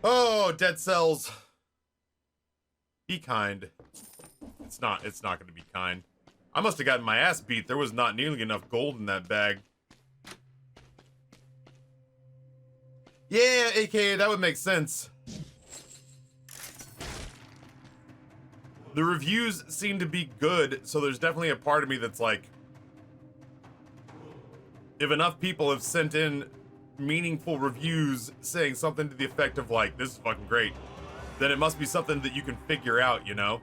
Oh, dead cells. Be kind. It's not gonna be kind. I must have gotten my ass beat. There was not nearly enough gold in that bag. Yeah, AKA, that would make sense. The reviews seem to be good, so there's definitely a part of me that's like, if enough people have sent in meaningful reviews saying something to the effect of like, this is fucking great, then it must be something that you can figure out, you know?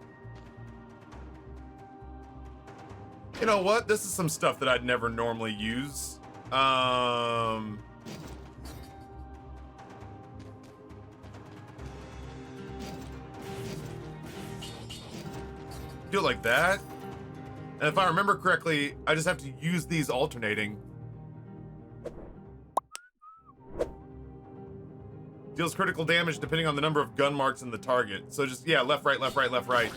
You know what? This is some stuff that I'd never normally use. Do it like that. And if I remember correctly, I just have to use these alternating. Deals critical damage depending on the number of gun marks in the target. So just, yeah, left, right, left, right, left, right.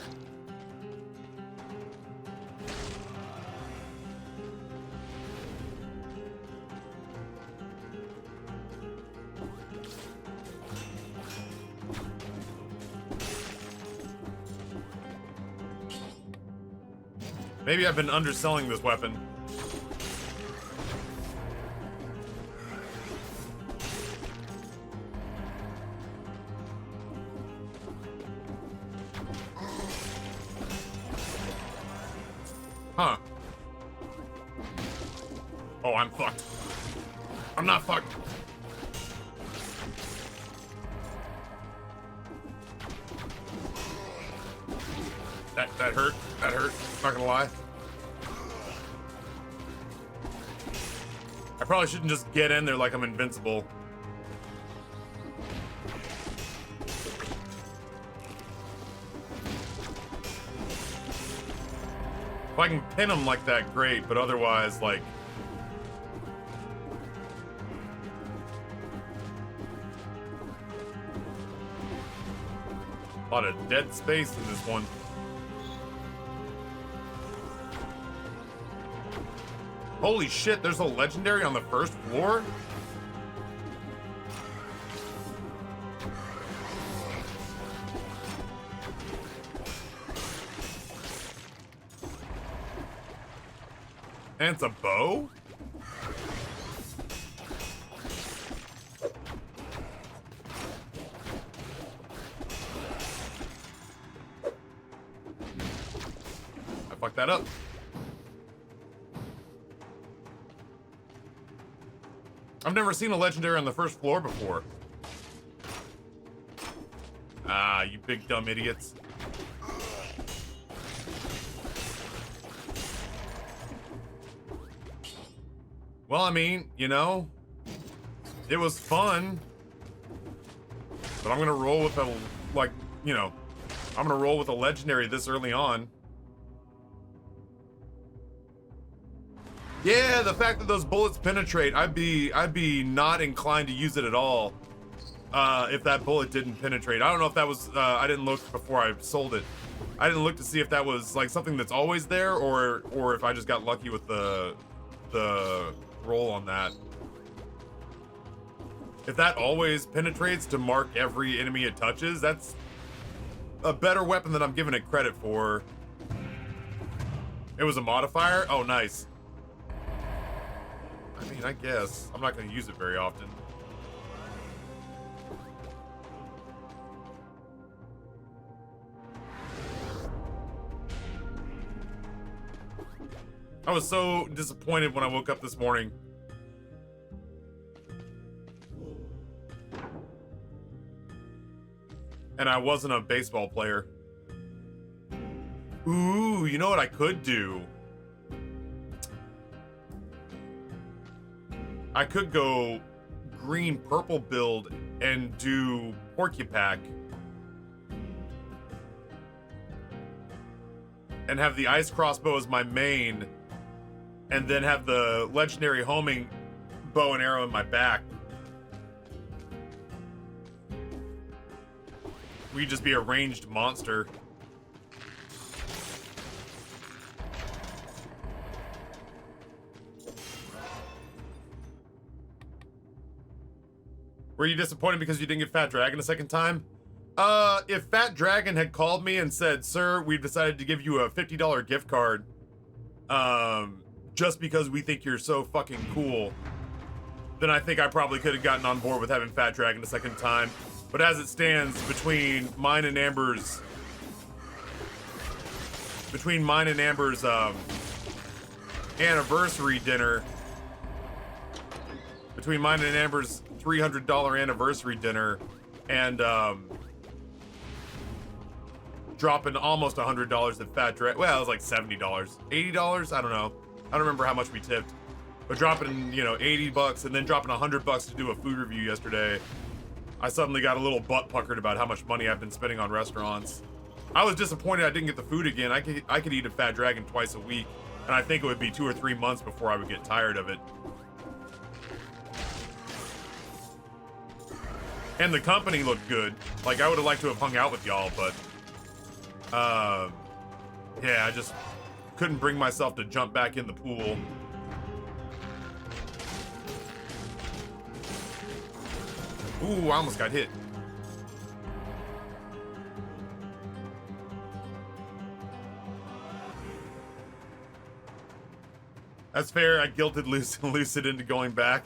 Maybe I've been underselling this weapon. Huh. Oh, I'm fucked. I'm not fucked. That hurt. That hurt. Not gonna lie. I probably shouldn't just get in there like I'm invincible. If I can pin him like that, great, but otherwise, like... a lot of dead space in this one. Holy shit, there's a legendary on the first floor? And it's a bow? I fucked that up. I've never seen a legendary on the first floor before. Ah, you big dumb idiots. Well, I mean, you know, it was fun. But I'm gonna roll with a, like, you know, I'm gonna roll with a legendary this early on. Yeah, the fact that those bullets penetrate, I'd be not inclined to use it at all. If that bullet didn't penetrate. I don't know if that was, I didn't look before I sold it. I didn't look to see if that was like something that's always there or if I just got lucky with the roll on that. If that always penetrates to mark every enemy it touches, that's a better weapon than I'm giving it credit for. It was a modifier? Oh, nice. I mean, I guess. I'm not going to use it very often. I was so disappointed when I woke up this morning. And I wasn't a baseball player. Ooh, you know what I could do? I could go green-purple build and do Porcupack. And have the ice crossbow as my main. And then have the legendary homing bow and arrow in my back. We just be a ranged monster. Were you disappointed because you didn't get Fat Dragon a second time? If Fat Dragon had called me and said, sir, we've decided to give you a $50 gift card, just because we think you're so fucking cool, then I think I probably could have gotten on board with having Fat Dragon a second time. But as it stands, between mine and Amber's anniversary dinner, between mine and Amber's $300 anniversary dinner, and dropping almost $100 at Fat Dragon. Well, it was like $70, $80. I don't know. I don't remember how much we tipped, but dropping, you know, $80 and then dropping $100 to do a food review yesterday, I suddenly got a little butt puckered about how much money I've been spending on restaurants. I was disappointed I didn't get the food again. I could eat a Fat Dragon twice a week, and I think it would be 2 or 3 months before I would get tired of it. And the company looked good. Like, I would have liked to have hung out with y'all, but yeah, I just couldn't bring myself to jump back in the pool. Ooh, I almost got hit. That's fair. I guilted Lucid into going back.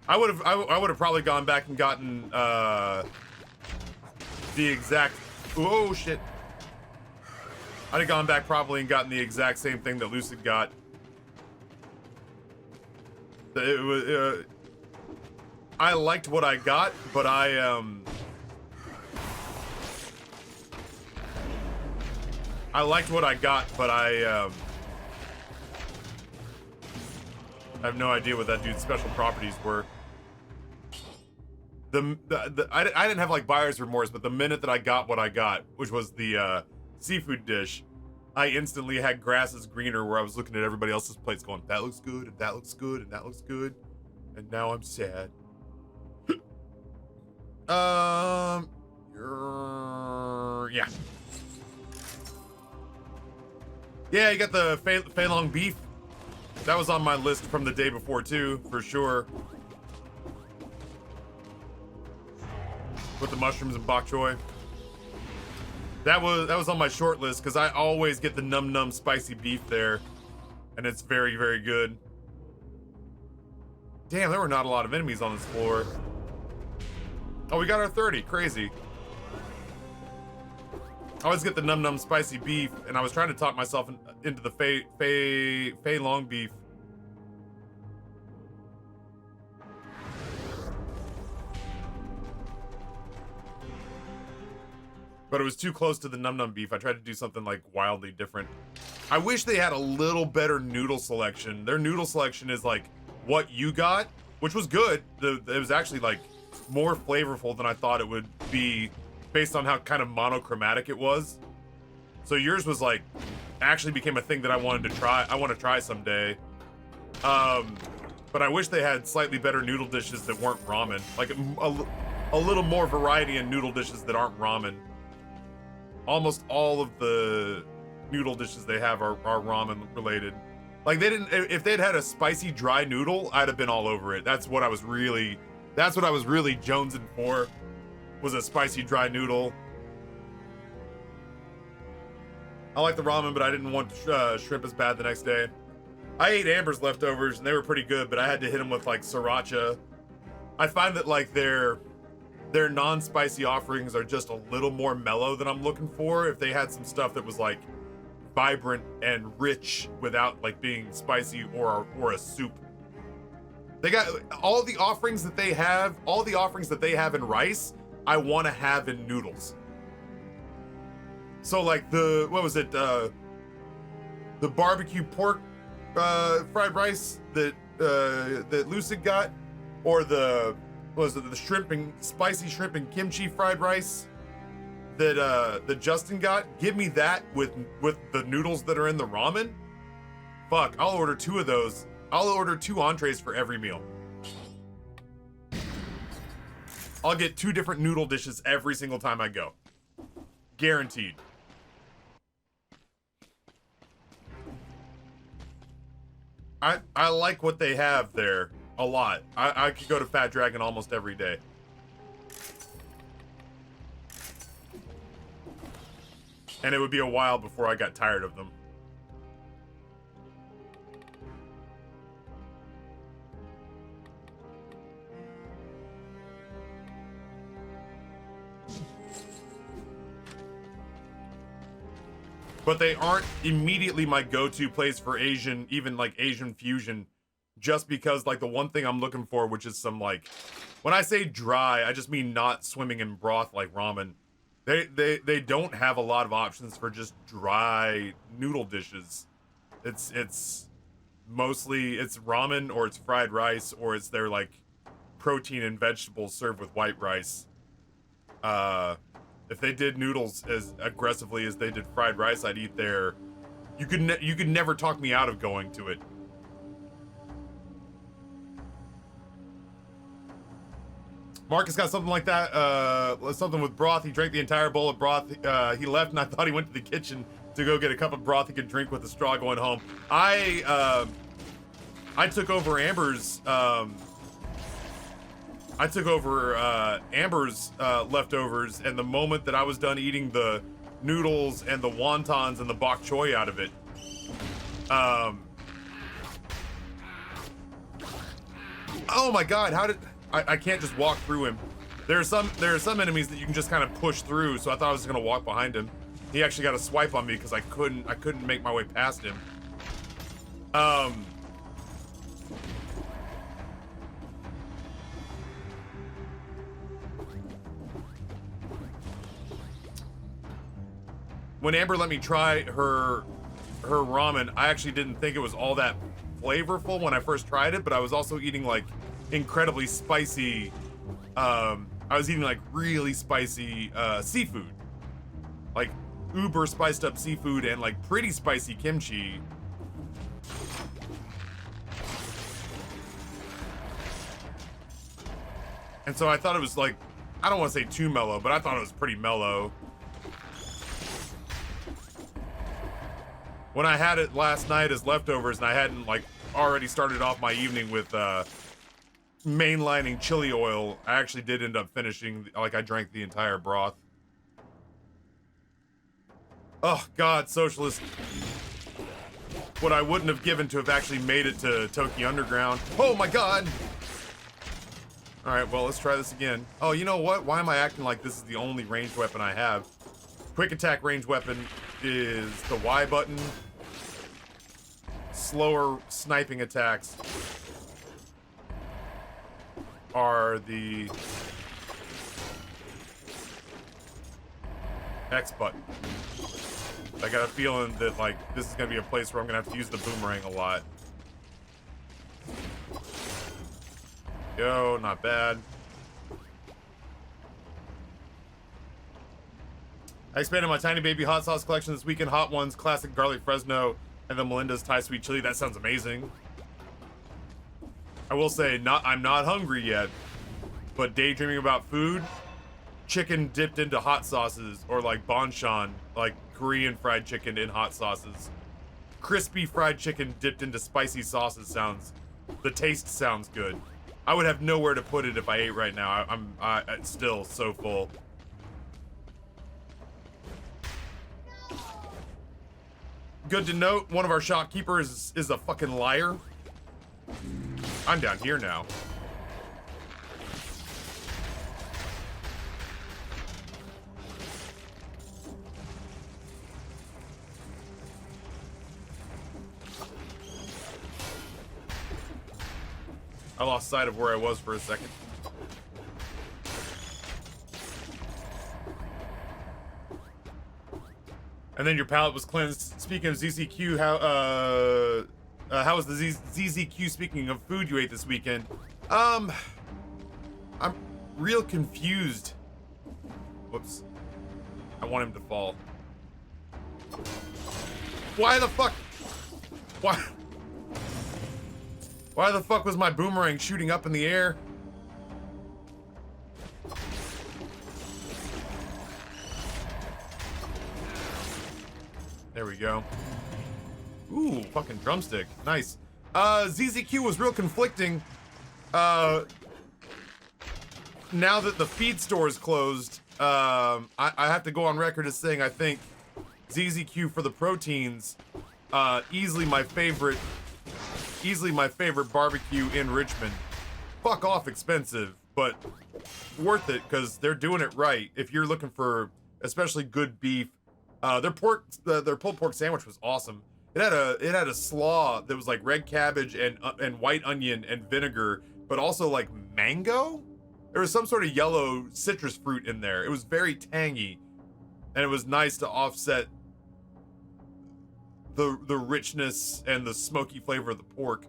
I would have probably gone back and gotten the exact. Oh shit! I'd have gone back probably and gotten the exact same thing that Lucid got. It was. I liked what I got, but I liked what I got, but I have no idea what that dude's special properties were. I didn't have like buyer's remorse, but the minute that I got what I got, which was the seafood dish, I instantly had grass is greener, where I was looking at everybody else's plates going, that looks good, and that looks good, and that looks good, and now I'm sad. Yeah. Yeah, you got the Fei Long beef. That was on my list from the day before too, for sure. With the mushrooms and bok choy. That was on my short list because I always get the num num spicy beef there, and it's very, very good. Damn, there were not a lot of enemies on this floor. Oh, we got our 30. Crazy. I always get the num num spicy beef, and I was trying to talk myself into the Fei Long beef. But it was too close to the num num beef. I tried to do something like wildly different. I wish they had a little better noodle selection. Their noodle selection is like what you got, which was good. It was actually like more flavorful than I thought it would be, based on how kind of monochromatic it was. So yours was like, actually became a thing that I wanted to try. I want to try someday. But I wish they had slightly better noodle dishes that weren't ramen. Like a little more variety in noodle dishes that aren't ramen. Almost all of the noodle dishes they have are ramen related. Like they didn't, if they'd had a spicy dry noodle, I'd have been all over it. That's what I was really jonesing for, was a spicy dry noodle. I like the ramen, but I didn't want shrimp as bad the next day. I ate Amber's leftovers and they were pretty good, but I had to hit them with like sriracha. I find that like their non-spicy offerings are just a little more mellow than I'm looking for. If they had some stuff that was like vibrant and rich without like being spicy or a soup. They got all the offerings that they have, in rice, I want to have in noodles. So like the barbecue pork fried rice that Lucid got, or the spicy shrimp and kimchi fried rice that Justin got. Give me that with the noodles that are in the ramen. Fuck, I'll order 2 of those. I'll order 2 entrees for every meal. I'll get 2 different noodle dishes every single time I go. Guaranteed. I like what they have there a lot. I could go to Fat Dragon almost every day. And it would be a while before I got tired of them. But they aren't immediately my go-to place for Asian, even like Asian fusion, just because like the one thing I'm looking for, which is some like, when I say dry, I just mean not swimming in broth like ramen. They don't have a lot of options for just dry noodle dishes. It's mostly it's ramen or it's fried rice or it's their like protein and vegetables served with white rice. If they did noodles as aggressively as they did fried rice, I'd eat there. You could never talk me out of going to it. Marcus got something like that, something with broth. He drank the entire bowl of broth. He left, and I thought he went to the kitchen to go get a cup of broth he could drink with a straw going home. I took over Amber's. I took over Amber's leftovers, and the moment that I was done eating the noodles and the wontons and the bok choy out of it, oh my god, how did I can't just walk through him. There are some enemies that you can just kind of push through, so I thought I was gonna walk behind him. He actually got a swipe on me because I couldn't make my way past him. When Amber let me try her ramen, I actually didn't think it was all that flavorful when I first tried it, but I was also eating like incredibly spicy, I was eating like really spicy seafood. Like uber spiced up seafood and like pretty spicy kimchi. And so I thought it was like, I don't want to say too mellow, but I thought it was pretty mellow. When I had it last night as leftovers and I hadn't like already started off my evening with mainlining chili oil, I actually did end up finishing, like I drank the entire broth. Oh god, socialist. What I wouldn't have given to have actually made it to Tokyo Underground. Oh my god! Alright, well, let's try this again. Oh, you know what? Why am I acting like this is the only ranged weapon I have? Quick attack ranged weapon is the Y button. Slower sniping attacks are the X button. I got a feeling that like this is gonna be a place where I'm gonna have to use the boomerang a lot. Yo, not bad. I expanded my Tiny Baby hot sauce collection this weekend. Hot Ones, classic garlic Fresno, and then Melinda's Thai sweet chili. That sounds amazing. I will say, I'm not hungry yet, but daydreaming about food, chicken dipped into hot sauces, or like banchan, like Korean fried chicken in hot sauces. Crispy fried chicken dipped into spicy sauces the taste sounds good. I would have nowhere to put it if I ate right now. I'm still so full. Good to note, one of our shopkeepers is a fucking liar. I'm down here now. I lost sight of where I was for a second. And then your palate was cleansed. Speaking of ZZQ, how was the ZZQ? Speaking of food you ate this weekend, I'm real confused. Whoops! I want him to fall. Why the fuck? Why? Why the fuck was my boomerang shooting up in the air? There we go. Ooh, fucking drumstick. Nice. ZZQ was real conflicting. Now that the feed store is closed, I have to go on record as saying I think ZZQ for the proteins. Easily my favorite barbecue in Richmond. Fuck off expensive, but worth it because they're doing it right. If you're looking for especially good beef, their pulled pork sandwich was awesome. It had a slaw that was like red cabbage and white onion and vinegar, but also like mango. There was some sort of yellow citrus fruit in there. It was very tangy, and it was nice to offset the richness and the smoky flavor of the pork.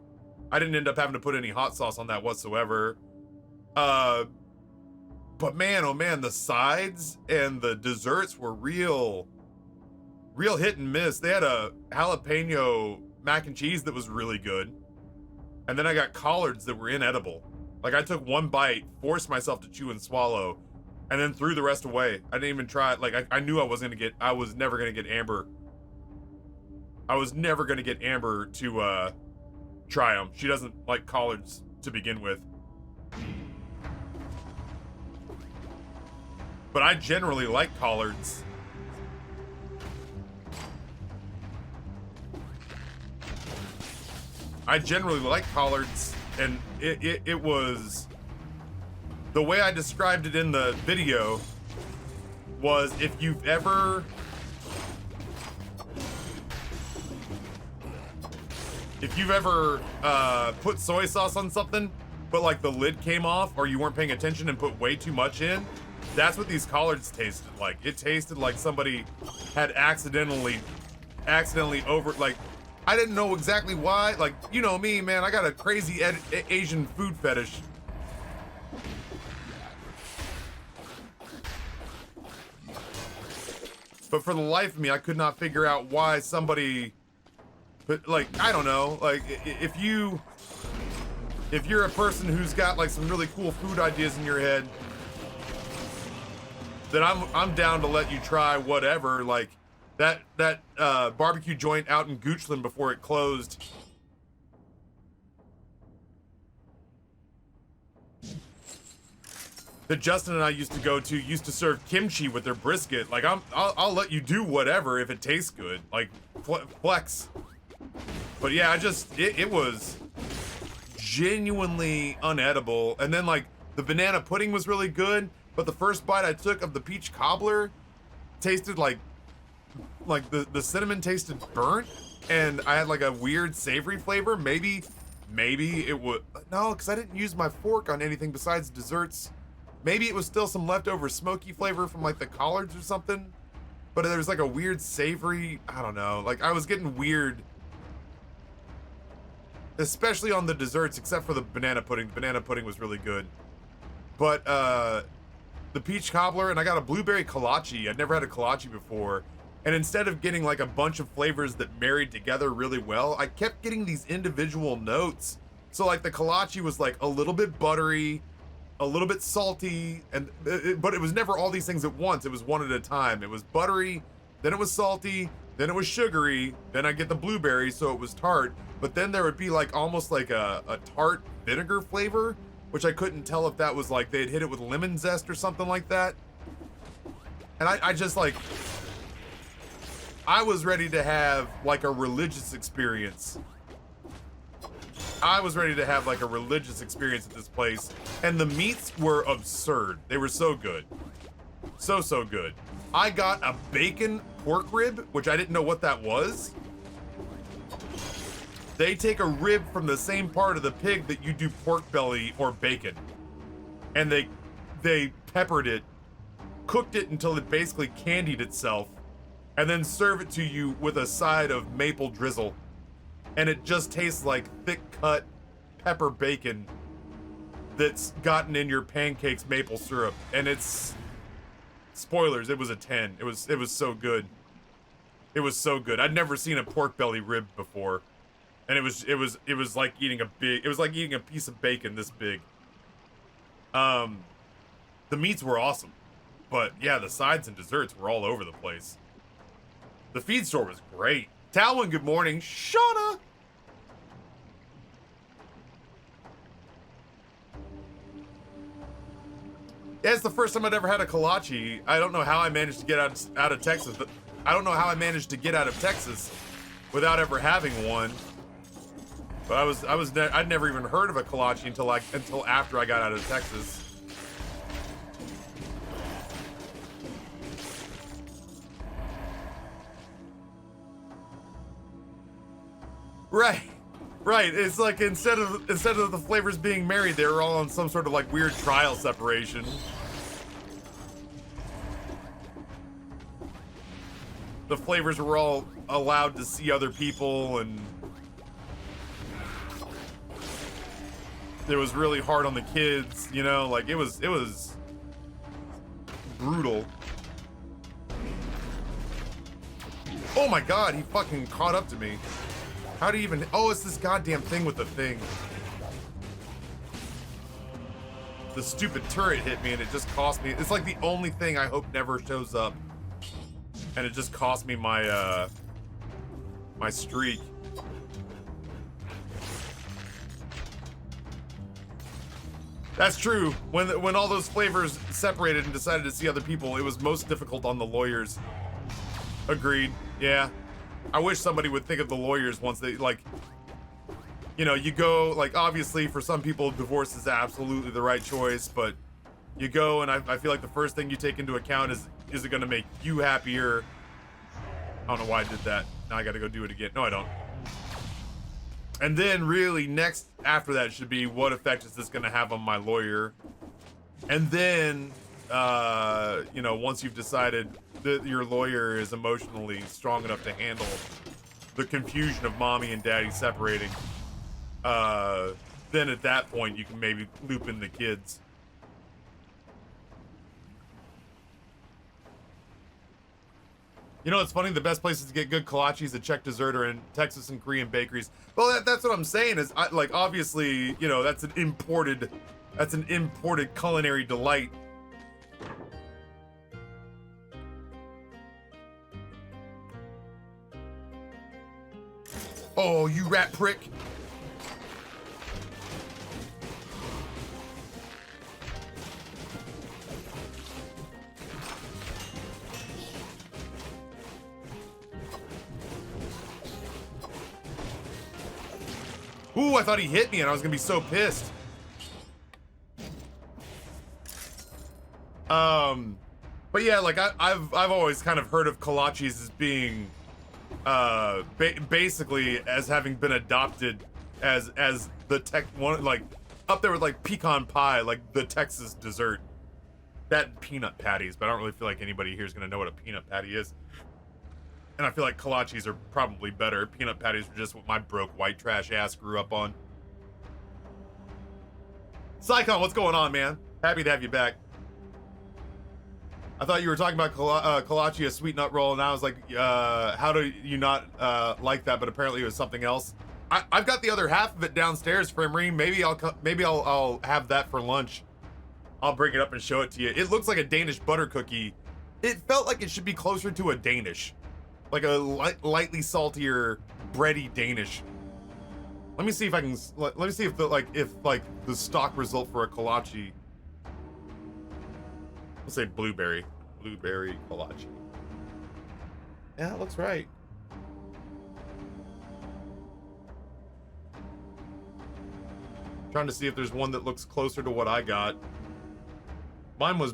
I didn't end up having to put any hot sauce on that whatsoever. But man, oh man, the sides and the desserts were real hit and miss. They had a jalapeno mac and cheese that was really good. And then I got collards that were inedible. Like I took one bite, forced myself to chew and swallow, and then threw the rest away. I didn't even try it. Like I knew I was never gonna get Amber. I was never gonna get Amber to try them. She doesn't like collards to begin with. But I generally like collards. And it was, the way I described it in the video was, if you've ever put soy sauce on something, but like the lid came off or you weren't paying attention and put way too much in, that's what these collards tasted like. It tasted like somebody had accidentally over, like, I didn't know exactly why. Like, you know me, man, I got a crazy Asian food fetish. But for the life of me, I could not figure out why somebody, but like, I don't know, like if you're a person who's got like some really cool food ideas in your head, then I'm down to let you try whatever. Like that barbecue joint out in Goochland before it closed. That Justin and I used to go to used to serve kimchi with their brisket. Like I'll let you do whatever if it tastes good. Like flex. But yeah, it was genuinely unedible. And then like the banana pudding was really good, but the first bite I took of the peach cobbler tasted like the cinnamon tasted burnt, and I had like a weird savory flavor. Maybe it would, no, because I didn't use my fork on anything besides desserts. Maybe it was still some leftover smoky flavor from like the collards or something, but there was like a weird savory, I don't know, like I was getting weird, especially on the desserts, except for the banana pudding. The banana pudding was really good, but the peach cobbler, and I got a blueberry kolache. I'd never had a kolache before, and instead of getting like a bunch of flavors that married together really well, I kept getting these individual notes. So like the kolache was like a little bit buttery, a little bit salty, and but it was never all these things at once. It was one at a time. It was buttery, then it was salty, then it was sugary, then I get the blueberry, so it was tart, but then there would be like almost like a tart vinegar flavor, which I couldn't tell if that was like they'd hit it with lemon zest or something like that. And I just like, I was ready to have like a religious experience. I was ready to have like a religious experience at this place, and the meats were absurd. They were so good. So good. I got a bacon pork rib, which I didn't know what that was. They take a rib from the same part of the pig that you do pork belly or bacon, and they peppered it, cooked it until it basically candied itself, and then serve it to you with a side of maple drizzle. And it just tastes like thick cut pepper bacon that's gotten in your pancakes maple syrup. And it's, spoilers, it was a 10. It was so good. It was so good. I'd never seen a pork belly rib before. And it was like eating a piece of bacon this big. The meats were awesome. But yeah, the sides and desserts were all over the place. The feed store was great. Talwin, good morning. Shauna! Yeah, it's the first time I'd ever had a kolache. I don't know how I managed to get out of Texas, but I don't know how I managed to get out of Texas without ever having one. But I'd never even heard of a kolache until after I got out of Texas. Right. Right. It's like instead of the flavors being married, they were all on some sort of like weird trial separation. The flavors were all allowed to see other people, and it was really hard on the kids, you know, like it was brutal. Oh my god, he fucking caught up to me. How do you even, oh, it's this goddamn thing with the thing. The stupid turret hit me and it just cost me, it's like the only thing I hope never shows up. And it just cost me my, my streak. That's true. When all those flavors separated and decided to see other people, it was most difficult on the lawyers. Agreed. Yeah. I wish somebody would think of the lawyers once they, like, you know, you go, like, obviously for some people divorce is absolutely the right choice, but you go and I feel like the first thing you take into account is it going to make you happier? I don't know why I did that. Now I got to go do it again. No, I don't. And then really next after that should be, what effect is this going to have on my lawyer? And then, you know, once you've decided that your lawyer is emotionally strong enough to handle the confusion of mommy and daddy separating, then at that point you can maybe loop in the kids. You know, it's funny, the best places to get good kolaches at Czech dessert are in Texas and Korean bakeries. Well, that's what I'm saying is, like, obviously, you know, that's an imported culinary delight. Oh, you rat prick. Ooh, I thought he hit me and I was gonna be so pissed. But yeah, like I've always kind of heard of kolaches as being basically as having been adopted as the one, like up there with like pecan pie, like the Texas dessert. That and peanut patties, but I don't really feel like anybody here is gonna know what a peanut patty is. And I feel like kolaches are probably better. Peanut patties are just what my broke white trash ass grew up on. Psychon, what's going on, man? Happy to have you back. I thought you were talking about kolache, a sweet nut roll, and I was like, how do you not like that? But apparently it was something else. I've got the other half of it downstairs, Frimrine. Maybe I'll have that for lunch. I'll bring it up and show it to you. It looks like a Danish butter cookie. It felt like it should be closer to a Danish. Like a lightly saltier, bready Danish. Let me see if I can. Let me see if the stock result for a kolache. Let's say blueberry kolache. Yeah, it looks right. Trying to see if there's one that looks closer to what I got. Mine was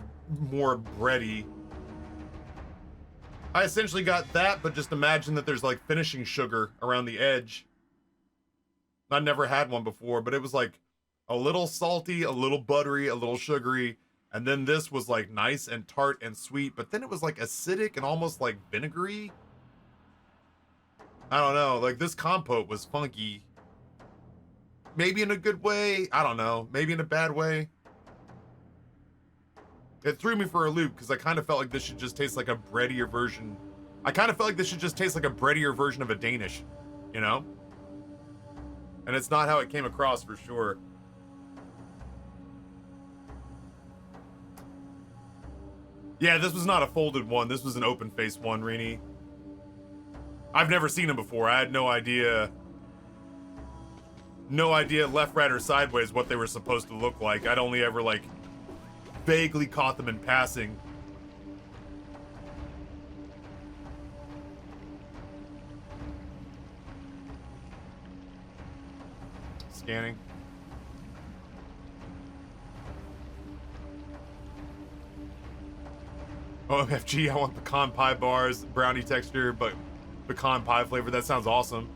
more bready. I essentially got that, but just imagine that there's like finishing sugar around the edge. I've never had one before, but it was like a little salty, a little buttery, a little sugary, and then this was like nice and tart and sweet, but then it was like acidic and almost like vinegary. I don't know, like this compote was funky. Maybe in a good way, I don't know, maybe in a bad way. It threw me for a loop because I kind of felt like this should just taste like a breadier version. I kind of felt like this should just taste like a breadier version of a Danish, you know? And it's not how it came across for sure. Yeah, this was not a folded one. This was an open face one, Rini. I've never seen them before. I had no idea left, right, or sideways what they were supposed to look like. I'd only ever like vaguely caught them in passing. Scanning. OMFG, I want pecan pie bars, brownie texture, but pecan pie flavor. That sounds awesome.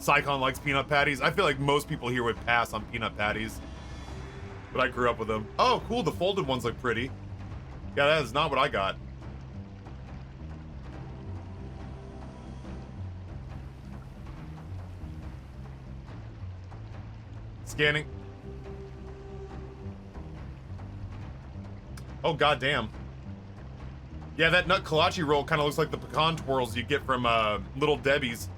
Psychon likes peanut patties. I feel like most people here would pass on peanut patties, but I grew up with them. Oh, cool. The folded ones look pretty. Yeah, that is not what I got. Scanning. Oh, goddamn. Yeah, that nut kolache roll kind of looks like the pecan twirls you get from Little Debbie's.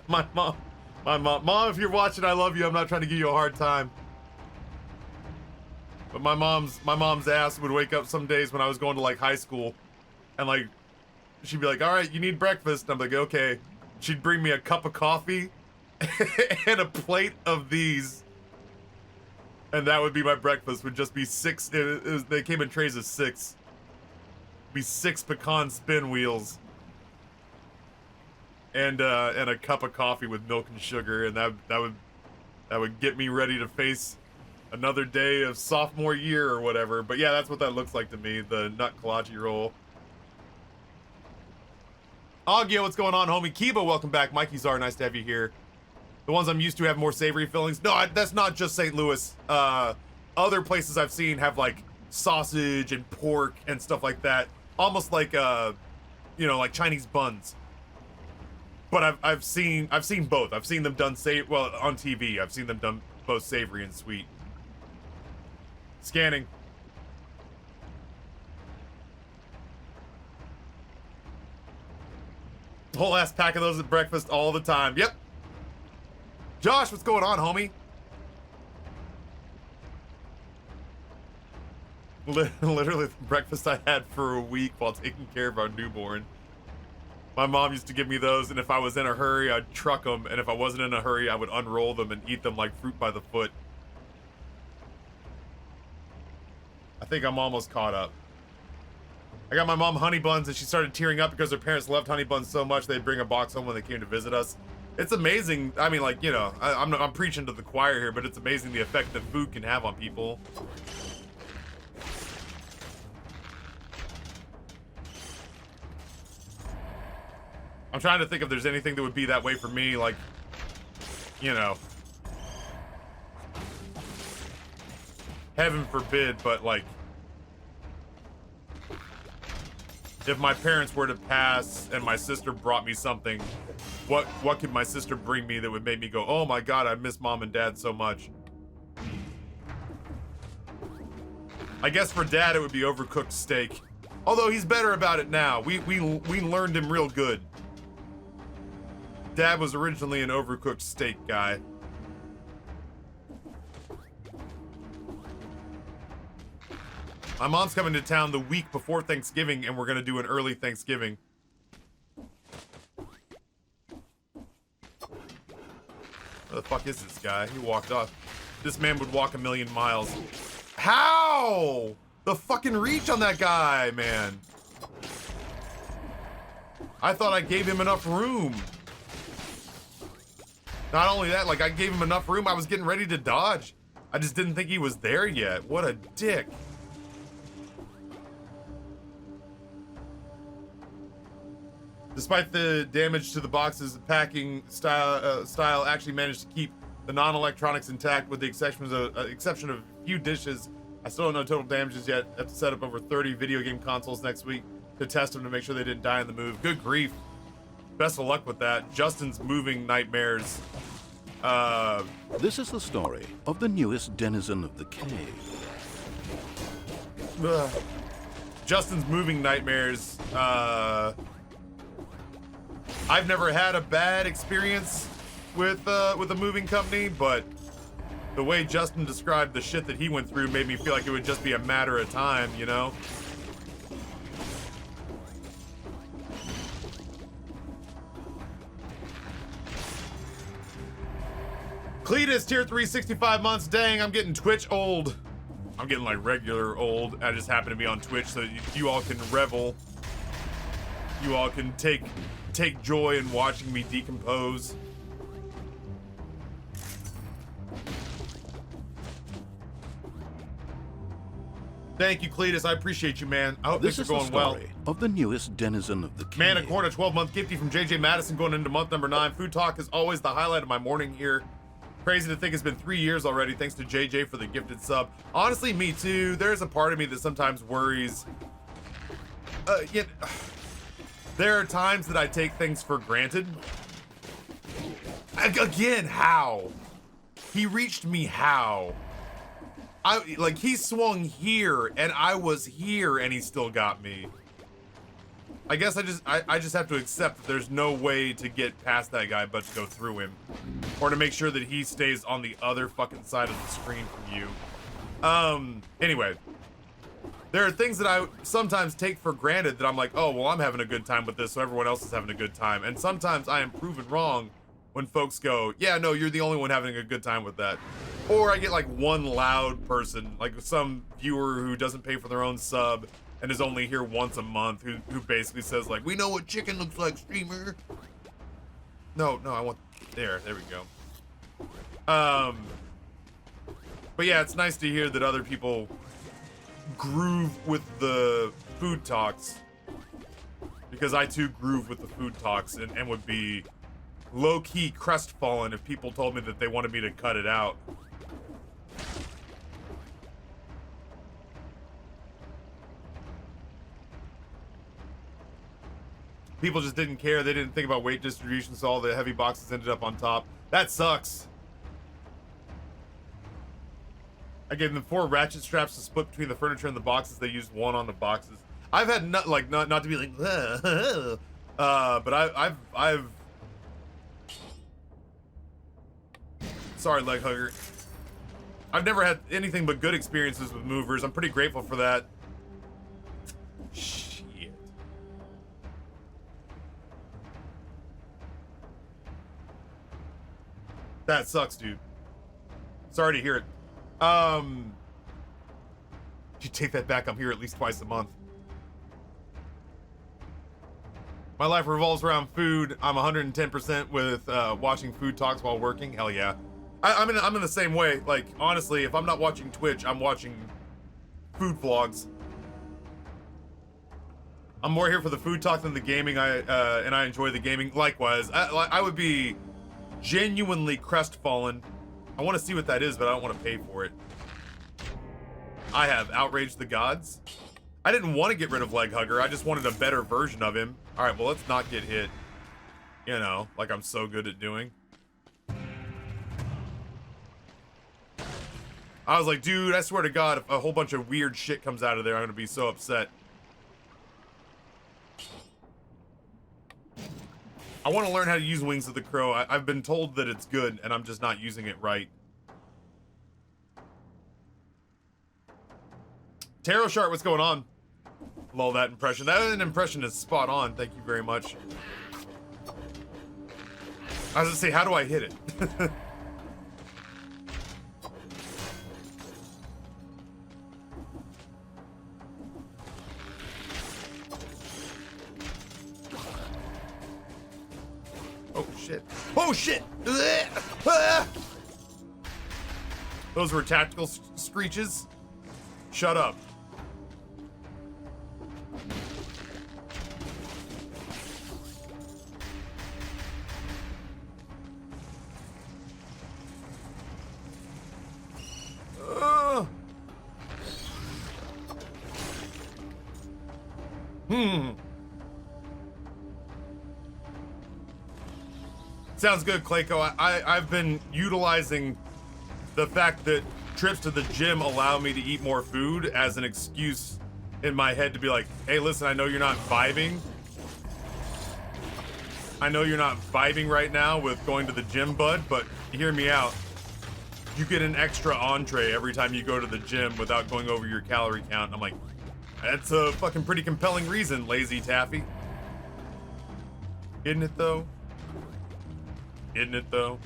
my mom, if you're watching, I love you. I'm not trying to give you a hard time. But my mom's ass would wake up some days when I was going to like high school, and like she'd be like, "All right, you need breakfast." And I'm like, "Okay." She'd bring me a cup of coffee and a plate of these, and that would be my breakfast. Would just be six. They came in trays of 6. Be 6 pecan spin wheels. And a cup of coffee with milk and sugar, and that would get me ready to face another day of sophomore year or whatever. But yeah, that's what that looks like to me, the nut kolache roll. Agio, what's going on, homie? Kiba, welcome back. Mikey Czar, nice to have you here. The ones I'm used to have more savory fillings. No, that's not just St. Louis. Other places I've seen have like sausage and pork and stuff like that, almost like you know, like Chinese buns. But I've seen both. I've seen them done on TV. I've seen them done both savory and sweet. Scanning. Whole ass pack of those at breakfast all the time. Yep. Josh, what's going on, homie? Literally the breakfast I had for a week while taking care of our newborn. My mom used to give me those, and if I was in a hurry, I'd truck them, and if I wasn't in a hurry, I would unroll them and eat them like fruit by the foot. I think I'm almost caught up. I got my mom honey buns, and she started tearing up because her parents loved honey buns so much they'd bring a box home when they came to visit us. It's amazing. I mean, like, you know, I'm preaching to the choir here, but it's amazing the effect that food can have on people. I'm trying to think if there's anything that would be that way for me, like, you know, heaven forbid, but like, if my parents were to pass and my sister brought me something, what could my sister bring me that would make me go, oh my god, I miss mom and dad so much? I guess for dad it would be overcooked steak, although he's better about it now. We learned him real good. Dad was originally an overcooked steak guy. My mom's coming to town the week before Thanksgiving, and we're gonna do an early Thanksgiving. Where the fuck is this guy? He walked off. This man would walk 1,000,000 miles. How? The fucking reach on that guy, man. I thought I gave him enough room. Not only that, like, I gave him enough room, I was getting ready to dodge. I just didn't think he was there yet. What a dick. Despite the damage to the boxes, the packing style actually managed to keep the non-electronics intact with the exception of a few dishes. I still don't know total damages yet. I have to set up over 30 video game consoles next week to test them to make sure they didn't die in the move. Good grief. Best of luck with that. Justin's moving nightmares. This is the story of the newest denizen of the cave. Justin's moving nightmares. I've never had a bad experience with a moving company, but the way Justin described the shit that he went through made me feel like it would just be a matter of time, you know? Cletus, tier 3, 65 months. Dang, I'm getting Twitch old. I'm getting like regular old. I just happen to be on Twitch so you all can revel. You all can take joy in watching me decompose. Thank you, Cletus. I appreciate you, man. I hope This things is are the going well. story of the newest denizen of the cave. Man, a quarter, 12-month gifty from JJ Madison going into month number 9. Food talk is always the highlight of my morning here. Crazy to think it's been 3 years already. Thanks to JJ for the gifted sub. Honestly, me too. There's a part of me that sometimes worries. There are times that I take things for granted. Again, how? He reached me how? He swung here and I was here and he still got me. I guess I just have to accept that there's no way to get past that guy but to go through him. Or to make sure that he stays on the other fucking side of the screen from you. Anyway. There are things that I sometimes take for granted that I'm like, oh, well, I'm having a good time with this, so everyone else is having a good time. And sometimes I am proven wrong when folks go, yeah, no, you're the only one having a good time with that. Or I get like one loud person, like some viewer who doesn't pay for their own sub and is only here once a month, who basically says like, we know what chicken looks like, streamer. No, I want, there we go. But yeah, it's nice to hear that other people groove with the food talks, because I too groove with the food talks and would be low-key crestfallen if people told me that they wanted me to cut it out. People just didn't care. They didn't think about weight distribution, so all the heavy boxes ended up on top. That sucks. I gave them 4 ratchet straps to split between the furniture and the boxes. They used 1 on the boxes. I've had not to be like, but I've. Sorry, leg hugger. I've never had anything but good experiences with movers. I'm pretty grateful for that. Shit. That sucks, dude. Sorry to hear it. You take that back, I'm here at least twice a month. My life revolves around food. I'm 110% with watching food talks while working. Hell yeah. I'm in the same way. Like, honestly, if I'm not watching Twitch, I'm watching food vlogs. I'm more here for the food talk than the gaming. And I enjoy the gaming. Likewise, I would be genuinely crestfallen. I want to see what that is, but I don't want to pay for it. I have outraged the gods. I didn't want to get rid of Leg Hugger. I just wanted a better version of him. All right, well, let's not get hit. You know, like I'm so good at doing. I was like, dude, I swear to God, if a whole bunch of weird shit comes out of there, I'm going to be so upset. I want to learn how to use Wings of the Crow. I've been told that it's good, and I'm just not using it right. Tarot Shart, what's going on? Lol, that impression. That impression is spot on. Thank you very much. I was gonna say, how do I hit it? Oh shit. Oh shit! Those were tactical screeches. Shut up. Sounds good, Clayco. I've been utilizing the fact that trips to the gym allow me to eat more food as an excuse in my head to be like, hey, listen, I know you're not vibing. I know you're not vibing right now with going to the gym, bud, but hear me out. You get an extra entree every time you go to the gym without going over your calorie count. And I'm like, that's a fucking pretty compelling reason, lazy Taffy. Isn't it though? Isn't it though?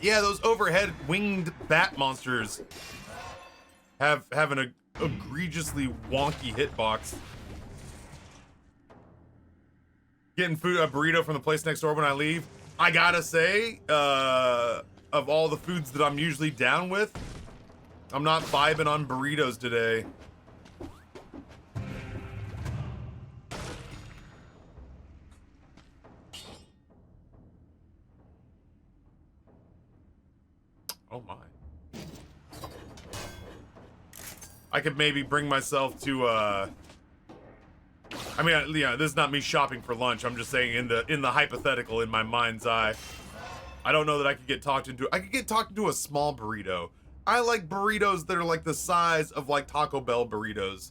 Yeah, those overhead winged bat monsters have an egregiously wonky hitbox. Getting food, a burrito from the place next door when I leave. I gotta say, of all the foods that I'm usually down with, I'm not vibing on burritos today. Oh my. I could maybe bring myself to, I mean, yeah, this is not me shopping for lunch. I'm just saying in the hypothetical in my mind's eye. I don't know that I could get talked into. I could get talked into a small burrito. I like burritos that are like the size of like Taco Bell burritos.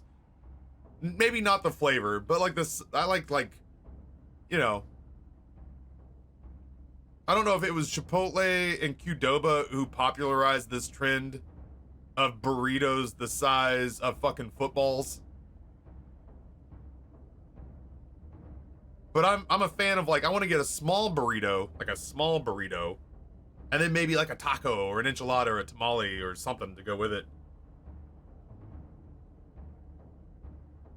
Maybe not the flavor, but like this. I like, you know. I don't know if it was Chipotle and Qdoba who popularized this trend of burritos the size of fucking footballs. But I'm a fan of, like, I want to get a small burrito, and then maybe like a taco or an enchilada or a tamale or something to go with it.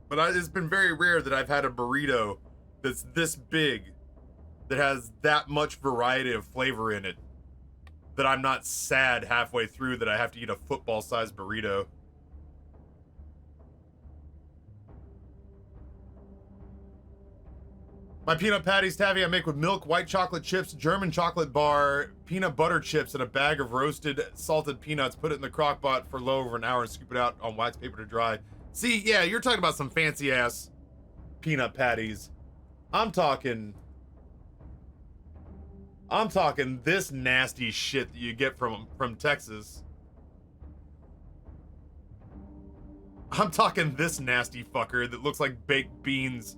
But it's been very rare that I've had a burrito that's this big, that has that much variety of flavor in it, that I'm not sad halfway through that I have to eat a football-sized burrito. My peanut patties, Taffy, I make with milk, white chocolate chips, German chocolate bar, peanut butter chips, and a bag of roasted salted peanuts. Put it in the crock pot for low over an hour and scoop it out on wax paper to dry. See, yeah, you're talking about some fancy-ass peanut patties. I'm talking this nasty shit that you get from Texas. I'm talking this nasty fucker that looks like baked beans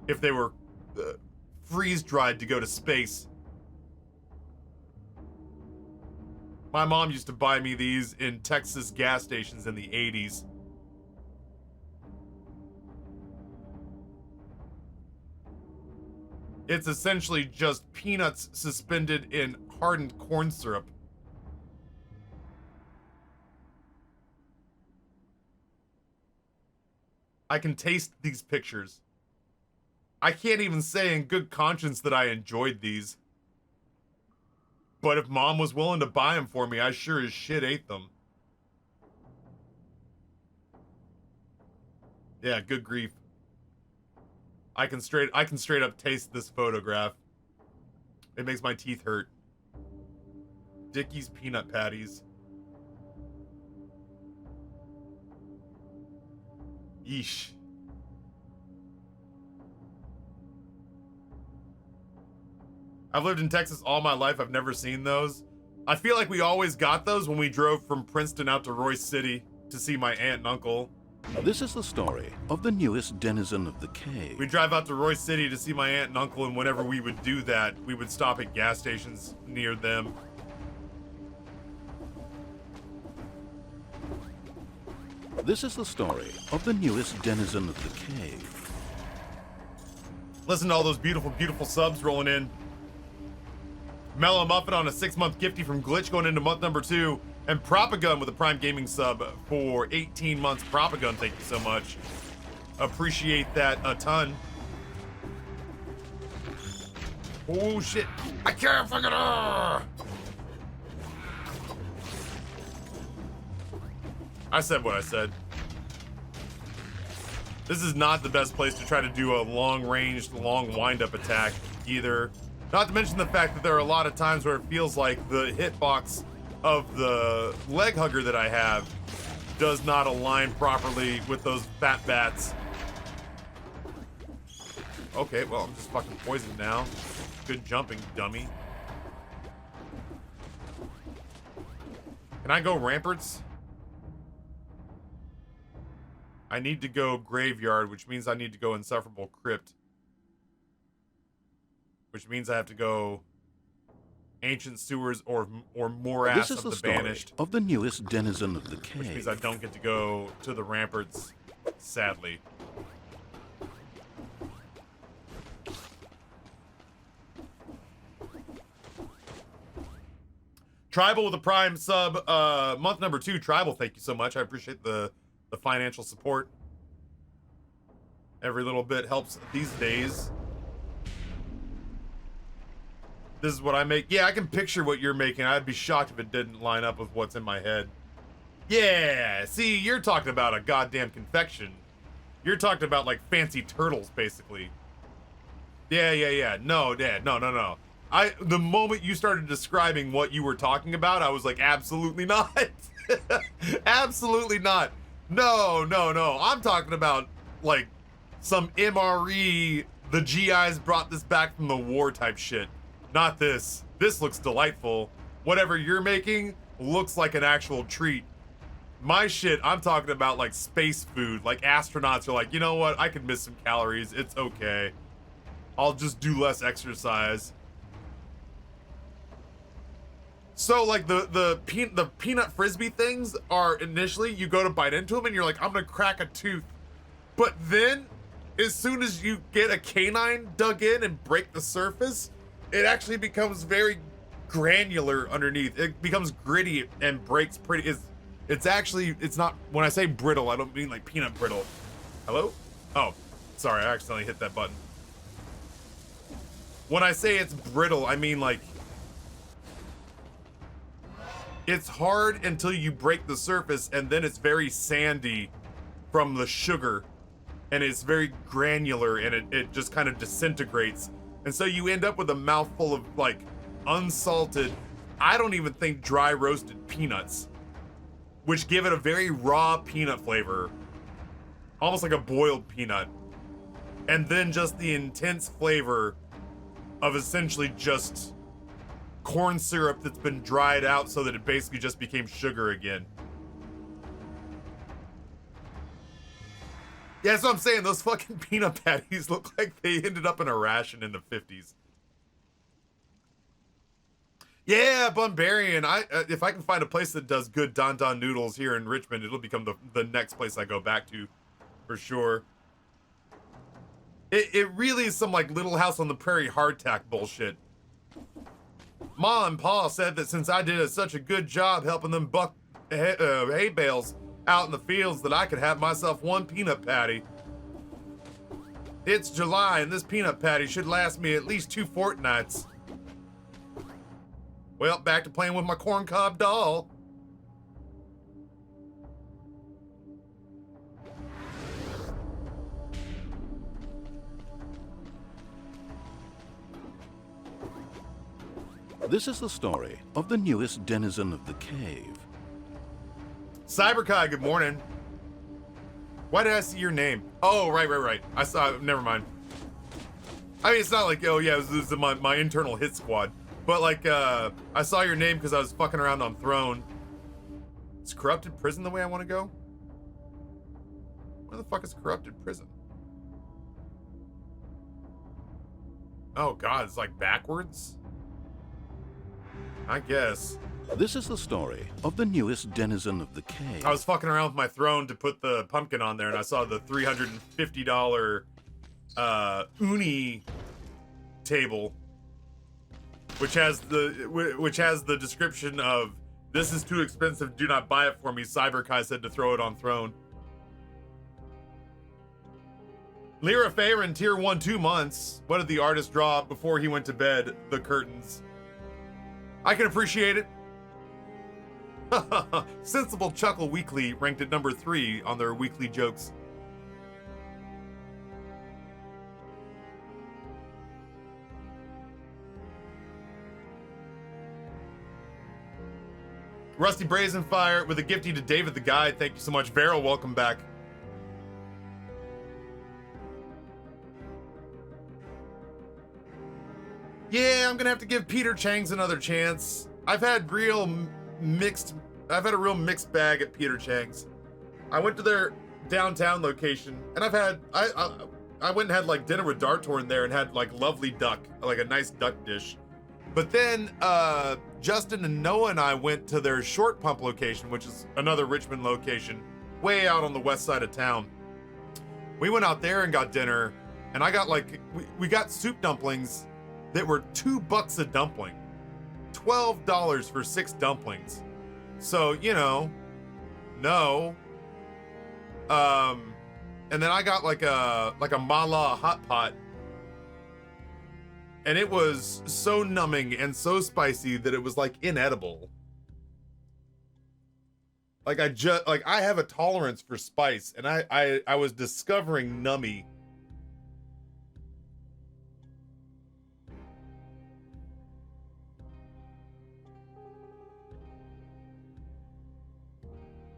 if they were freeze-dried to go to space. My mom used to buy me these in Texas gas stations in the 80s. It's essentially just peanuts suspended in hardened corn syrup. I can taste these pictures. I can't even say in good conscience that I enjoyed these. But if mom was willing to buy them for me, I sure as shit ate them. Yeah, good grief. I can straight up taste this photograph. It makes my teeth hurt. Dickie's peanut patties. Yeesh. I've lived in Texas all my life. I've never seen those. I feel like we always got those when we drove from Princeton out to Royce City to see my aunt and uncle. This is the story of the newest denizen of the cave. We'd drive out to Royce City to see my aunt and uncle, and whenever we would do that, we would stop at gas stations near them. This is the story of the newest denizen of the cave. Listen to all those beautiful, beautiful subs rolling in. Mellow Muffin on a 6-month gifty from Glitch going into month number 2. And Propagun with a Prime Gaming sub for 18 months. Propagun, thank you so much. Appreciate that a ton. Oh shit. I can't fucking I said what I said. This is not the best place to try to do a long-ranged, long wind-up attack either. Not to mention the fact that there are a lot of times where it feels like the hitbox of the leg hugger that I have does not align properly with those fat bats. Okay, well, I'm just fucking poisoned now. Good jumping, dummy. Can I go ramparts? I need to go graveyard, which means I need to go insufferable crypt. Which means I have to go ancient sewers or morass of the banished. Of the newest denizen of the cave. Which means I don't get to go to the ramparts, sadly. Tribal with a Prime sub, month number 2. Tribal, thank you so much. I appreciate the financial support. Every little bit helps these days. This is what I make. Yeah, I can picture what you're making. I'd be shocked if it didn't line up with what's in my head. Yeah, see, you're talking about a goddamn confection. You're talking about like fancy turtles, basically. Yeah. No, Dad, no. The moment you started describing what you were talking about, I was like, absolutely not. Absolutely not. No. I'm talking about like some MRE, the GIs brought this back from the war type shit. Not this. This looks delightful. Whatever you're making looks like an actual treat. My shit, I'm talking about like space food. Like astronauts are like, you know what? I could miss some calories. It's okay. I'll just do less exercise. So like the peanut frisbee things are initially you go to bite into them and you're like, I'm gonna crack a tooth. But then as soon as you get a canine dug in and break the surface, it actually becomes very granular underneath. It becomes gritty and breaks pretty. It's not, when I say brittle, I don't mean like peanut brittle. Hello? Oh, sorry, I accidentally hit that button. When I say it's brittle, I mean like, it's hard until you break the surface and then it's very sandy from the sugar and it's very granular and it just kind of disintegrates. And so you end up with a mouthful of like unsalted, I don't even think dry roasted peanuts, which give it a very raw peanut flavor, almost like a boiled peanut. And then just the intense flavor of essentially just corn syrup that's been dried out so that it basically just became sugar again. Yeah, that's what I'm saying. Those fucking peanut patties look like they ended up in a ration in the 50s. Yeah, Bunbarian. If I can find a place that does good Don Don noodles here in Richmond, it'll become the next place I go back to, for sure. It really is some like Little House on the Prairie hardtack bullshit. Ma and Pa said that since I did such a good job helping them buck hay bales out in the fields that I could have myself one peanut patty. It's July and this peanut patty should last me at least 2 fortnights. Well, back to playing with my corncob doll. This is the story of the newest denizen of the cave. Cyberkai, good morning. Why did I see your name? Oh, right. I saw, never mind. I mean, it's not like, oh yeah, this is my internal hit squad. But like, I saw your name because I was fucking around on Throne. Is Corrupted Prison the way I want to go? Where the fuck is Corrupted Prison? Oh god, it's like backwards? I guess. This is the story of the newest denizen of the cave. I was fucking around with my Throne to put the pumpkin on there and I saw the $350 uni table, which has the description of, this is too expensive, do not buy it for me. Cyberkai said to throw it on Throne. Lyra Farin, tier 1, 2 months. What did the artist draw before he went to bed? The curtains. I can appreciate it. Sensible Chuckle Weekly ranked at number 3 on their weekly jokes. Rusty Brazenfire with a gifty to David the Guide. Thank you so much. Vero, welcome back. Yeah, I'm gonna have to give Peter Chang's another chance. I've had a real mixed bag at Peter Chang's. I went to their downtown location and I went and had like dinner with Dartorn there and had like lovely duck, like a nice duck dish. But then Justin and Noah and I went to their Short Pump location, which is another Richmond location, way out on the west side of town. We went out there and got dinner, and I got like, we got soup dumplings that were $2 a dumpling. $12 for 6 dumplings. So, you know, no. And then I got like a mala hot pot. And it was so numbing and so spicy that it was like inedible. Like I have a tolerance for spice, and I was discovering nummy.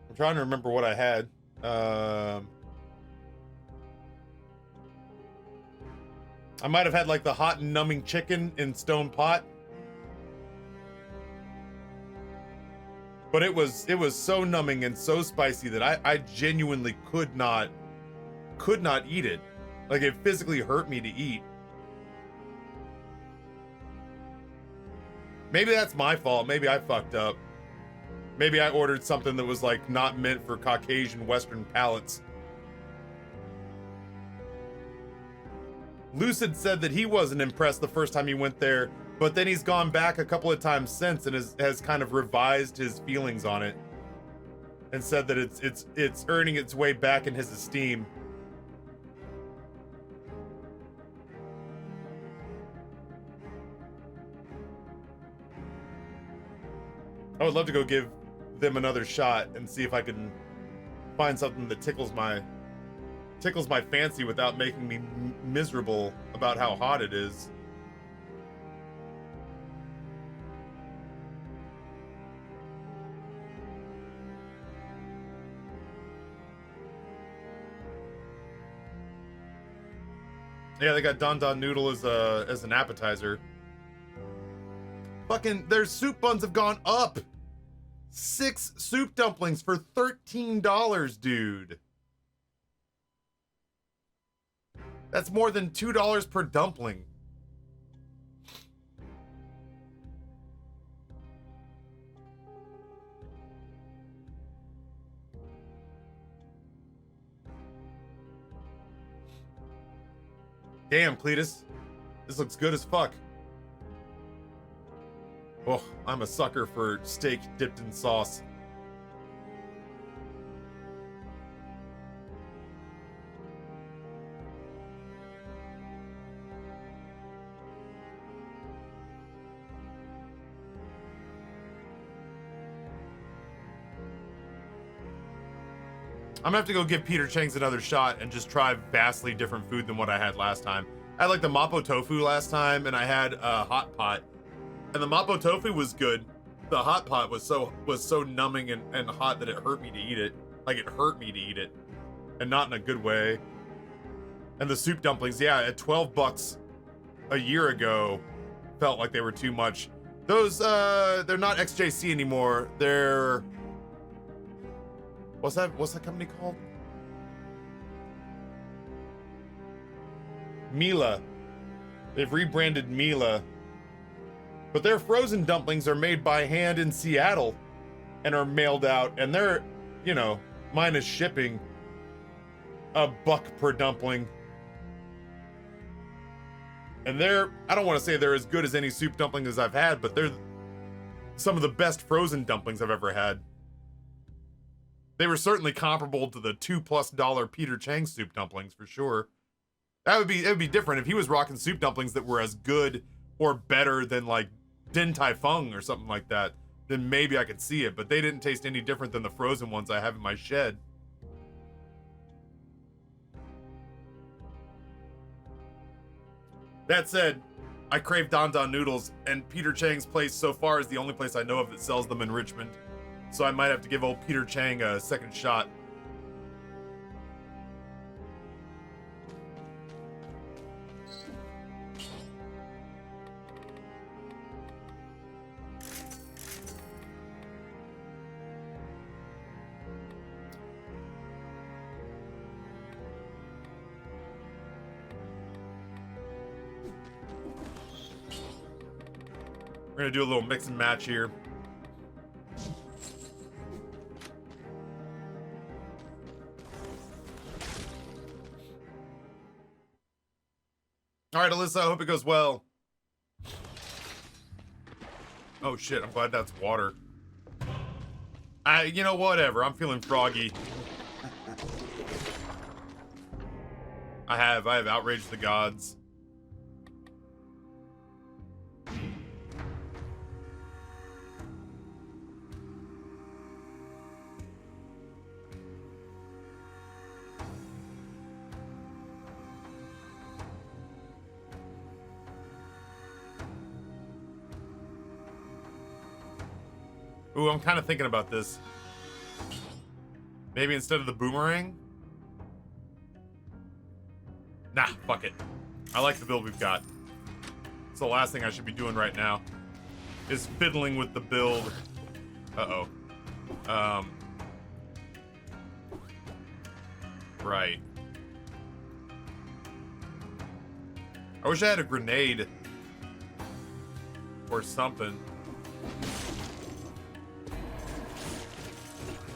I'm trying to remember what I had. I might have had like the hot and numbing chicken in stone pot. But it was so numbing and so spicy that I genuinely could not eat it. Like, it physically hurt me to eat. Maybe that's my fault. Maybe I fucked up. Maybe I ordered something that was like not meant for Caucasian Western palates. Lucid said that he wasn't impressed the first time he went there, but then he's gone back a couple of times since and has kind of revised his feelings on it, and said that it's earning its way back in his esteem. I would love to go give them another shot and see if I can find something that tickles my fancy without making me miserable about how hot it is. Yeah, they got Don Don Noodle as an appetizer. Fucking, their soup buns have gone up. 6 soup dumplings for $13, dude. That's more than $2 per dumpling. Damn, Cletus. This looks good as fuck. Oh, I'm a sucker for steak dipped in sauce. I'm gonna have to go give Peter Chang's another shot and just try vastly different food than what I had last time. I had like the mapo tofu last time, and I had a hot pot. And the mapo tofu was good. The hot pot was so numbing and hot that it hurt me to eat it. Like, it hurt me to eat it. And not in a good way. And the soup dumplings, yeah, at $12 a year ago, felt like they were too much. Those, they're not XJC anymore. They're... What's that company called? Mila. They've rebranded Mila. But their frozen dumplings are made by hand in Seattle and are mailed out, and they're, you know, minus shipping, $1 per dumpling. And they're, I don't want to say they're as good as any soup dumplings I've had, but they're some of the best frozen dumplings I've ever had. They were certainly comparable to the $2+ Peter Chang soup dumplings for sure. It would be different if he was rocking soup dumplings that were as good or better than like Din Tai Fung or something like that. Then maybe I could see it, but they didn't taste any different than the frozen ones I have in my shed. That said, I crave Don Don noodles, and Peter Chang's place so far is the only place I know of that sells them in Richmond. So I might have to give old Peter Chang a second shot. We're gonna do a little mix and match here. All right, Alyssa, I hope it goes well. Oh shit, I'm glad that's water. You know, whatever. I'm feeling froggy. I have outraged the gods. Ooh, I'm kind of thinking about this. Maybe instead of the boomerang? Nah, fuck it. I like the build we've got. It's the last thing I should be doing right now. Is fiddling with the build. Uh-oh. Right. I wish I had a grenade. Or something.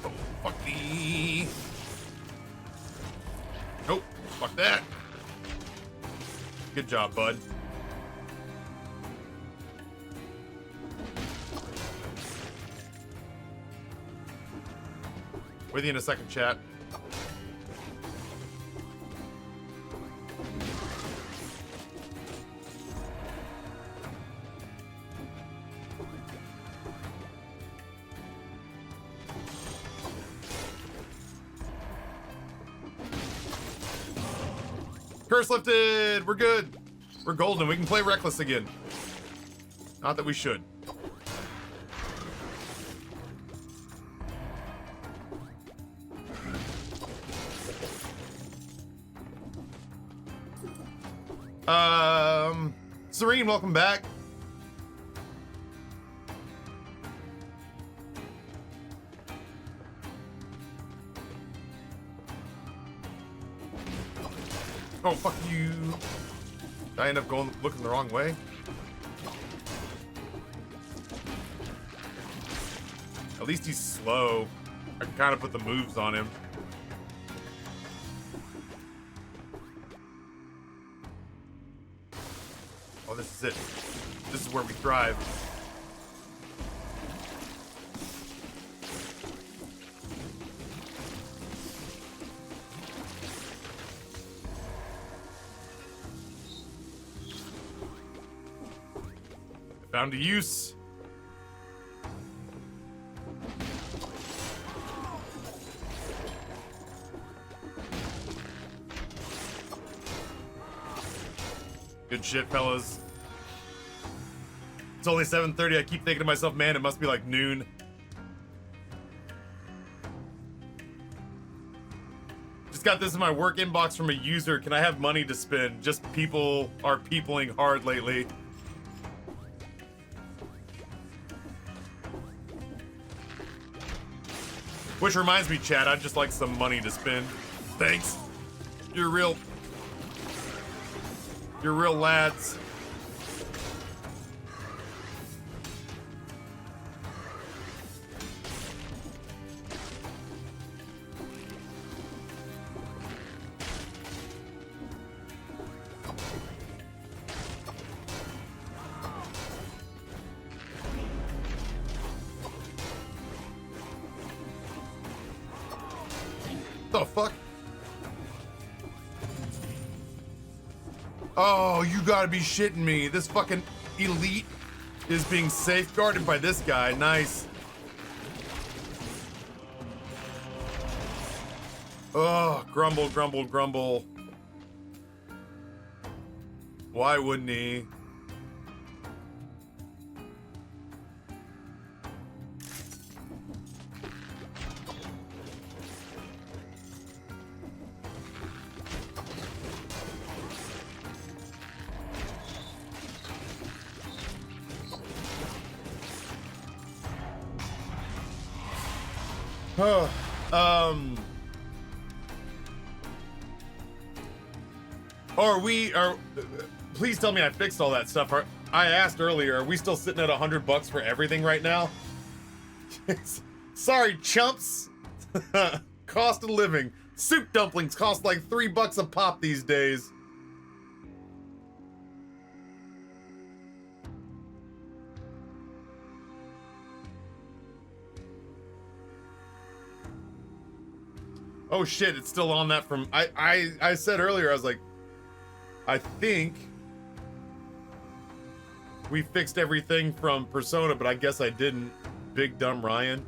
Oh, fuck me. Nope. Fuck that. Good job, bud. With you in a second, chat. Curse lifted! We're good! We're golden. We can play Reckless again. Not that we should. Serene, welcome back. Oh, fuck you. Did I end up looking the wrong way? At least he's slow. I can kind of put the moves on him. Oh, this is it. This is where we thrive. Found a use. Good shit, fellas. It's only 7:30. I keep thinking to myself, man, it must be like noon. Just got this in my work inbox from a user. Can I have money to spend? Just people are peopling hard lately. Which reminds me, Chad, I'd just like some money to spend. Thanks. You're real lads. The fuck? Oh, you gotta be shitting me. This fucking elite is being safeguarded by this guy. Nice. Oh, grumble, grumble, grumble. Why wouldn't he? Please tell me I fixed all that stuff. I asked earlier, are we still sitting at $100 for everything right now? Sorry, chumps. Cost of living. Soup dumplings cost like $3 a pop these days. Oh shit, it's still on that from I said earlier, I was like, I think we fixed everything from Persona, but I guess I didn't. Big dumb Ryan.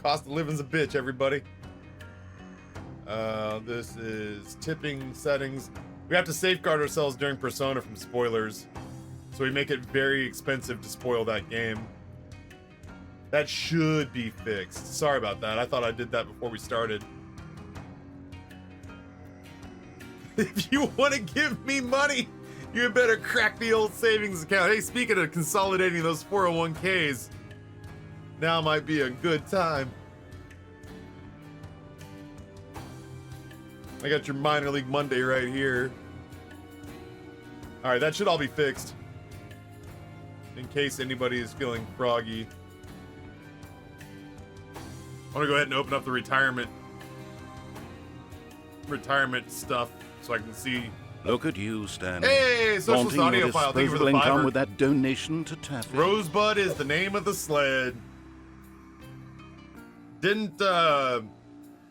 Cost of living's a bitch, everybody. This is tipping settings. We have to safeguard ourselves during Persona from spoilers. So we make it very expensive to spoil that game. That should be fixed. Sorry about that. I thought I did that before we started. If you want to give me money, you better crack the old savings account. Hey, speaking of consolidating those 401ks, now might be a good time. I got your minor league Monday right here. All right, that should all be fixed. In case anybody is feeling froggy. I want to go ahead and open up the retirement stuff so I can see. Look at you, Stan. Hey, Socialist Flaunting your Audiophile, thank you for disposable the income fiver. with that donation to Taffy. Rosebud is the name of the sled. Didn't, I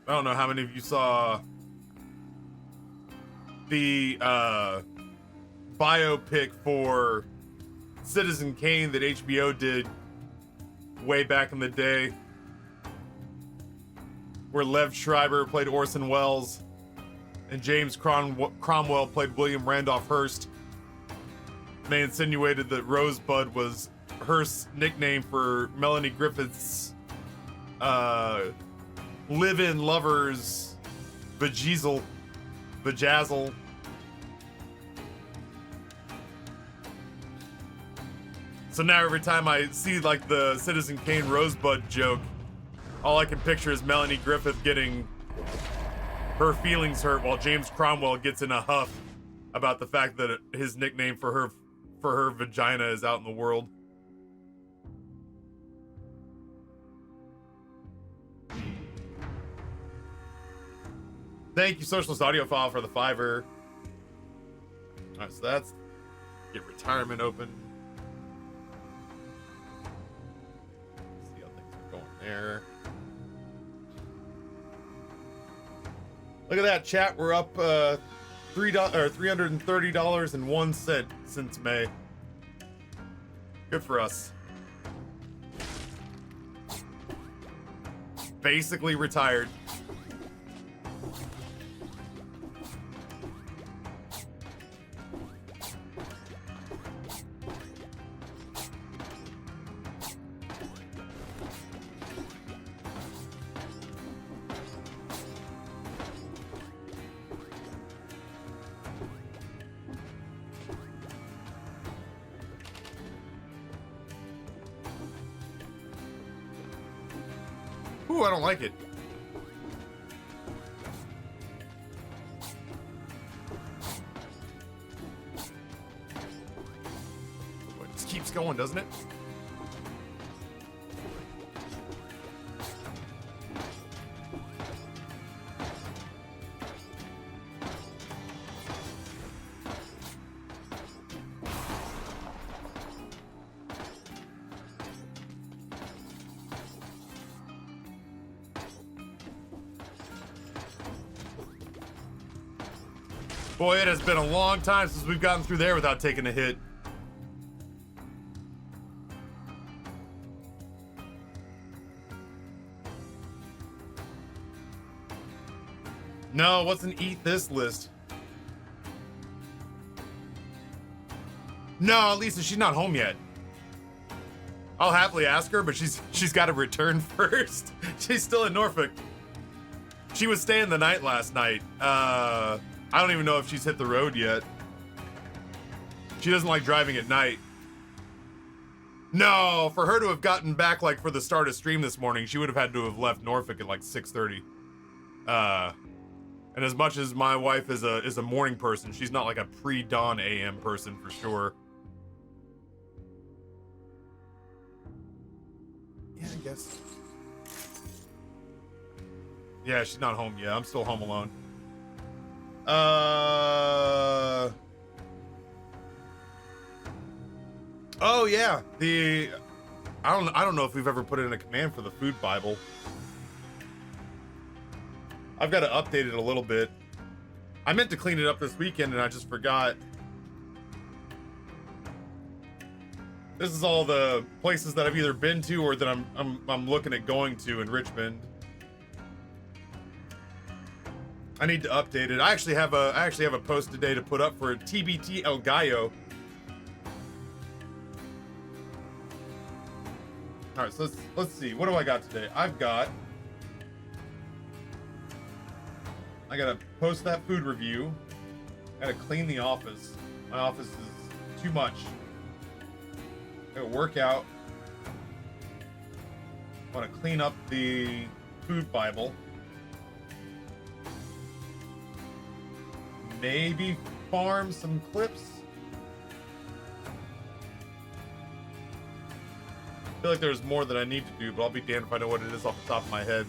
don't know how many of you saw the, biopic for Citizen Kane that HBO did way back in the day, where Lev Schreiber played Orson Welles and James Cromwell played William Randolph Hearst. They insinuated that Rosebud was Hearst's nickname for Melanie Griffith's live-in lover's vajazzle. So now every time I see like the Citizen Kane Rosebud joke, all I can picture is Melanie Griffith getting her feelings hurt while James Cromwell gets in a huff about the fact that his nickname for her vagina is out in the world. Thank you, Socialist Audiophile, for the fiver. All right, so that's get retirement open. See how things are going there. Look at that, chat. We're up $330.01 since May. Good for us. Basically retired. Ooh, I don't like it. Boy, it just keeps going, doesn't it? Boy, it has been a long time since we've gotten through there without taking a hit. No, what's an eat this list? No, Lisa, she's not home yet. I'll happily ask her, but she's got to return first. She's still in Norfolk. She was staying the night last night. I don't even know if she's hit the road yet. She doesn't like driving at night. No, for her to have gotten back like for the start of stream this morning, she would have had to have left Norfolk at like 6:30. And as much as my wife is a morning person, she's not like a pre-dawn AM person for sure. Yeah, I guess. Yeah, she's not home yet. I'm still home alone. Oh yeah, I don't know if we've ever put in a command for the food Bible. I've got to update it a little bit. I meant to clean it up this weekend and I just forgot. This is all the places that I've either been to or that I'm looking at going to in Richmond. I need to update it. I actually have a post today to put up for TBT El Gallo. All right, so let's see. What do I got today? I gotta post that food review. Gotta clean the office. My office is too much. Gotta work out. Want to clean up the food Bible. Maybe farm some clips. I feel like there's more that I need to do, but I'll be damned if I know what it is off the top of my head.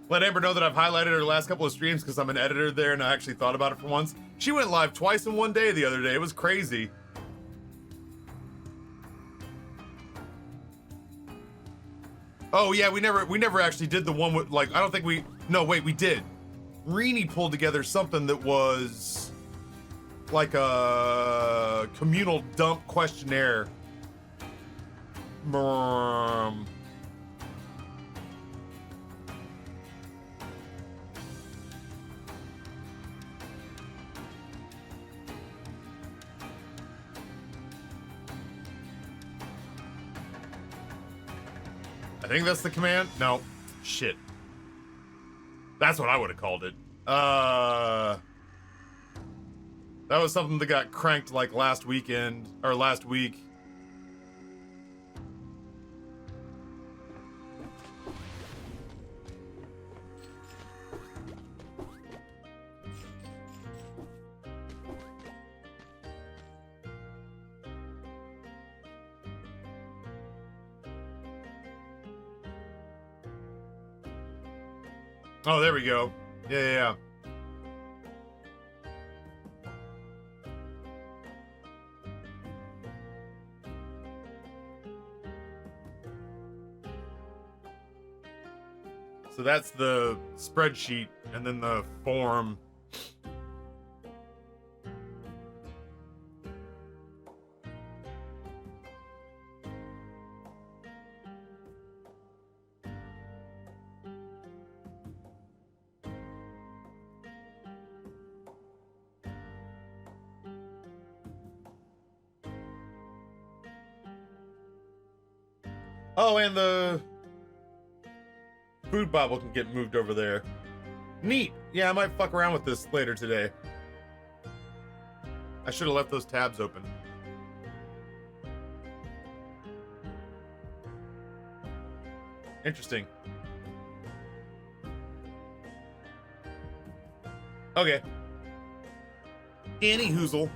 Let Amber know that I've highlighted her last couple of streams because I'm an editor there and I actually thought about it for once. She went live twice in one day the other day. It was crazy. Oh yeah, we never actually did the one with, like, I don't think we, no wait, we did. Rini pulled together something that was like a communal dump questionnaire. I think that's the command. No, shit. That's what I would have called it. That was something that got cranked like last weekend or last week. Oh, there we go. Yeah. So that's the spreadsheet, and then the form. Oh, and the food Bible can get moved over there. Neat. Yeah, I might fuck around with this later today. I should have left those tabs open. Interesting. Okay. Any hoozle.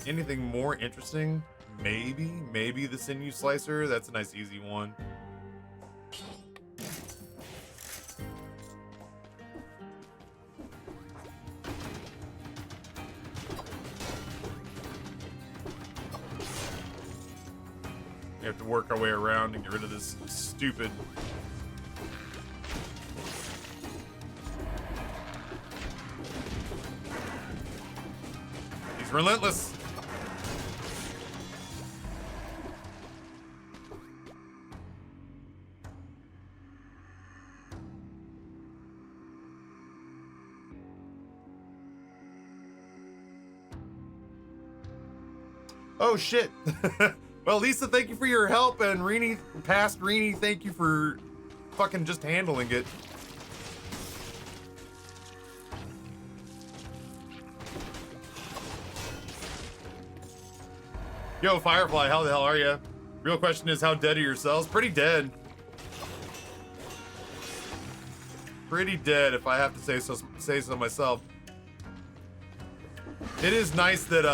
Anything more interesting? Maybe the sinew slicer. That's a nice easy one. We have to work our way around and get rid of this stupid. He's relentless. Oh shit. Well, Lisa, thank you for your help, and Rini, past Rini, thank you for fucking just handling it. Yo, Firefly, how the hell are you? Real question is, how dead are your cells? Pretty dead. Pretty dead, if I have to say so myself. It is nice that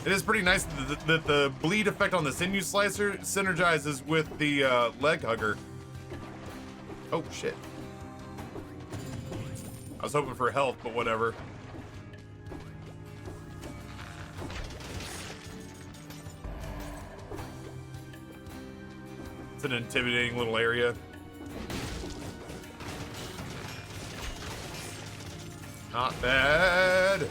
it is pretty nice that the bleed effect on the sinew slicer synergizes with the leg hugger. Oh shit. I was hoping for health, but whatever. It's an intimidating little area. Not bad.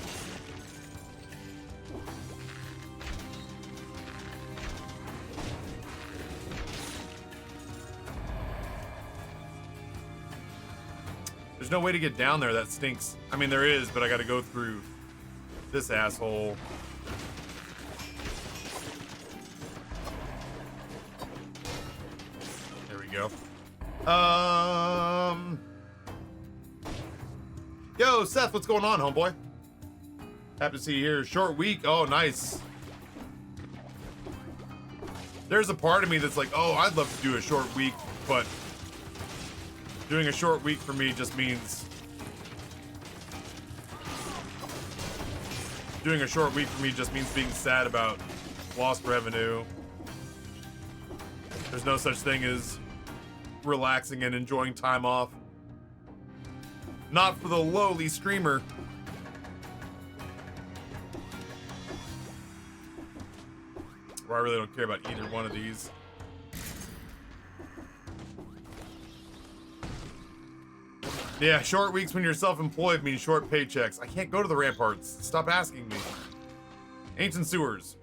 There's no way to get down there. That stinks. I mean, there is, but I gotta go through this asshole. There we go. Yo, Seth, what's going on, homeboy? Happy to see you here. Short week. Oh, nice. There's a part of me that's like, oh, I'd love to do a short week, but doing a short week for me just means being sad about lost revenue. There's no such thing as relaxing and enjoying time off. Not for the lowly streamer. Or I really don't care about either one of these. Yeah, short weeks when you're self-employed mean short paychecks. I can't go to the ramparts. Stop asking me. Ancient sewers.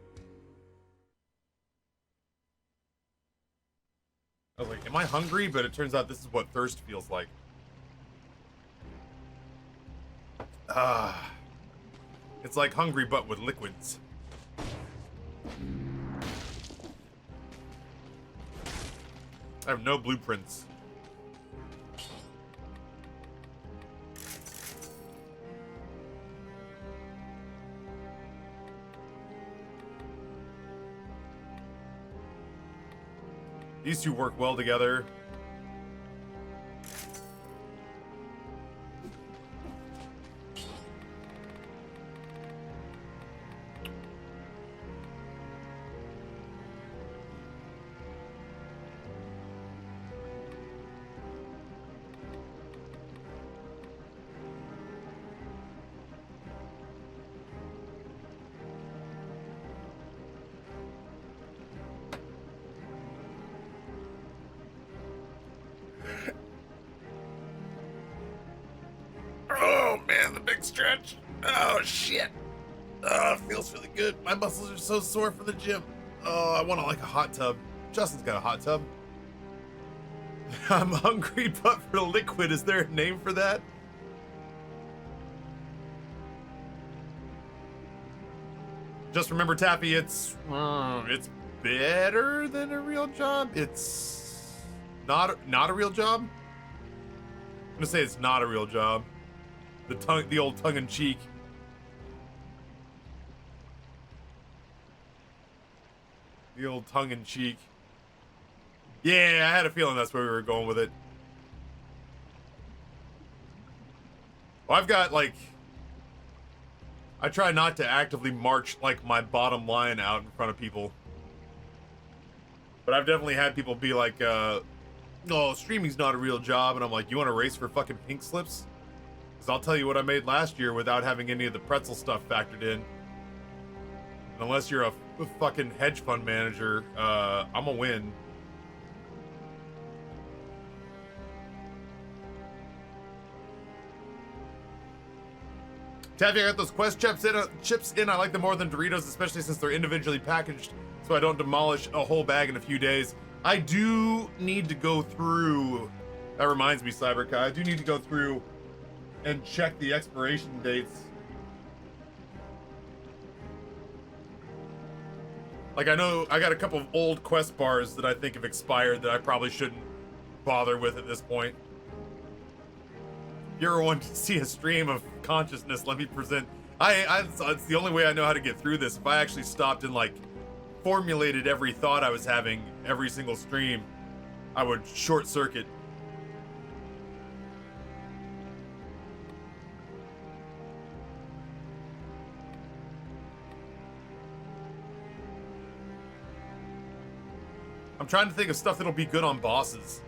I was like, am I hungry? But it turns out this is what thirst feels like. It's like hungry but with liquids. I have no blueprints. These two work well together. Stretch. Oh shit. Oh, it feels really good. My muscles are so sore from the gym. Oh, I want like a hot tub. Justin's got a hot tub. I'm hungry but for liquid. Is there a name for that? Just remember, Taffy, it's better than a real job. It's not a real job. I'm gonna say it's not a real job. The old tongue-in-cheek. The old tongue-in-cheek. Yeah, I had a feeling that's where we were going with it. Well, I've got, like... I try not to actively march, like, my bottom line out in front of people. But I've definitely had people be like, no, streaming's not a real job. And I'm like, you want to race for fucking pink slips? I'll tell you what I made last year without having any of the pretzel stuff factored in. And unless you're a fucking hedge fund manager, I'm a win. Taffy, I got those Quest chips in. I like them more than Doritos, especially since they're individually packaged, so I don't demolish a whole bag in a few days. I do need to go through... That reminds me, Cyberkai, I do need to go through and check the expiration dates. Like, I know I got a couple of old Quest bars that I think have expired that I probably shouldn't bother with at this point. If you ever want to see a stream of consciousness, let me present. It's the only way I know how to get through this. If I actually stopped and like formulated every thought I was having every single stream, I would short circuit. I'm trying to think of stuff that'll be good on bosses.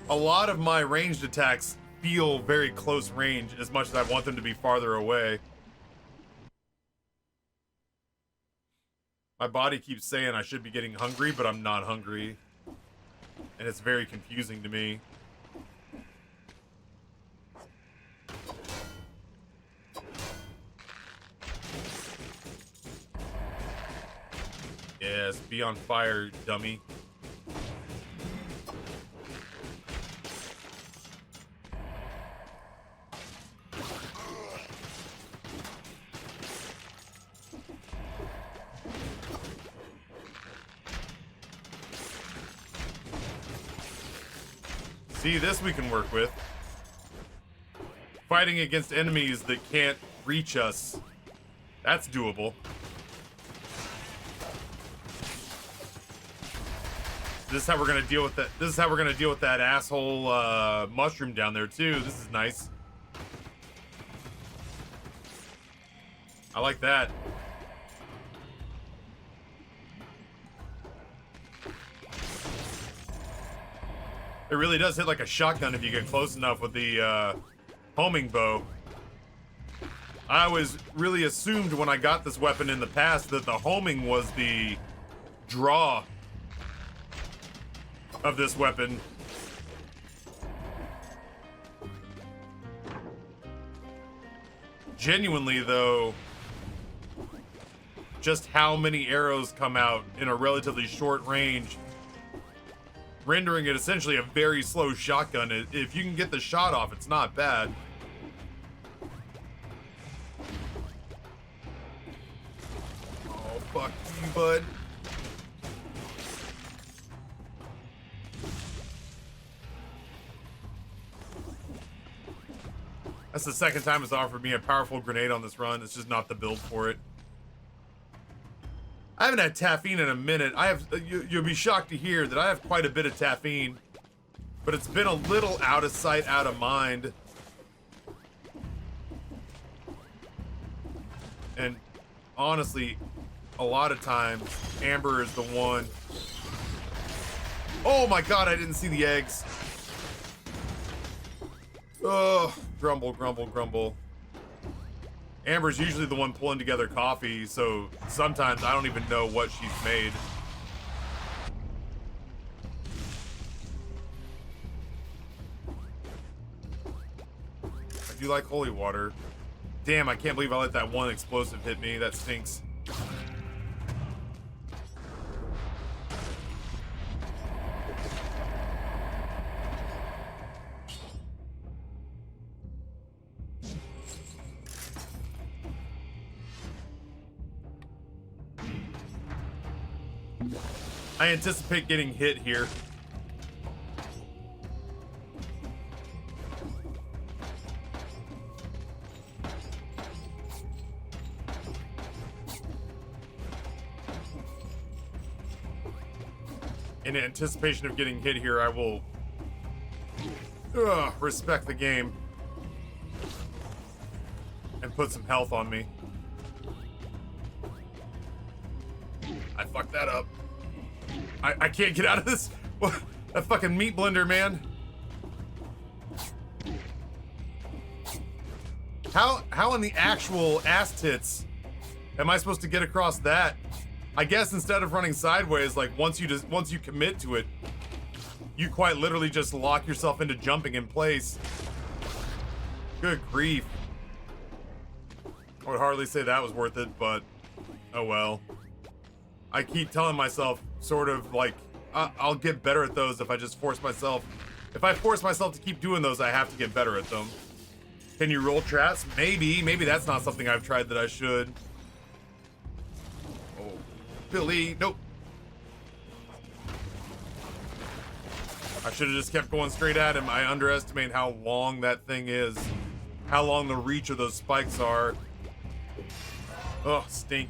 A lot of my ranged attacks feel very close range as much as I want them to be farther away. My body keeps saying I should be getting hungry, but I'm not hungry. And it's very confusing to me. Yes, be on fire, dummy. See, this we can work with. Fighting against enemies that can't reach us. That's doable. This is how we're gonna deal with that. This is how we're gonna deal with that asshole mushroom down there too. This is nice. I like that. It really does hit like a shotgun if you get close enough with the homing bow. I always really assumed when I got this weapon in the past that the homing was the draw of this weapon. Genuinely though, just how many arrows come out in a relatively short range, rendering it essentially a very slow shotgun. If you can get the shot off, it's not bad. Oh, fuck you, bud. That's the second time it's offered me a powerful grenade on this run. It's just not the build for it. I haven't had taffine in a minute. You'll be shocked to hear that I have quite a bit of taffine, but it's been a little out of sight, out of mind. And honestly, a lot of times, Amber is the one. Oh my God, I didn't see the eggs. Oh, grumble, grumble, grumble. Amber's usually the one pulling together coffee, so sometimes I don't even know what she's made. I do like holy water. Damn, I can't believe I let that one explosive hit me. That stinks. I anticipate getting hit here. In anticipation of getting hit here, I will respect the game and put some health on me. I fucked that up. I can't get out of this. That fucking meat blender, man. How in the actual ass tits am I supposed to get across that? I guess instead of running sideways, like once you commit to it, you quite literally just lock yourself into jumping in place. Good grief. I would hardly say that was worth it, but oh well. I keep telling myself, sort of like, I'll get better at those if I just force myself. If I force myself to keep doing those, I have to get better at them. Can you roll traps? Maybe. Maybe that's not something I've tried that I should. Oh, Billy, nope. I should have just kept going straight at him. I underestimate how long that thing is. How long the reach of those spikes are. Oh, stink.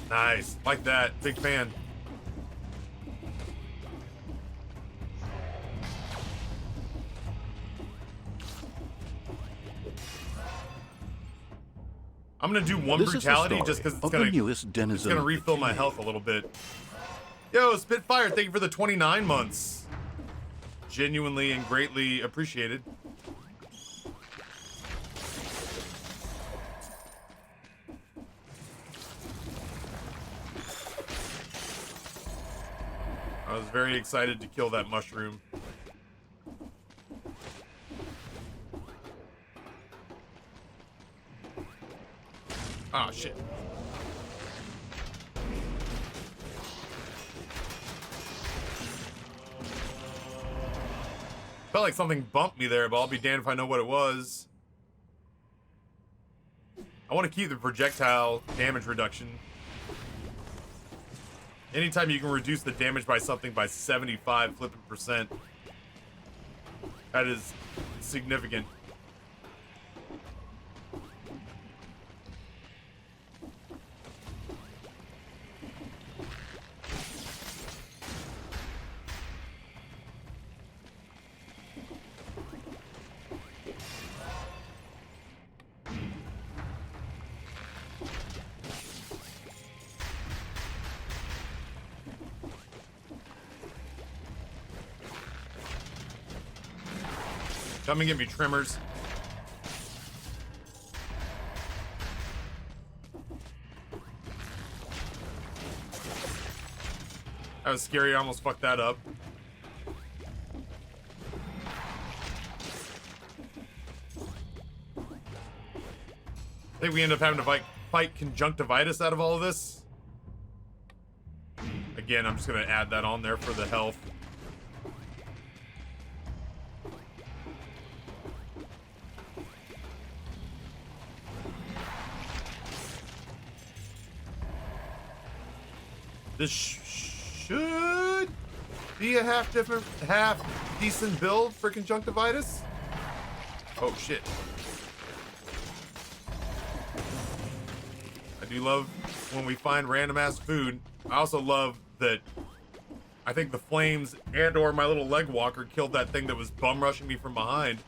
Nice. Like that. Big fan. I'm gonna do one This brutality is the just story because of the newest denizen. it's gonna refill my health a little bit. Yo, Spitfire, thank you for the 29 months. Genuinely and greatly appreciated. I was very excited to kill that mushroom. Ah, shit. Felt like something bumped me there, but I'll be damned if I know what it was. I want to keep the projectile damage reduction. Anytime you can reduce the damage by something by 75 flipping percent, that is significant. Come and get me trimmers. That was scary. I almost fucked that up. I think we end up having to fight conjunctivitis out of all of this. Again, I'm just going to add that on there for the health. This should be a half decent build for conjunctivitis. Oh shit. I do love when we find random ass food. I also love that I think the flames and or my little leg walker killed that thing that was bum rushing me from behind.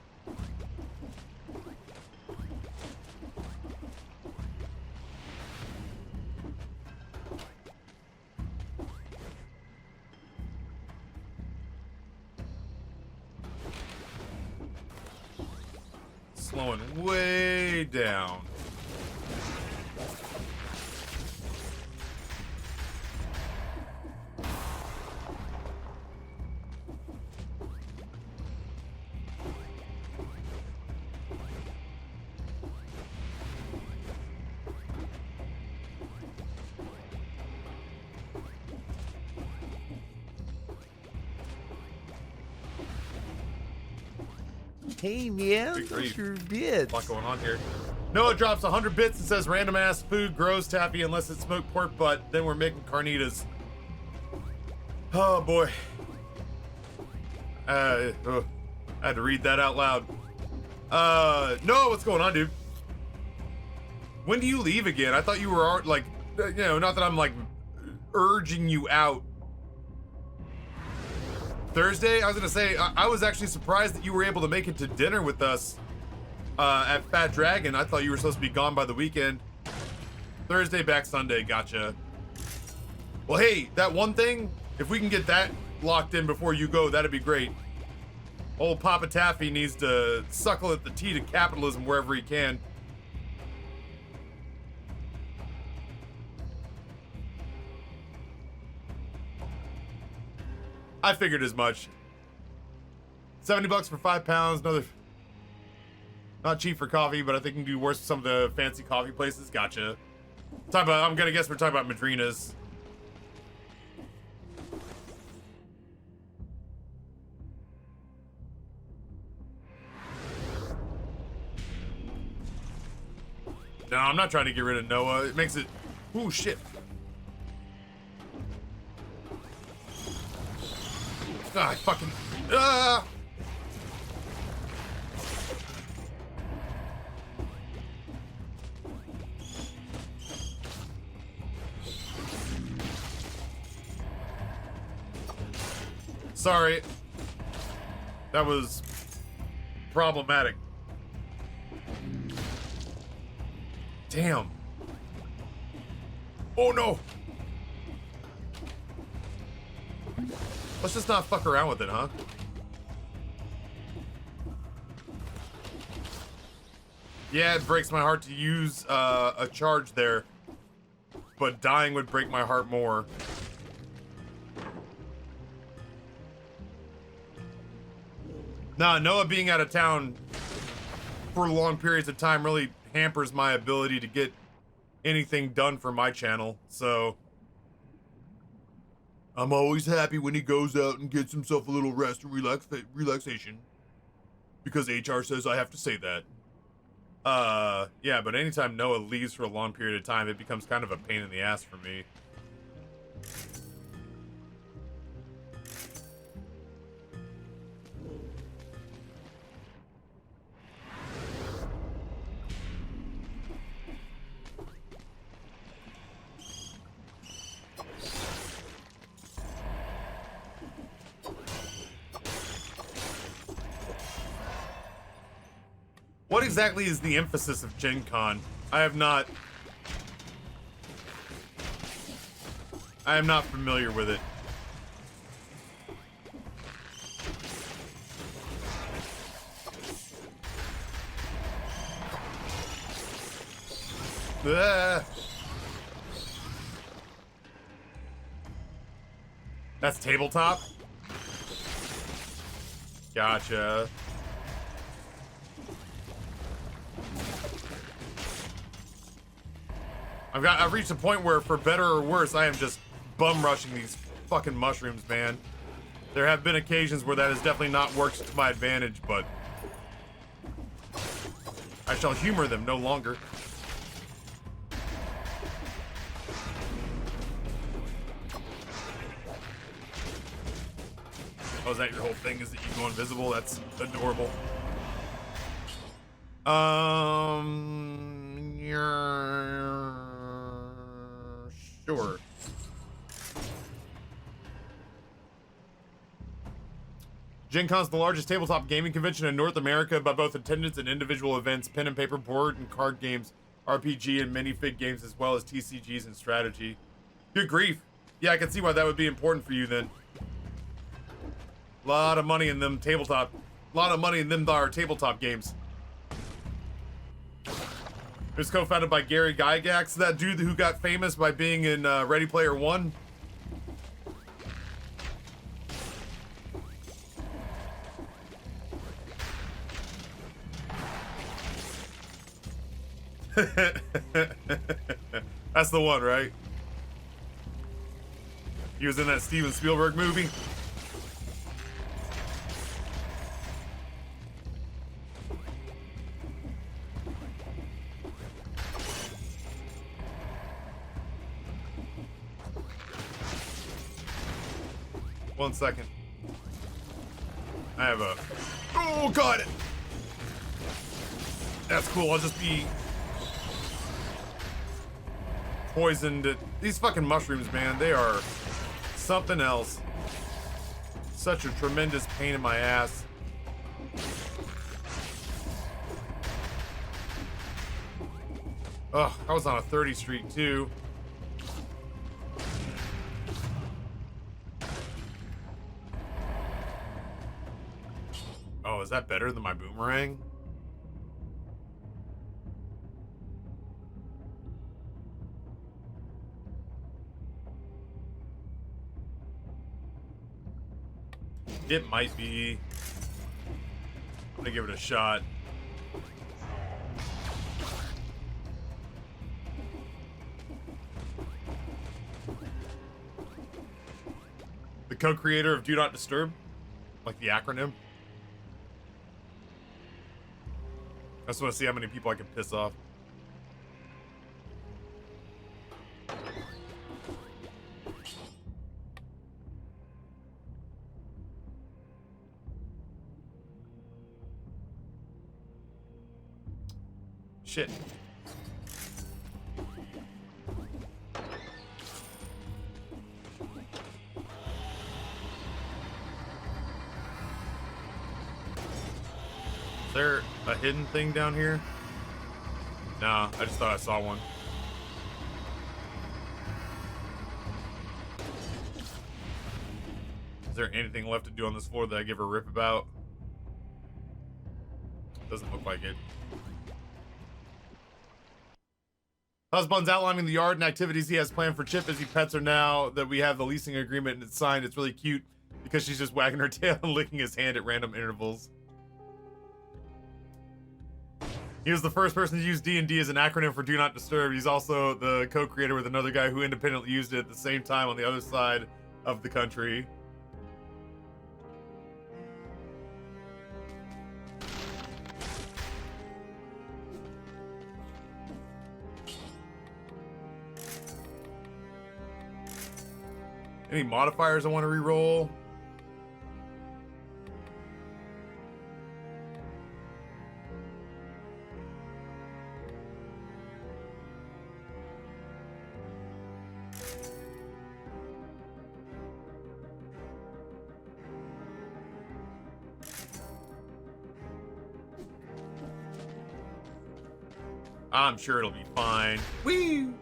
Slowing way down. Hey man, Big those grief. your bits. A lot going on here. Noah drops 100 bits and says random ass food grows Taffy unless it's smoked pork butt. Then we're making carnitas. Oh boy. I had to read that out loud. Noah, what's going on, dude? When do you leave again? I thought you were like, you know, not that I'm like urging you out. Thursday? I was gonna say, I was actually surprised that you were able to make it to dinner with us at Fat Dragon. I thought you were supposed to be gone by the weekend. Thursday, back Sunday, gotcha. Well, hey, that one thing, if we can get that locked in before you go, that'd be great. Old Papa Taffy needs to suckle at the teat of capitalism wherever he can. I figured as much. 70 bucks for 5 pounds. Another, not cheap for coffee, but I think you can do worse with some of the fancy coffee places. Gotcha. Talk about, I'm gonna guess we're talking about Madrina's. No, I'm not trying to get rid of Noah. It makes it... Ooh, shit. Ah, I fucking... Ah! Sorry. That was problematic. Damn. Oh no. Let's just not fuck around with it, huh? Yeah, it breaks my heart to use a charge there, but dying would break my heart more. Nah, Noah being out of town for long periods of time really hampers my ability to get anything done for my channel, so I'm always happy when he goes out and gets himself a little rest and relaxation. Because HR says I have to say that. Yeah, but anytime Noah leaves for a long period of time, it becomes kind of a pain in the ass for me. What exactly is the emphasis of Gen Con? I am not familiar with it. Ah. That's tabletop? Gotcha. I've reached a point where, for better or worse, I am just bum rushing these fucking mushrooms, man. There have been occasions where that has definitely not worked to my advantage, but I shall humor them no longer. Oh, is that your whole thing? Is that you go invisible? That's adorable. Sure. Gen Con's the largest tabletop gaming convention in North America by both attendance and individual events, pen and paper, board and card games, RPG and minifig games, as well as TCGs and strategy. Good grief. Yeah, I can see why that would be important for you then. A lot of money in them tabletop. A lot of money in them tabletop games. It was co-founded by Gary Gygax, that dude who got famous by being in Ready Player One. That's the one, right? He was in that Steven Spielberg movie. One second. I have a... Oh, God! That's cool. I'll just be poisoned. These fucking mushrooms, man, they are something else. Such a tremendous pain in my ass. Ugh, I was on a 30 streak too. Oh, is that better than my boomerang? It might be. I'm gonna give it a shot. The co-creator of Do Not Disturb, like the acronym. I just want to see how many people I can piss off. Shit. Is there a hidden thing down here? Nah, I just thought I saw one. Is there anything left to do on this floor that I give a rip about? Doesn't look like it. Husband's outlining the yard and activities he has planned for Chip as he pets her now that we have the leasing agreement and it's signed. It's really cute because she's just wagging her tail and licking his hand at random intervals. He was the first person to use D&D as an acronym for Do Not Disturb. He's also the co-creator with another guy who independently used it at the same time on the other side of the country. Any modifiers I want to re-roll? I'm sure it'll be fine. Woo!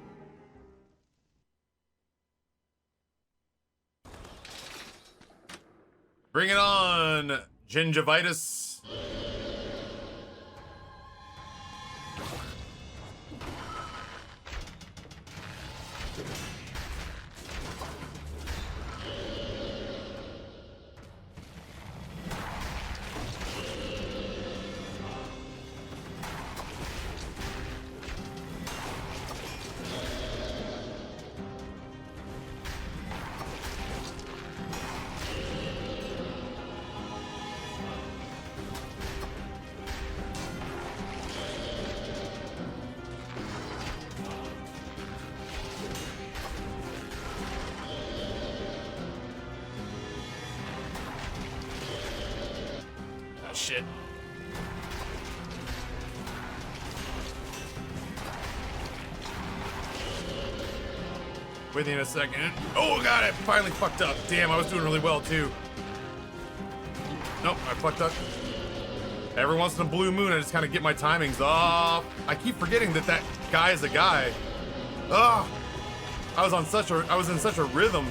Bring it on, gingivitis. Shit. Waiting a second. Oh god, I finally fucked up. Damn, I was doing really well too. Nope, I fucked up. Every once in a blue moon, I just kind of get my timings off. I keep forgetting that that guy is a guy. Ugh. I was in such a rhythm.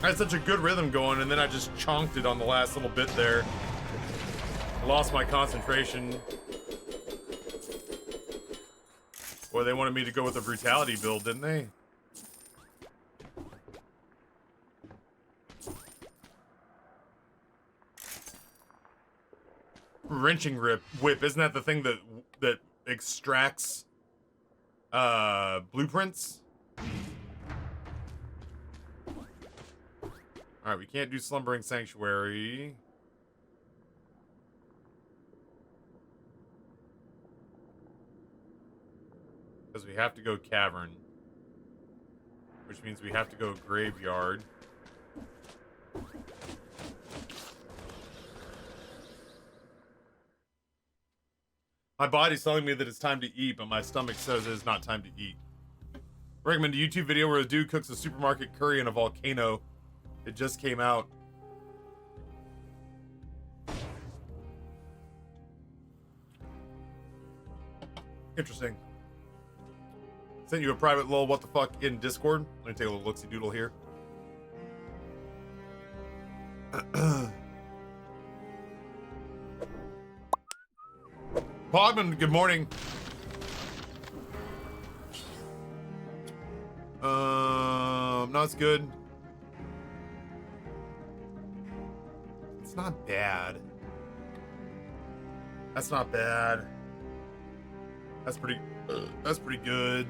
I had such a good rhythm going, and then I just chonked it on the last little bit there. Lost my concentration. Boy, they wanted me to go with a brutality build, didn't they? Wrenching whip, isn't that the thing that extracts blueprints? Alright, we can't do Slumbering Sanctuary. Because we have to go Cavern. Which means we have to go Graveyard. My body's telling me that it's time to eat, but my stomach says it's not time to eat. Recommend a YouTube video where a dude cooks a supermarket curry in a volcano. It just came out. Interesting. Sent you a private lol what the fuck in Discord. Let me take a little look-see doodle here. Pogman, good morning. No, it's good. It's not bad. That's not bad. That's pretty good.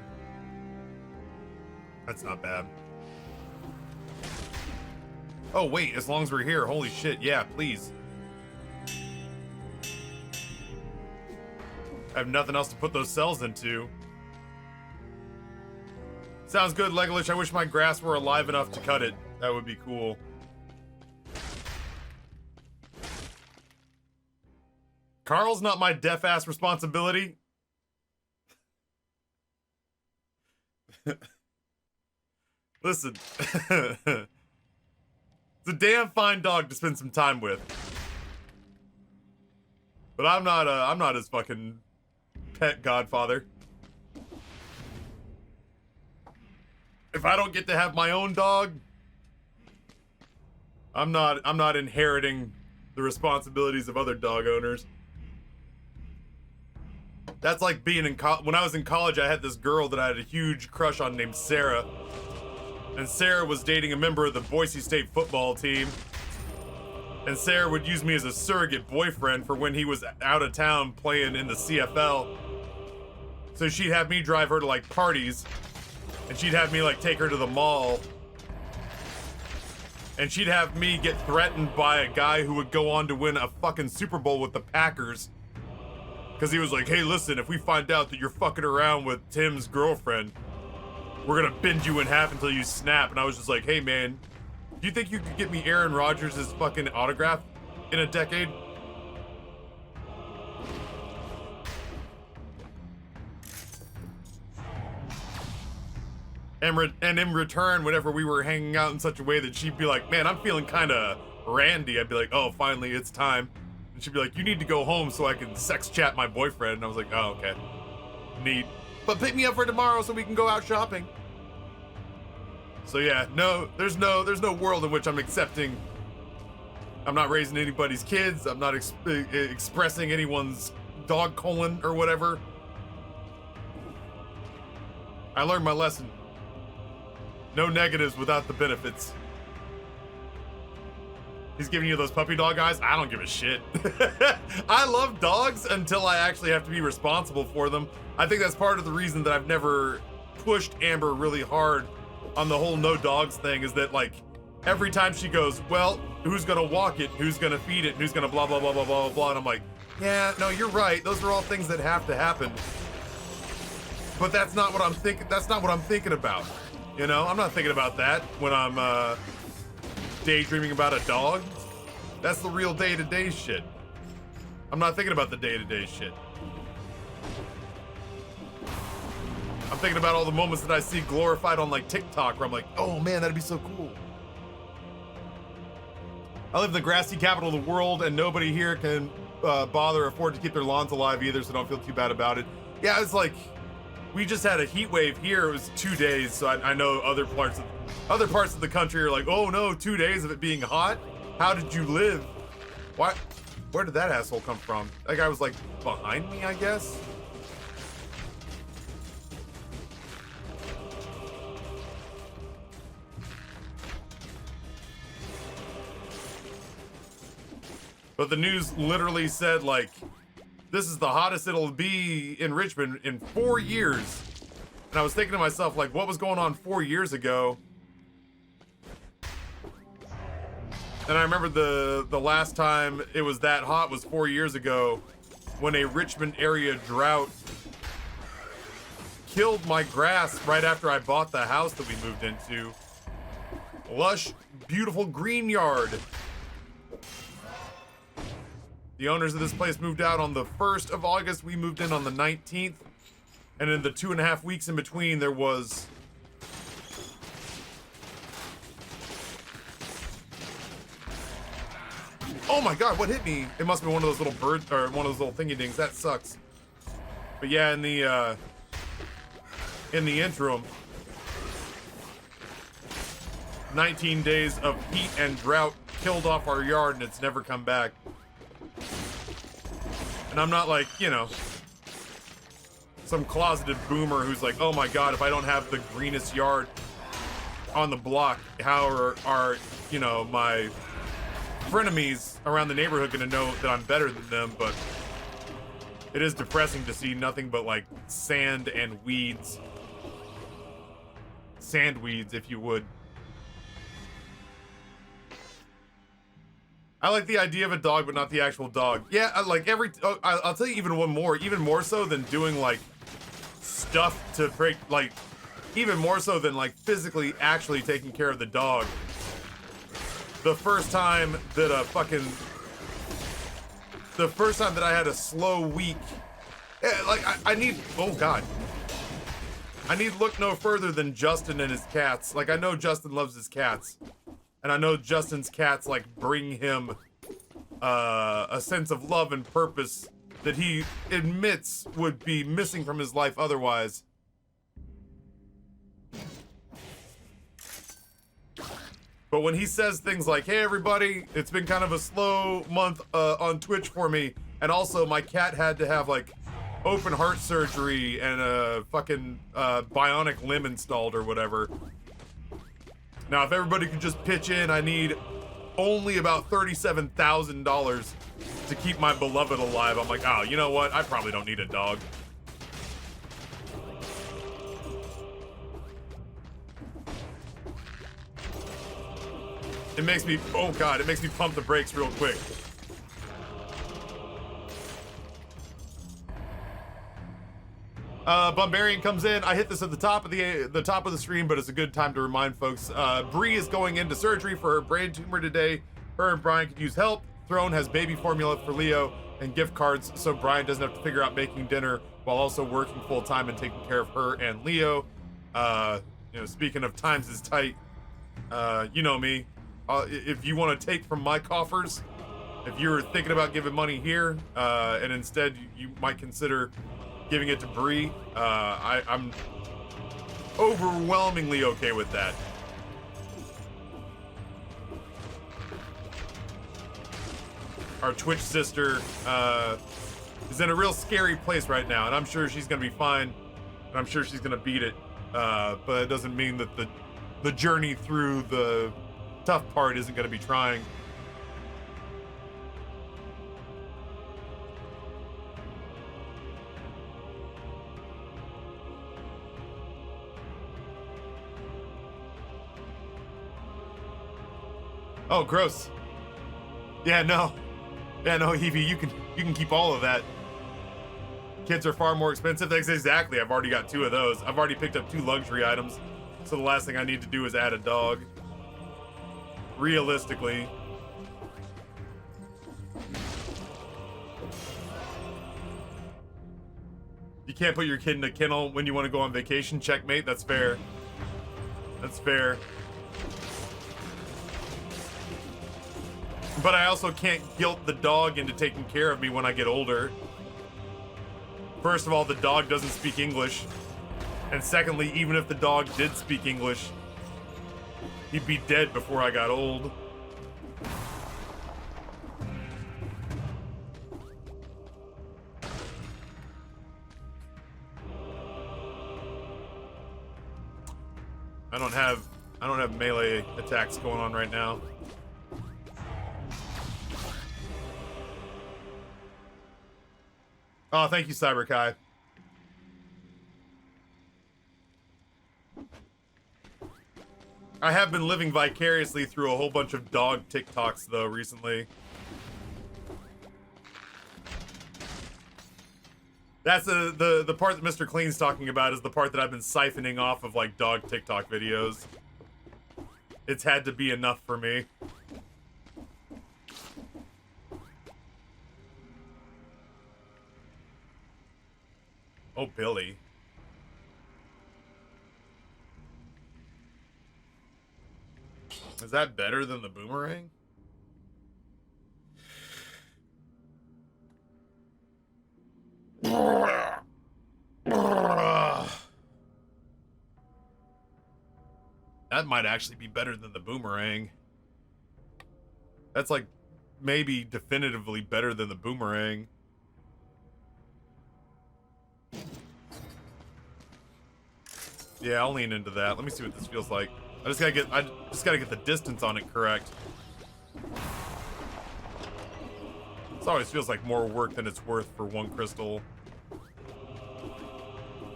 That's not bad. Oh wait, as long as we're here, holy shit, yeah, please. I have nothing else to put those cells into. Sounds good, Legolas. I wish my grass were alive enough to cut it. That would be cool. Carl's not my deaf-ass responsibility. Listen. It's a damn fine dog to spend some time with. But I'm not his fucking pet godfather. If I don't get to have my own dog, I'm not inheriting the responsibilities of other dog owners. That's like being in when I was in college, I had this girl that I had a huge crush on named Sarah. And Sarah was dating a member of the Boise State football team. And Sarah would use me as a surrogate boyfriend for when he was out of town playing in the CFL. So she'd have me drive her to like parties. And she'd have me like take her to the mall. And she'd have me get threatened by a guy who would go on to win a fucking Super Bowl with the Packers. Because he was like, hey, listen, if we find out that you're fucking around with Tim's girlfriend, we're gonna bend you in half until you snap. And I was just like, hey, man, do you think you could get me Aaron Rodgers' fucking autograph in a decade? And in return, whenever we were hanging out in such a way that she'd be like, man, I'm feeling kind of randy, I'd be like, oh, finally, it's time. And she'd be like, you need to go home so I can sex chat my boyfriend. And I was like, oh, okay. Neat. But pick me up for tomorrow so we can go out shopping. So yeah, no, there's no world in which I'm accepting. I'm not raising anybody's kids. I'm not expressing anyone's dog colon or whatever. I learned my lesson. No negatives without the benefits. He's giving you those puppy dog eyes? I don't give a shit. I love dogs until I actually have to be responsible for them. I think that's part of the reason that I've never pushed Amber really hard on the whole no dogs thing, is that like every time she goes, well, who's gonna walk it? Who's gonna feed it? Who's gonna blah, blah, blah, blah, blah, blah. And I'm like, yeah, no, you're right. Those are all things that have to happen. But that's not what I'm thinking. That's not what I'm thinking about. You know, I'm not thinking about that when I'm daydreaming about a dog. That's the real day-to-day shit. I'm not thinking about the day-to-day shit. I'm thinking about all the moments that I see glorified on like TikTok where I'm like, oh man, that'd be so cool. I live in the grassy capital of the world and nobody here can bother or afford to keep their lawns alive either, so don't feel too bad about it. Yeah, it's like, we just had a heat wave here. It was 2 days, so I know other parts of the country are like, oh no, 2 days of it being hot? How did you live? Why? Where did that asshole come from? That guy was like behind me, I guess? But the news literally said like, this is the hottest it'll be in Richmond in 4 years. And I was thinking to myself, like, what was going on 4 years ago? And I remember the last time it was that hot was 4 years ago when a Richmond area drought killed my grass right after I bought the house that we moved into. Lush, beautiful green yard. The owners of this place moved out on the 1st of August. We moved in on the 19th. And in the 2.5 weeks in between, there was... Oh my god, what hit me? It must be one of those little birds, or one of those little thingy dings. That sucks. But yeah, in the interim, 19 days of heat and drought killed off our yard, and it's never come back. And I'm not like, you know, some closeted boomer who's like, oh my god, if I don't have the greenest yard on the block, how are you know, my frenemies around the neighborhood gonna know that I'm better than them? But it is depressing to see nothing but like sand and weeds. Sand weeds, if you would. I like the idea of a dog, but not the actual dog. Yeah, like I'll tell you even more so than doing like stuff to break, like even more so than like physically actually taking care of the dog. The first time that I had a slow week, like I need, oh God. I need look no further than Justin and his cats. Like I know Justin loves his cats. And I know Justin's cats like bring him a sense of love and purpose that he admits would be missing from his life otherwise. But when he says things like, hey everybody, it's been kind of a slow month on Twitch for me, and also my cat had to have like open heart surgery and a fucking bionic limb installed or whatever. Now if everybody could just pitch in, I need only about $37,000 to keep my beloved alive. I'm like, oh, you know what? I probably don't need a dog. It makes me, oh God, it makes me pump the brakes real quick. Bumbarian comes in. I hit this at the top of the stream, but it's a good time to remind folks. Bree is going into surgery for her brain tumor today. Her and Brian could use help. Throne has baby formula for Leo and gift cards, so Brian doesn't have to figure out making dinner while also working full time and taking care of her and Leo. You know, speaking of times is tight, you know me. If you want to take from my coffers, if you're thinking about giving money here, and instead you might consider giving it to Bree, I'm overwhelmingly okay with that. Our Twitch sister is in a real scary place right now, and I'm sure she's gonna be fine, and I'm sure she's gonna beat it. But it doesn't mean that the journey through the tough part isn't gonna be trying. Oh, gross. Yeah, no, Evie, you can keep all of that. Kids are far more expensive. That's exactly. I've already got 2 of those. I've already picked up 2 luxury items. So the last thing I need to do is add a dog. Realistically. You can't put your kid in a kennel when you want to go on vacation. Checkmate. That's fair. That's fair. But I also can't guilt the dog into taking care of me when I get older. First of all, the dog doesn't speak English. And secondly, even if the dog did speak English, he'd be dead before I got old. I don't have melee attacks going on right now. Oh, thank you, CyberKai. I have been living vicariously through a whole bunch of dog TikToks, though, recently. That's the part that Mr. Clean's talking about is the part that I've been siphoning off of, like, dog TikTok videos. It's had to be enough for me. Oh, Billy. Is that better than the boomerang? That might actually be better than the boomerang. That's like maybe definitively better than the boomerang. Yeah, I'll lean into that. Let me see what this feels like. I just gotta get the distance on it correct. This always feels like more work than it's worth for 1 crystal.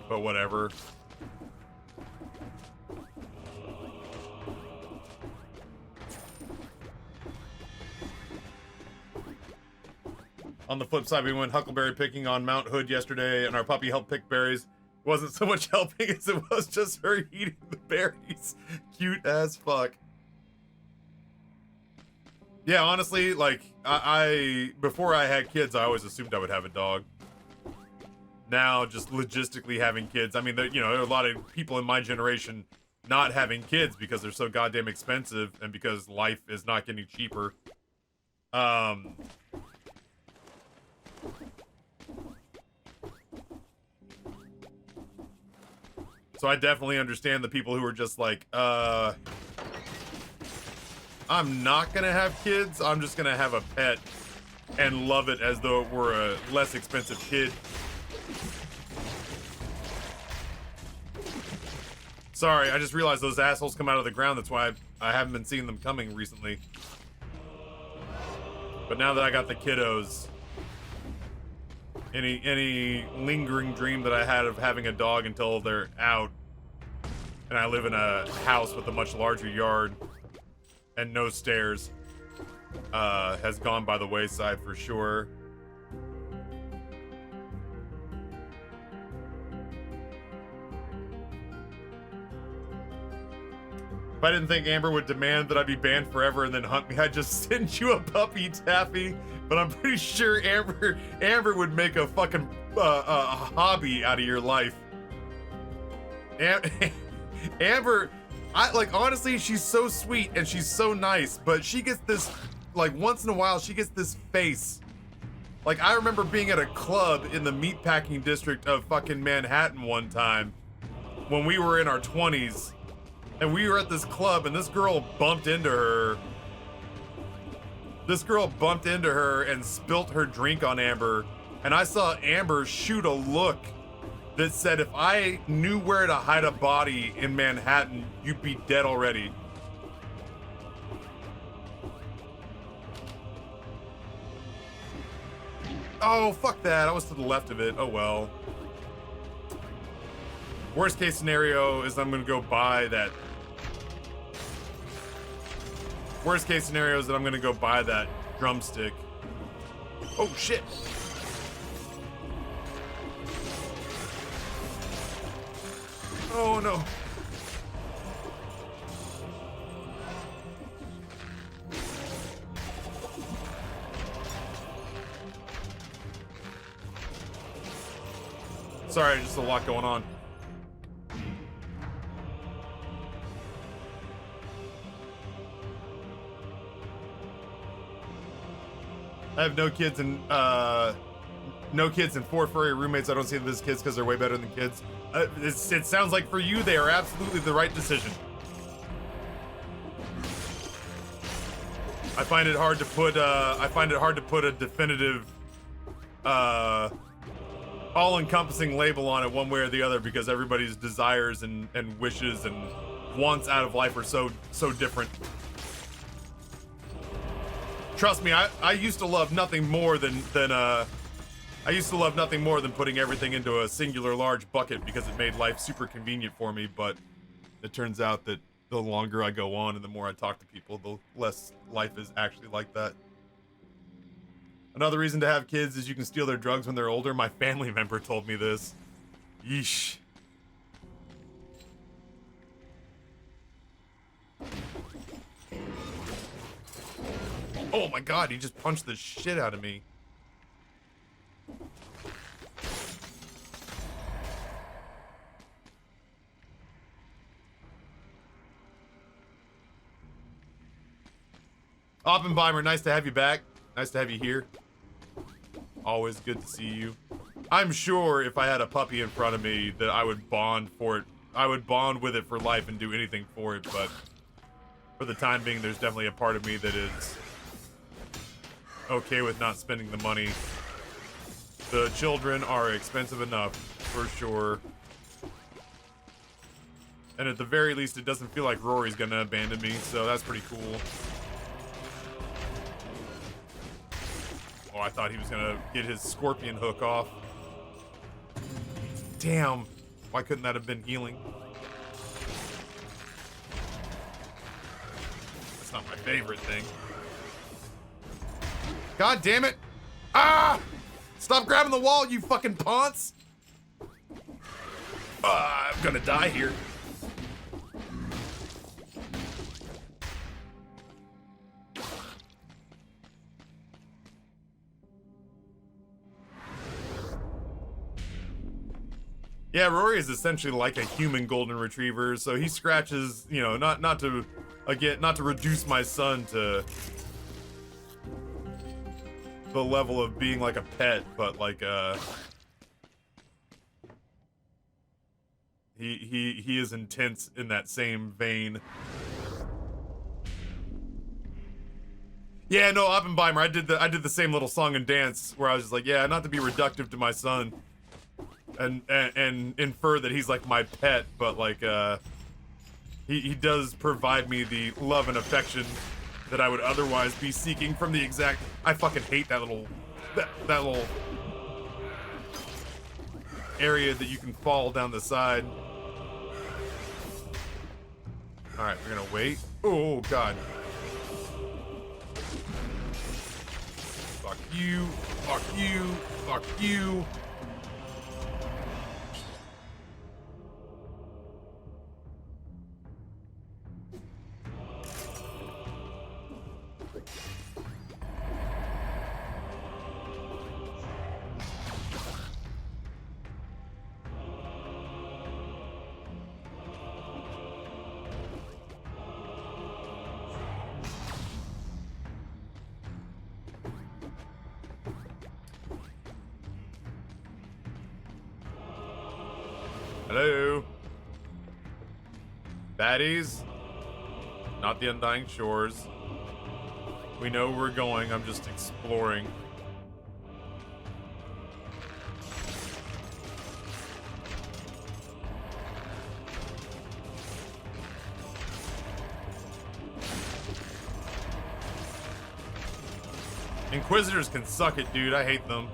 But whatever. On the flip side, we went huckleberry picking on Mount Hood yesterday, and our puppy helped pick berries. Wasn't so much helping as it was just her eating the berries. Cute as fuck. Yeah, honestly, like, I before I had kids, I always assumed I would have a dog. Now, just logistically having kids, I mean, there, you know, there are a lot of people in my generation not having kids because they're so goddamn expensive and because life is not getting cheaper. So I definitely understand the people who are just like, I'm not gonna have kids, I'm just gonna have a pet and love it as though it were a less expensive kid. Sorry, I just realized those assholes come out of the ground, that's why I haven't been seeing them coming recently. But now that I got the kiddos, any lingering dream that I had of having a dog until they're out, and I live in a house with a much larger yard and no stairs, has gone by the wayside for sure. If I didn't think Amber would demand that I be banned forever and then hunt me, I'd just send you a puppy, Taffy. But I'm pretty sure Amber would make a fucking a hobby out of your life. Amber, honestly, she's so sweet and she's so nice, but she gets this, like, once in a while, she gets this face. Like, I remember being at a club in the meatpacking district of fucking Manhattan one time when we were in our 20s. And we were at this club and this girl bumped into her. This girl bumped into her and spilt her drink on Amber. And I saw Amber shoot a look that said, if I knew where to hide a body in Manhattan, you'd be dead already. Oh, fuck that. I was to the left of it. Oh, well. Worst case scenario is I'm gonna go buy that. Worst case scenario is that I'm gonna go buy that drumstick. Oh shit. Oh no. Sorry, just a lot going on. I have no kids and four furry roommates. I don't see them as kids because they're way better than kids. It sounds like for you they are absolutely the right decision. I find it hard to put a definitive all-encompassing label on it one way or the other because everybody's desires and wishes and wants out of life are so different. Trust me, I used to love nothing more than putting everything into a singular large bucket because it made life super convenient for me, but it turns out that the longer I go on and the more I talk to people, the less life is actually like that. Another reason to have kids is you can steal their drugs when they're older. My family member told me this. Yeesh. Oh my god, he just punched the shit out of me. Oppenheimer, nice to have you back. Nice to have you here. Always good to see you. I'm sure if I had a puppy in front of me that I would bond for it. I would bond with it for life and do anything for it, but for the time being, there's definitely a part of me that is okay with not spending the money. The children are expensive enough, for sure. And at the very least, it doesn't feel like Rory's gonna abandon me, so that's pretty cool. Oh, I thought he was gonna get his scorpion hook off. Damn. Why couldn't that have been healing? That's not my favorite thing. God damn it! Ah! Stop grabbing the wall, you fucking ponce! I'm gonna die here. Yeah, Rory is essentially like a human golden retriever, so he scratches, you know, not to reduce my son to the level of being like a pet, but like he is intense in that same vein. Yeah, no, Oppenheimer, I did the same little song and dance where I was just like, yeah, not to be reductive to my son and infer that he's like my pet, but like he does provide me the love and affection that I would otherwise be seeking from the exact. I fucking hate that little area that you can fall down the side. All right, we're gonna wait. Oh god. Fuck you. Fuck you. Fuck you. Hello? Baddies? Not the Undying Shores. We know where we're going, I'm just exploring. Inquisitors can suck it, dude. I hate them.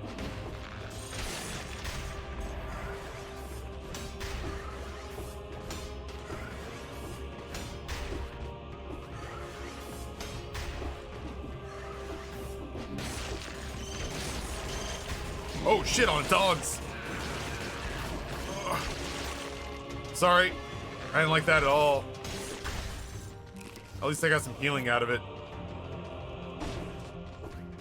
Oh shit, on dogs. Ugh. Sorry, I didn't like that at all. At least I got some healing out of it.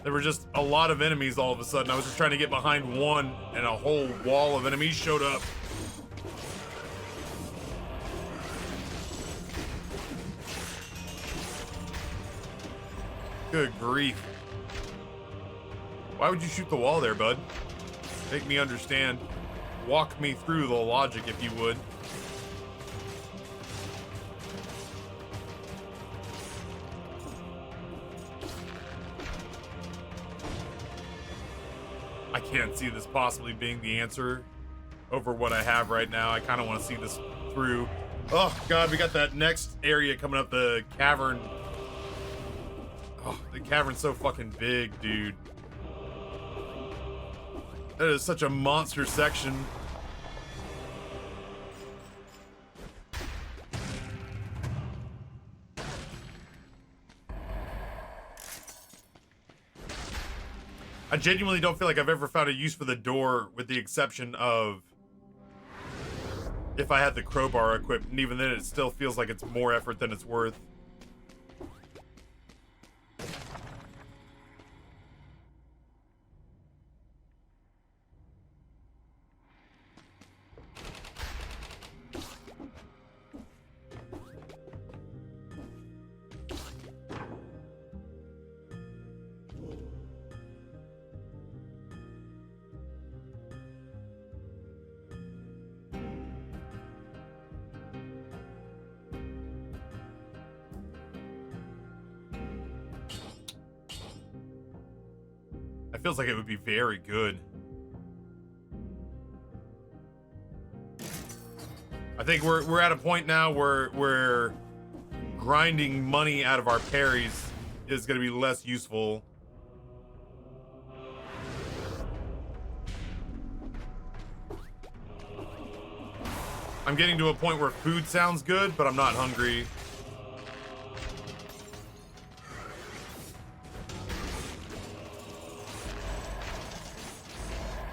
There were just a lot of enemies all of a sudden. I was just trying to get behind one and a whole wall of enemies showed up. Good grief. Why would you shoot the wall there, bud? Make me understand. Walk me through the logic, if you would. I can't see this possibly being the answer over what I have right now. I kind of want to see this through. Oh, God, we got that next area coming up, the cavern. Oh, the cavern's so fucking big, dude. That is such a monster section. I genuinely don't feel like I've ever found a use for the door, with the exception of if I had the crowbar equipped, and even then it still feels like it's more effort than it's worth. It feels like it would be very good. I think we're at a point now where grinding money out of our parries is going to be less useful. I'm getting to a point where food sounds good, but I'm not hungry.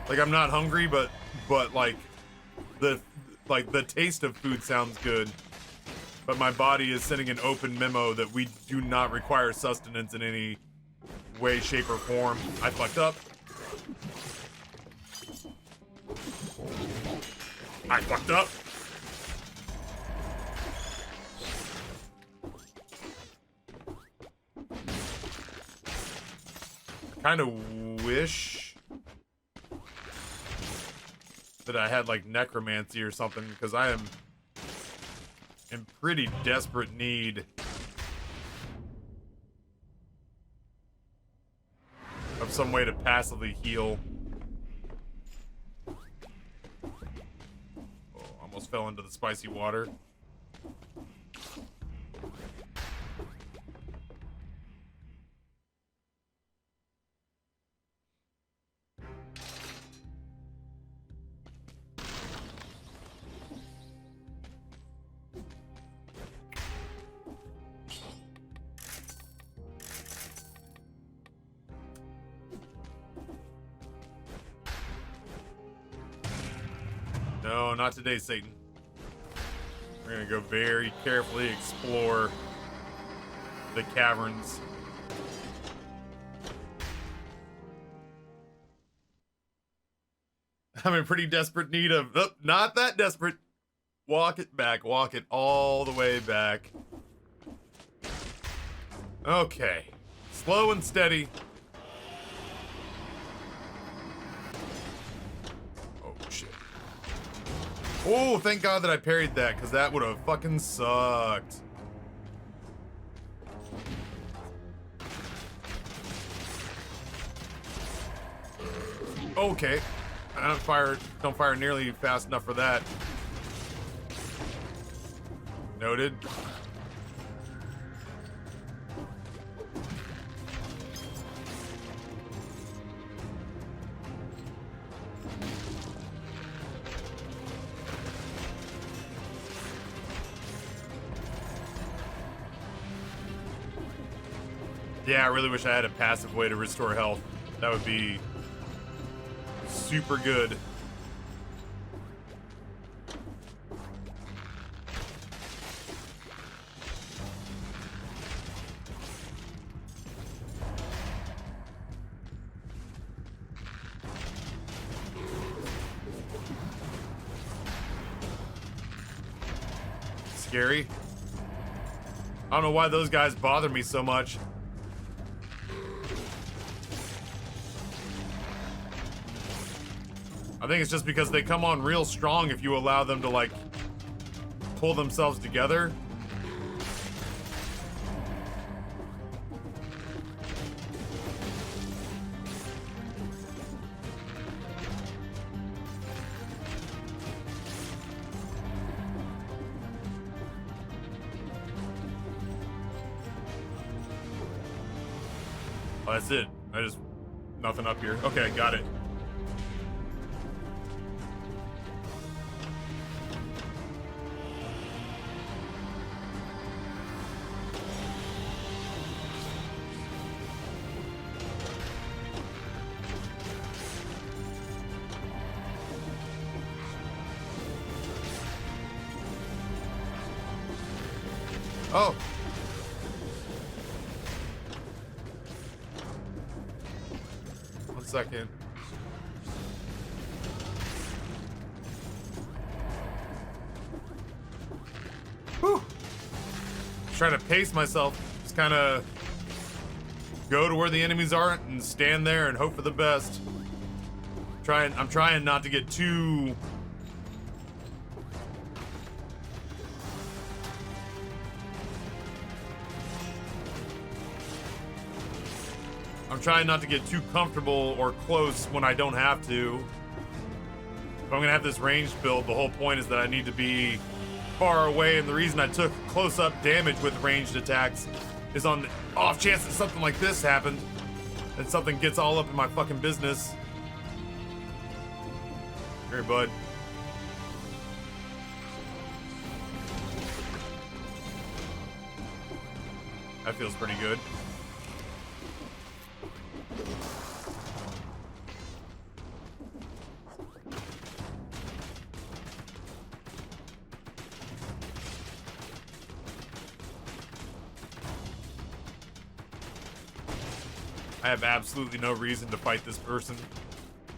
Like, I'm not hungry, but like like the taste of food sounds good, but my body is sending an open memo that we do not require sustenance in any way, shape, or form. I fucked up. I fucked up. I kind of wish that I had like necromancy or something, because I am in pretty desperate need of some way to passively heal. Oh, almost fell into the spicy water. No, not today, Satan. We're gonna go very carefully explore the caverns. I'm in pretty desperate need of... Oh, not that desperate. Walk it back. Walk it all the way back. Okay. Slow and steady. Oh, thank God that I parried that, because that would have fucking sucked. Okay. I don't fire nearly fast enough for that. Noted. Yeah, I really wish I had a passive way to restore health. That would be super good. Scary. I don't know why those guys bother me so much. I think it's just because they come on real strong if you allow them to, like, pull themselves together. Oh, that's it. Nothing up here. Okay, got it. Oh. 1 second. Whew. Just trying to pace myself. Just kind of go to where the enemies are and stand there and hope for the best. I'm trying not to get too... I'm trying not to get too comfortable or close when I don't have to. If I'm gonna have this ranged build, the whole point is that I need to be far away, and the reason I took close-up damage with ranged attacks is on the off chance that something like this happened, and something gets all up in my fucking business. Here, bud. That feels pretty good. I have absolutely no reason to fight this person.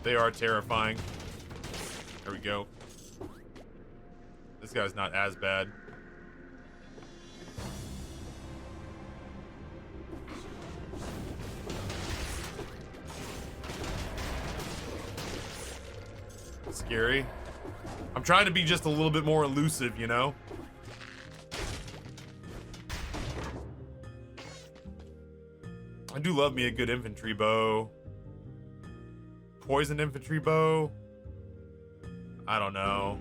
They are terrifying. There we go. This guy's not as bad. Scary. I'm trying to be just a little bit more elusive, you know? I do love me a good infantry bow. Poison infantry bow? I don't know.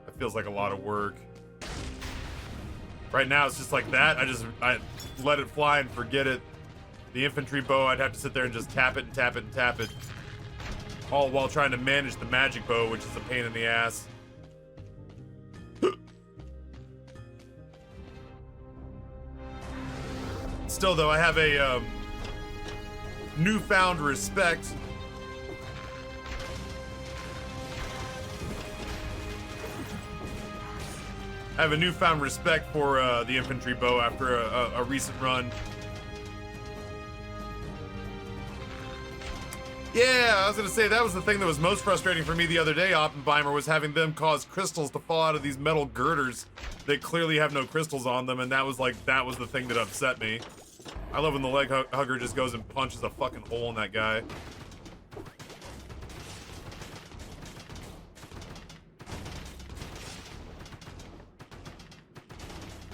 That feels like a lot of work. Right now it's just like that. I let it fly and forget it. The infantry bow, I'd have to sit there and just tap it and tap it and tap it. All while trying to manage the magic bow, which is a pain in the ass. Still though, I have a newfound respect for the infantry bow after a recent run. Yeah, I was gonna say that was the thing that was most frustrating for me the other day, Oppenheimer, was having them cause crystals to fall out of these metal girders that clearly have no crystals on them, and that was the thing that upset me. I love when the leg hugger just goes and punches a fucking hole in that guy.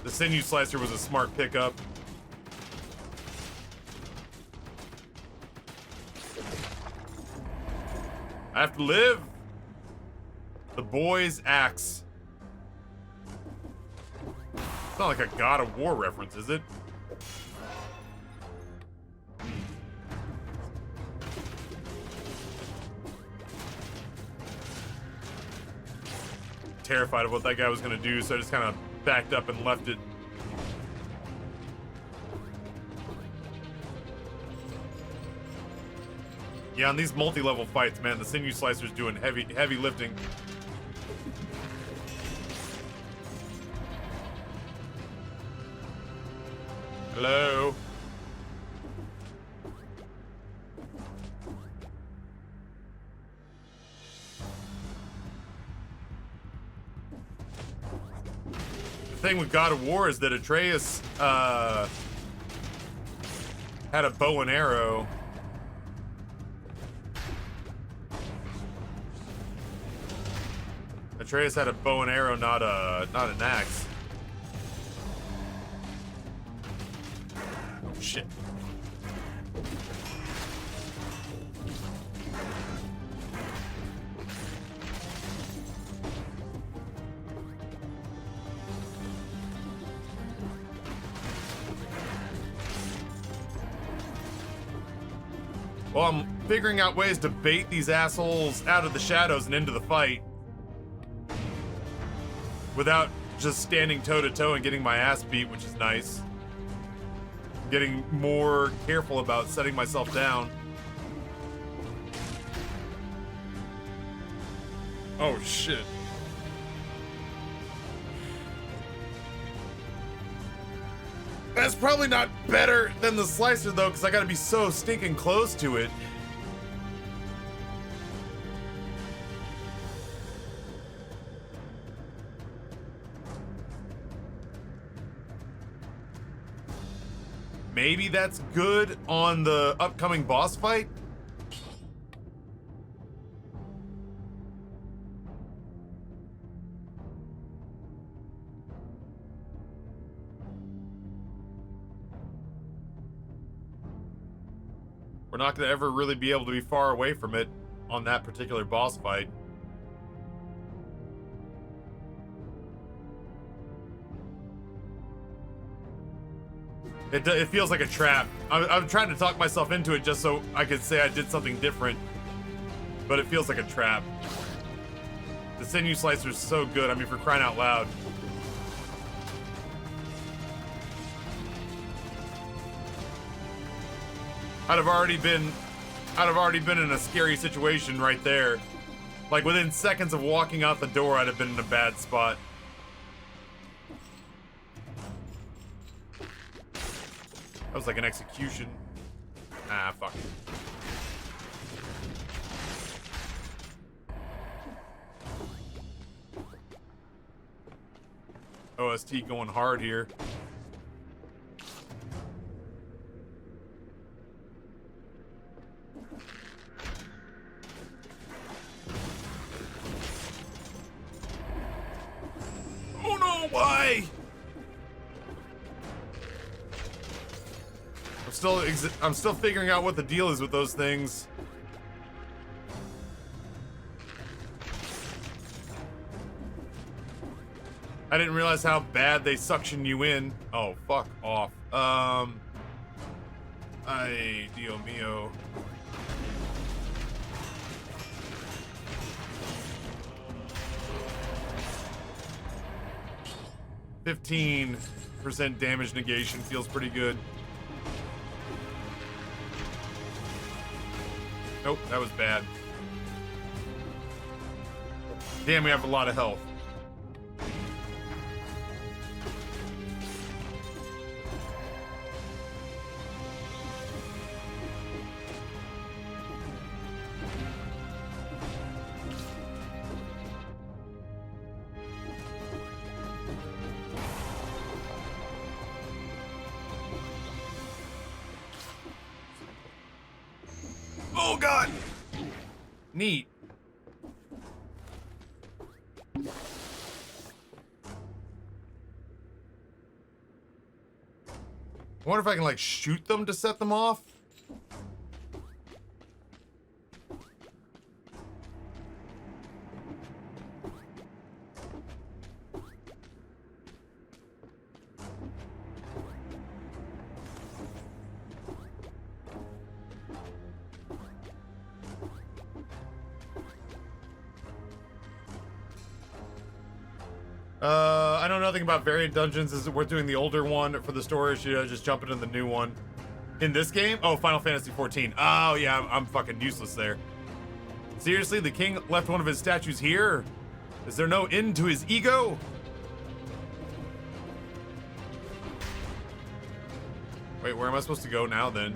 The sinew slicer was a smart pickup. I have to live. The boy's axe. It's not like a God of War reference, is it? Terrified of what that guy was gonna do, so I just kind of backed up and left it. Yeah, on these multi-level fights, man, the sinew slicer's doing heavy lifting. Hello. The thing with God of War is that Atreus had a bow and arrow. Atreus had a bow and arrow, not an axe. Oh, shit. Well, I'm figuring out ways to bait these assholes out of the shadows and into the fight without just standing toe-to-toe and getting my ass beat, which is nice. Getting more careful about setting myself down. Oh, shit. That's probably not better than the slicer, though, because I gotta be so stinking close to it. Maybe that's good on the upcoming boss fight? We're not going to ever really be able to be far away from it on that particular boss fight. It feels like a trap. I'm trying to talk myself into it just so I could say I did something different, but it feels like a trap. The sinew slicer is so good. I mean, for crying out loud. I'd have already been in a scary situation right there. Like within seconds of walking out the door, I'd have been in a bad spot. That was like an execution. Ah, fuck. OST going hard here. Oh no, why? I'm still figuring out what the deal is with those things. I didn't realize how bad they suction you in. Oh, fuck off. Ay, Dio mio. %15 damage negation feels pretty good. Nope, that was bad. Damn, we have a lot of health. Oh god! Neat. I wonder if I can like shoot them to set them off. I know nothing about variant dungeons. Is it worth doing the older one for the story? Should I just jump into the new one? In this game? Oh, Final Fantasy 14. Oh, yeah, I'm fucking useless there. Seriously, the king left one of his statues here? Is there no end to his ego? Wait, where am I supposed to go now, then?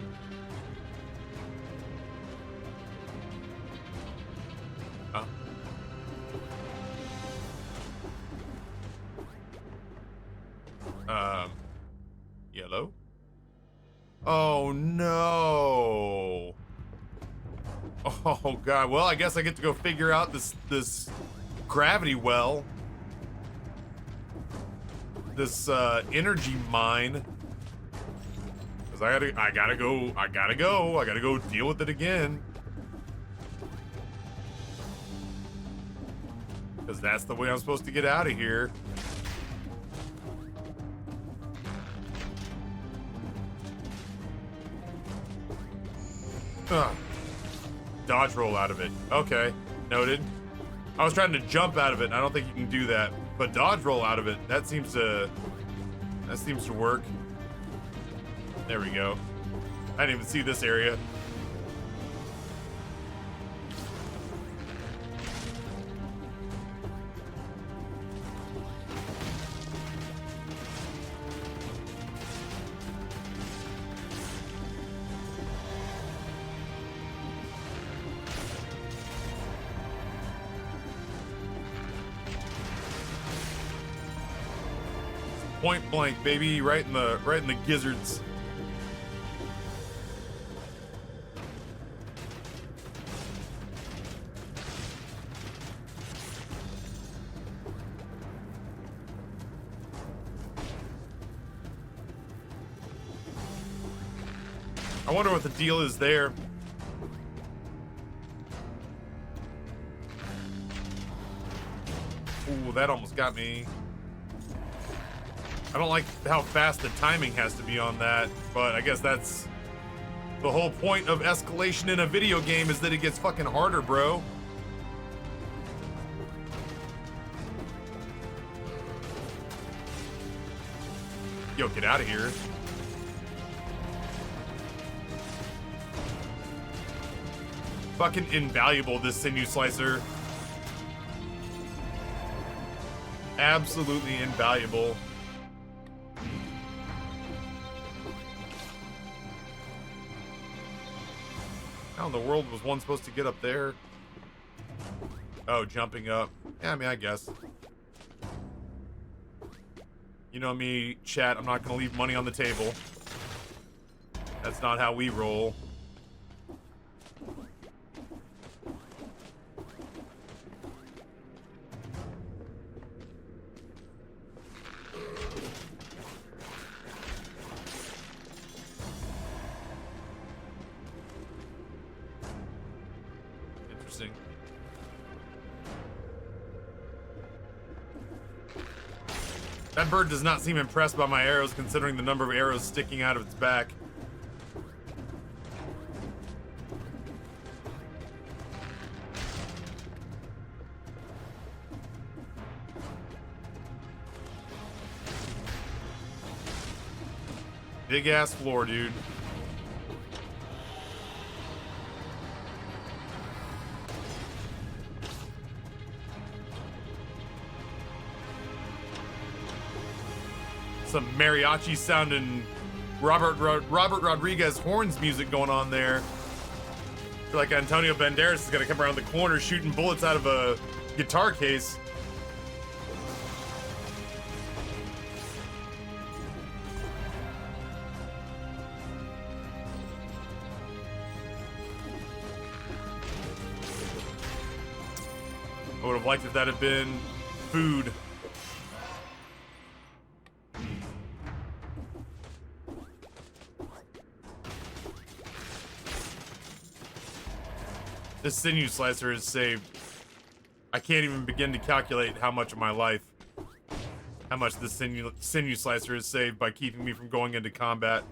Huh? Yellow? Oh, no. Oh, God. Well, I guess I get to go figure out this gravity well. This, energy mine. Because I gotta go deal with it again. Because that's the way I'm supposed to get out of here. Dodge roll out of it. Okay, noted. I was trying to jump out of it. I don't think you can do that, but dodge roll out of it. That seems to work. There we go. I didn't even see this area. Point blank, baby, right in the gizzards. I wonder what the deal is there. Ooh, that almost got me. I don't like how fast the timing has to be on that, but I guess that's the whole point of escalation in a video game, is that it gets fucking harder, bro. Yo, get out of here. Fucking invaluable, this sinew slicer. Absolutely invaluable. How in the world was one supposed to get up there? Oh, jumping up. Yeah, I mean, I guess. You know me, chat, I'm not gonna leave money on the table. That's not how we roll. Interesting. That bird does not seem impressed by my arrows, considering the number of arrows sticking out of its back. Big ass floor, dude. Some mariachi sounding Robert Rodriguez horns music going on there. I feel like Antonio Banderas is gonna come around the corner shooting bullets out of a guitar case. I would have liked if that had been food. This sinew slicer is saved. I can't even begin to calculate how much of my life, how much this sinew slicer is saved by keeping me from going into combat.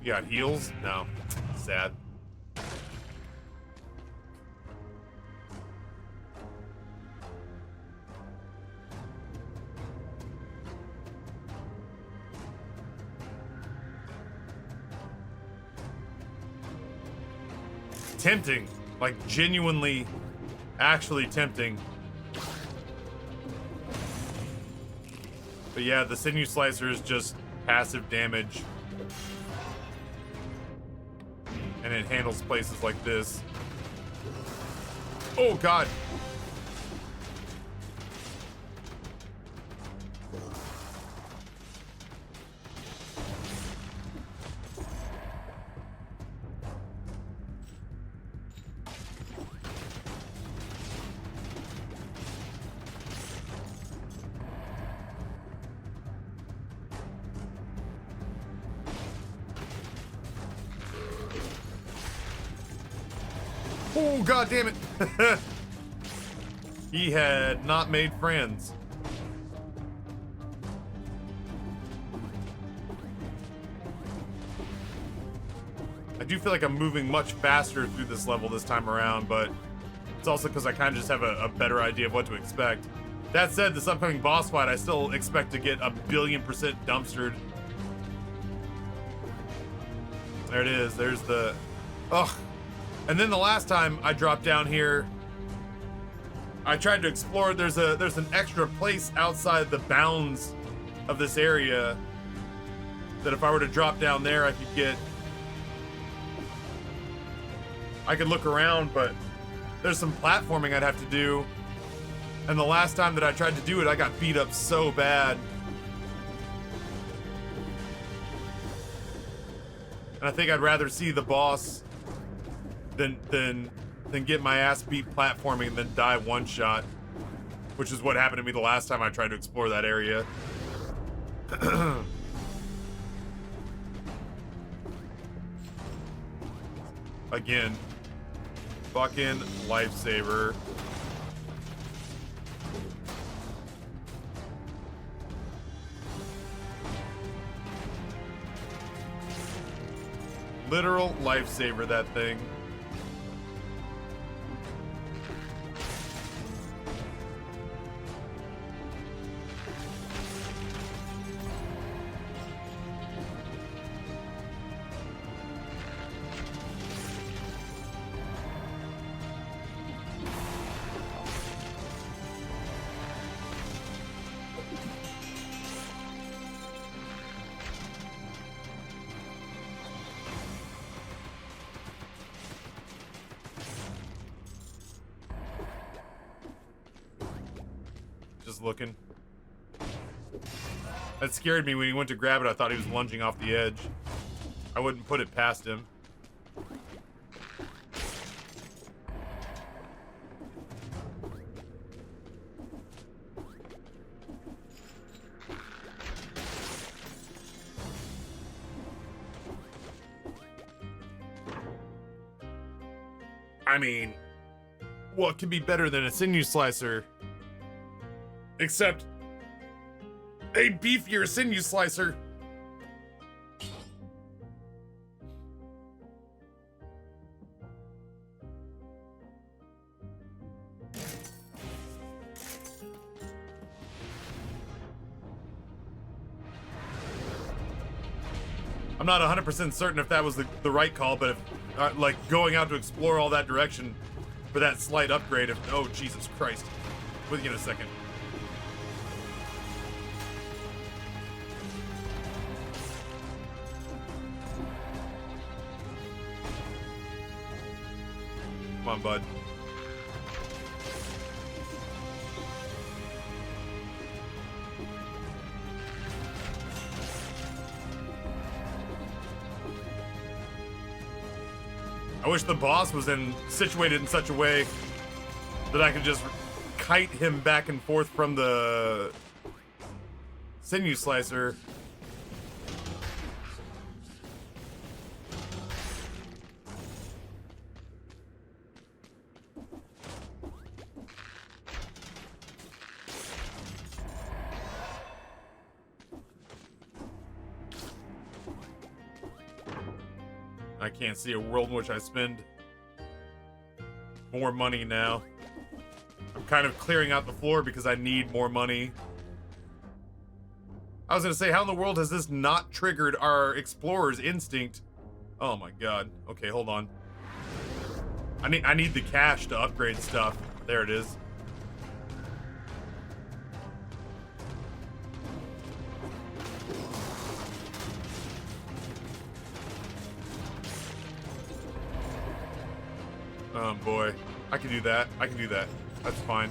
You got heals? No. Sad. Tempting. Like, genuinely, actually tempting. But yeah, the sinew slicer is just passive damage. And it handles places like this. Oh, God. Oh, God damn it. He had not made friends. I do feel like I'm moving much faster through this level this time around, but it's also because I kind of just have a better idea of what to expect. That said, this upcoming boss fight, I still expect to get 1,000,000,000% dumpstered. There it is. There's the... Ugh. And then the last time I dropped down here, I tried to explore. There's an extra place outside the bounds of this area that if I were to drop down there, I could get... I could look around, but there's some platforming I'd have to do. And the last time that I tried to do it, I got beat up so bad. And I think I'd rather see the boss than get my ass beat platforming and then die one shot, which is what happened to me the last time I tried to explore that area. Again, fucking lifesaver. Literal lifesaver, that thing. was looking. That scared me when he went to grab it. I thought he was lunging off the edge. I wouldn't put it past him. I mean, what could be better than a sinew slicer? Except a beefier sinew slicer. I'm not 100% certain if that was the right call, but if, like, going out to explore all that direction for that slight upgrade, if, oh, Jesus Christ. With you in a second. Come on, bud. I wish the boss was situated in such a way that I could just kite him back and forth from the sinew slicer. I can't see a world in which I spend more money now. I'm kind of clearing out the floor because I need more money. I was gonna say, how in the world has this not triggered our explorer's instinct? Oh my god. Okay, hold on. I need the cash to upgrade stuff. There it is. Oh boy. I can do that. I can do that. That's fine.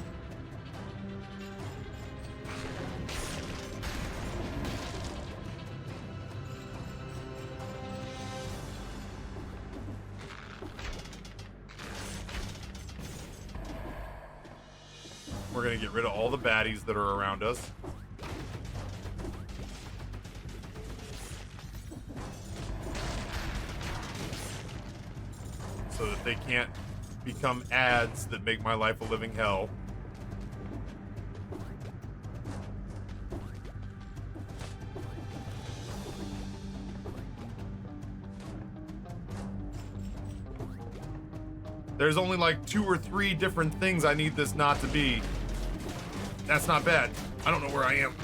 We're gonna get rid of all the baddies that are around us. So that they can't become ads that make my life a living hell. There's only like 2 or 3 different things I need this not to be. That's not bad. I don't know where I am.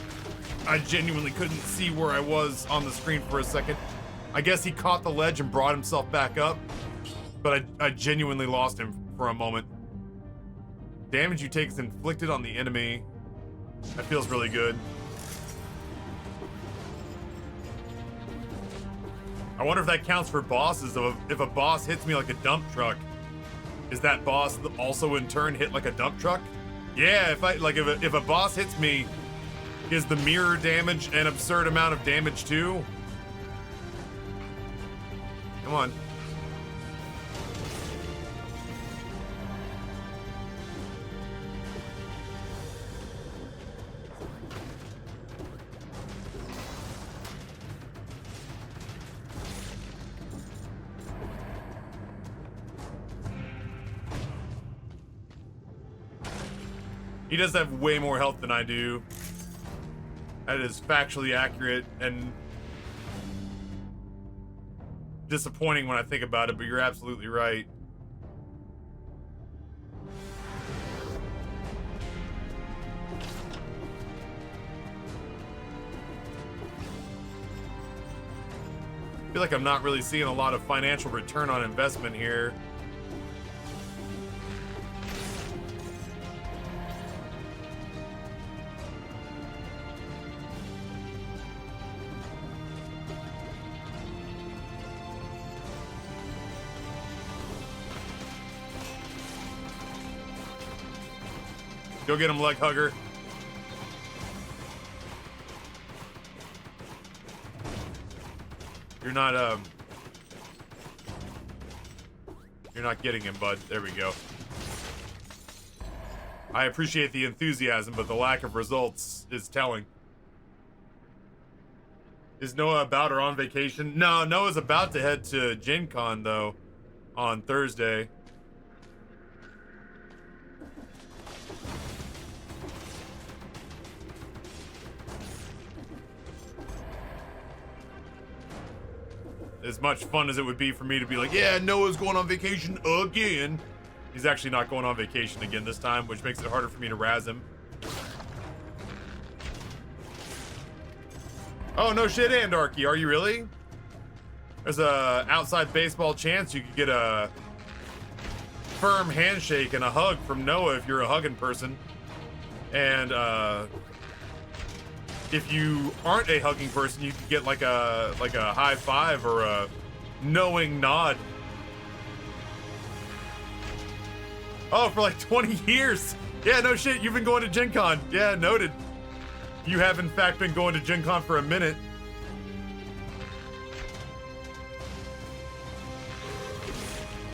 I genuinely couldn't see where I was on the screen for a second. I guess he caught the ledge and brought himself back up. But I genuinely lost him for a moment. Damage you take is inflicted on the enemy. That feels really good. I wonder if that counts for bosses. If a boss hits me like a dump truck, is that boss also in turn hit like a dump truck? Yeah, if a boss hits me, is the mirror damage an absurd amount of damage too? Come on. He does have way more health than I do. That is factually accurate and disappointing when I think about it, but you're absolutely right. I feel like I'm not really seeing a lot of financial return on investment here. Go get him, leg hugger. You're not getting him, bud. There we go. I appreciate the enthusiasm, but the lack of results is telling. Is Noah about or on vacation? No, Noah's about to head to Gen Con, though, on Thursday. As much fun as it would be for me to be like, yeah, Noah's going on vacation again. He's actually not going on vacation again this time, which makes it harder for me to razz him. Oh, no shit, Andarchy. Are you really? There's a outside baseball chance you could get a firm handshake and a hug from Noah if you're a hugging person. And if you aren't a hugging person, you could get like a high five or a knowing nod. Oh, for like 20 years. Yeah, no shit. You've been going to Gen Con. Yeah, noted. You have, in fact, been going to Gen Con for a minute.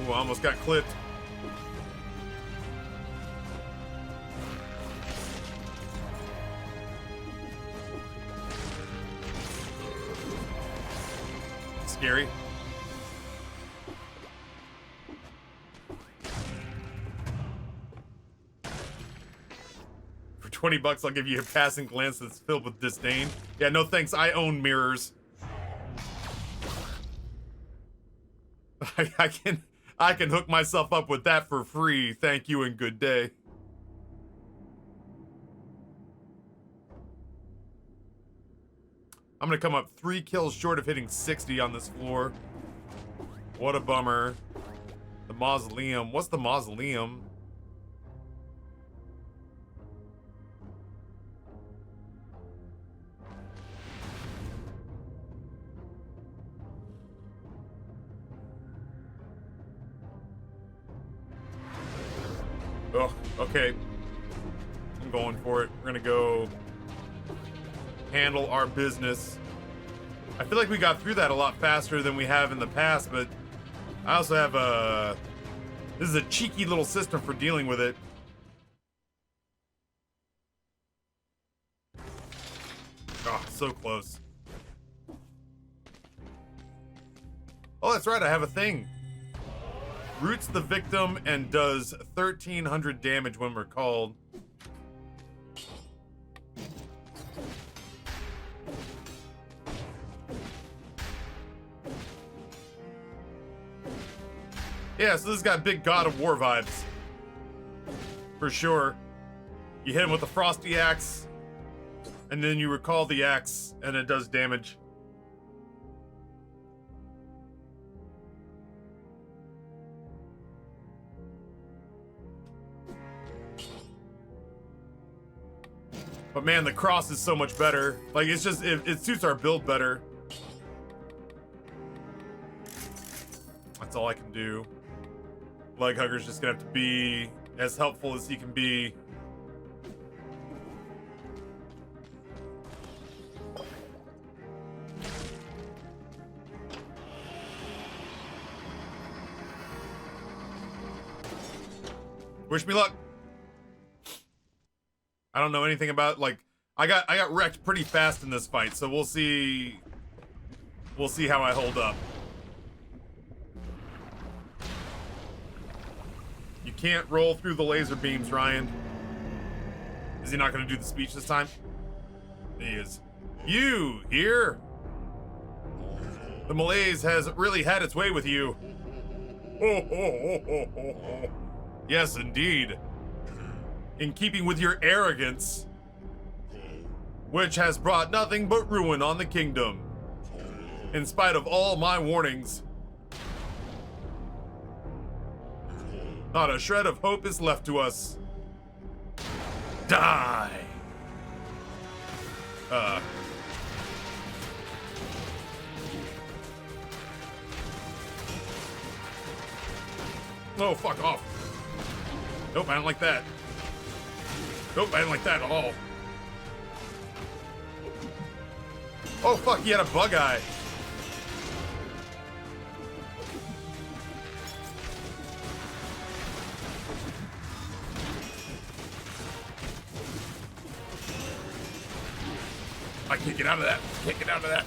Ooh, I almost got clipped. Scary. For 20 bucks, I'll give you a passing glance that's filled with disdain. Yeah, no thanks. I own mirrors. I can hook myself up with that for free. Thank you and good day. I'm gonna come up 3 kills short of hitting 60 on this floor. What a bummer. The mausoleum. What's the mausoleum? Oh, okay. I'm going for it. We're gonna go handle our business. I feel like we got through that a lot faster than we have in the past, but I also have this is a cheeky little system for dealing with it. Oh, so close. Oh, that's right, I have a thing. Roots the victim and does 1,300 damage when we're called. Yeah, so this has got big God of War vibes. For sure. You hit him with a frosty axe, and then you recall the axe, and it does damage. But man, the cross is so much better. Like, it's just, it suits our build better. That's all I can do. Leg Hugger's just gonna have to be as helpful as he can be. Wish me luck. I don't know anything about, like, I got wrecked pretty fast in this fight, so we'll see how I hold up. You can't roll through the laser beams, Ryan. Is he not going to do the speech this time? He is. You here? The malaise has really had its way with you. Ho, ho, ho, ho, ho, ho. Yes, indeed. In keeping with your arrogance, which has brought nothing but ruin on the kingdom. In spite of all my warnings, not a shred of hope is left to us. Die! Oh, fuck off. Nope, I don't like that. Nope, I didn't like that at all. Oh, fuck, he had a bug eye. I can't get out of that. Can't get out of that.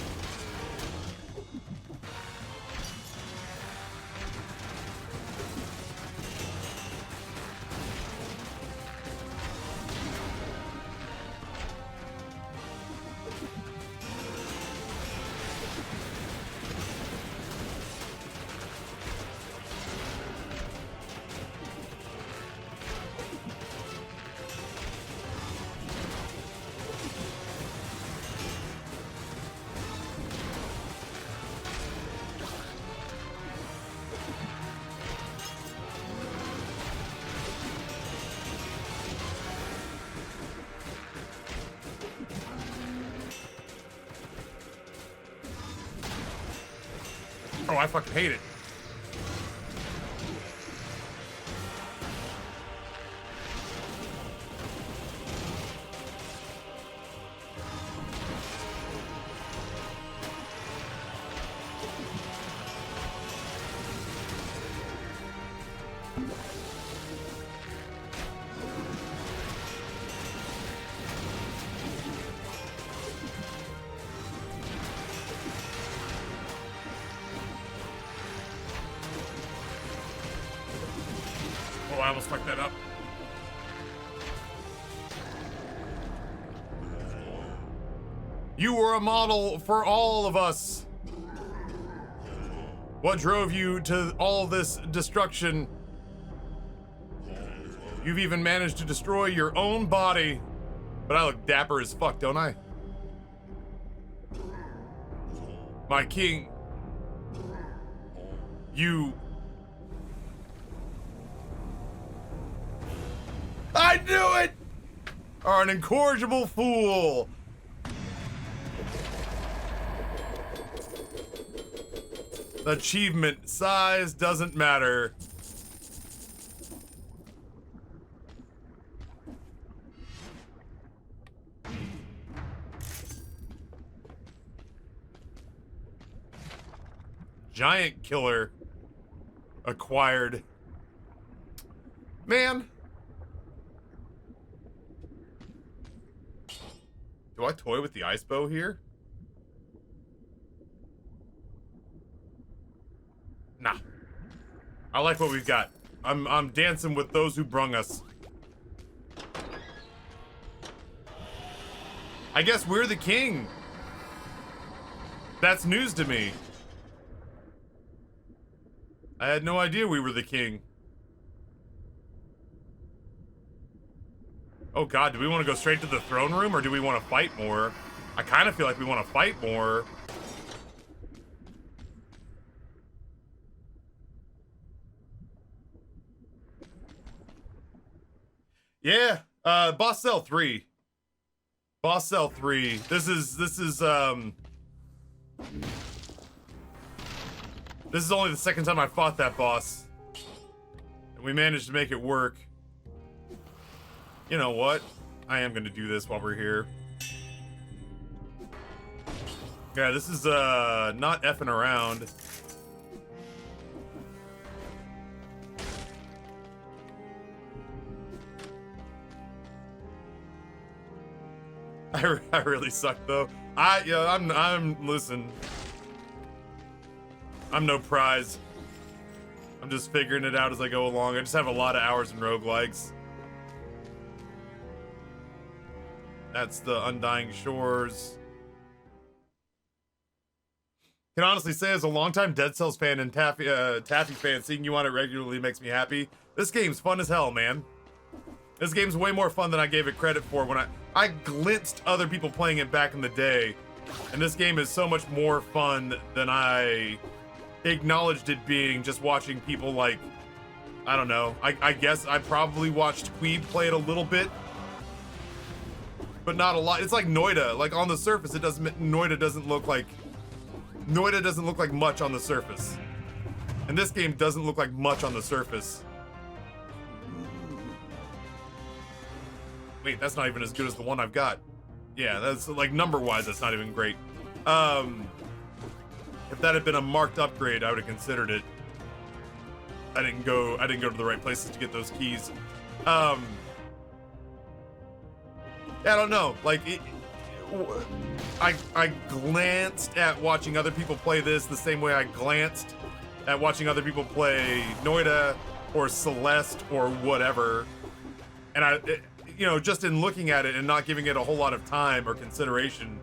Oh, I fucking hate it. Oh, I almost fucked that up. You were a model for all of us. What drove you to all this destruction? You've even managed to destroy your own body. But I look dapper as fuck, don't I? My king. You... I knew it! Are an incorrigible fool. Achievement size doesn't matter. Giant killer acquired. Man. Do I toy with the ice bow here? Nah. I like what we've got. I'm dancing with those who brung us. I guess we're the king. That's news to me. I had no idea we were the king. Oh god, do we want to go straight to the throne room or do we want to fight more? I kind of feel like we want to fight more. Yeah, boss cell 3. Boss cell 3. This is only the second time I fought that boss. And we managed to make it work. You know what? I am gonna do this while we're here. Yeah, this is not effing around. I really suck though. Listen. I'm no prize. I'm just figuring it out as I go along. I just have a lot of hours in roguelikes. That's the Undying Shores. Can honestly say as a longtime Dead Cells fan and Taffy fan, seeing you on it regularly makes me happy. This game's fun as hell, man. This game's way more fun than I gave it credit for when I glimpsed other people playing it back in the day. And this game is so much more fun than I acknowledged it being, just watching people like, I don't know. I guess I probably watched Queeb play it a little bit. But not a lot. It's like Noida. Like on the surface, Noida doesn't look like much on the surface. And this game doesn't look like much on the surface. Wait, that's not even as good as the one I've got. Yeah, that's like number-wise, that's not even great. If that had been a marked upgrade, I would have considered it. I didn't go to the right places to get those keys. Yeah, I don't know. Like, I glanced at watching other people play this the same way I glanced at watching other people play Noida or Celeste or whatever. And you know, just in looking at it and not giving it a whole lot of time or consideration,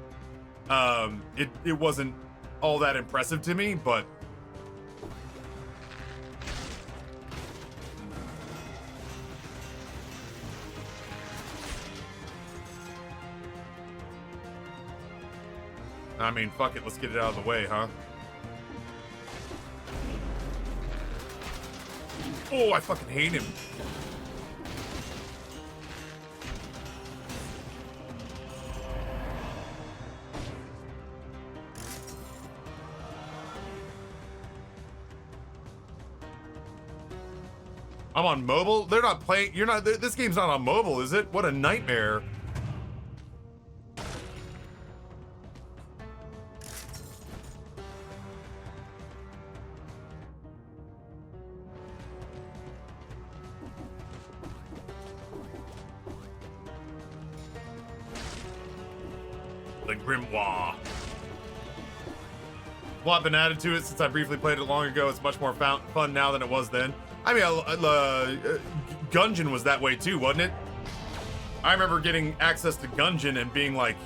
it wasn't all that impressive to me, but I mean, fuck it, let's get it out of the way, huh? Oh, I fucking hate him. I'm on mobile? They're not playing, you're not, this game's not on mobile, is it? What a nightmare. The Grimoire. A lot been added to it since I briefly played it long ago. It's much more fun now than it was then. I mean, Gungeon was that way too, wasn't it? I remember getting access to Gungeon and being like,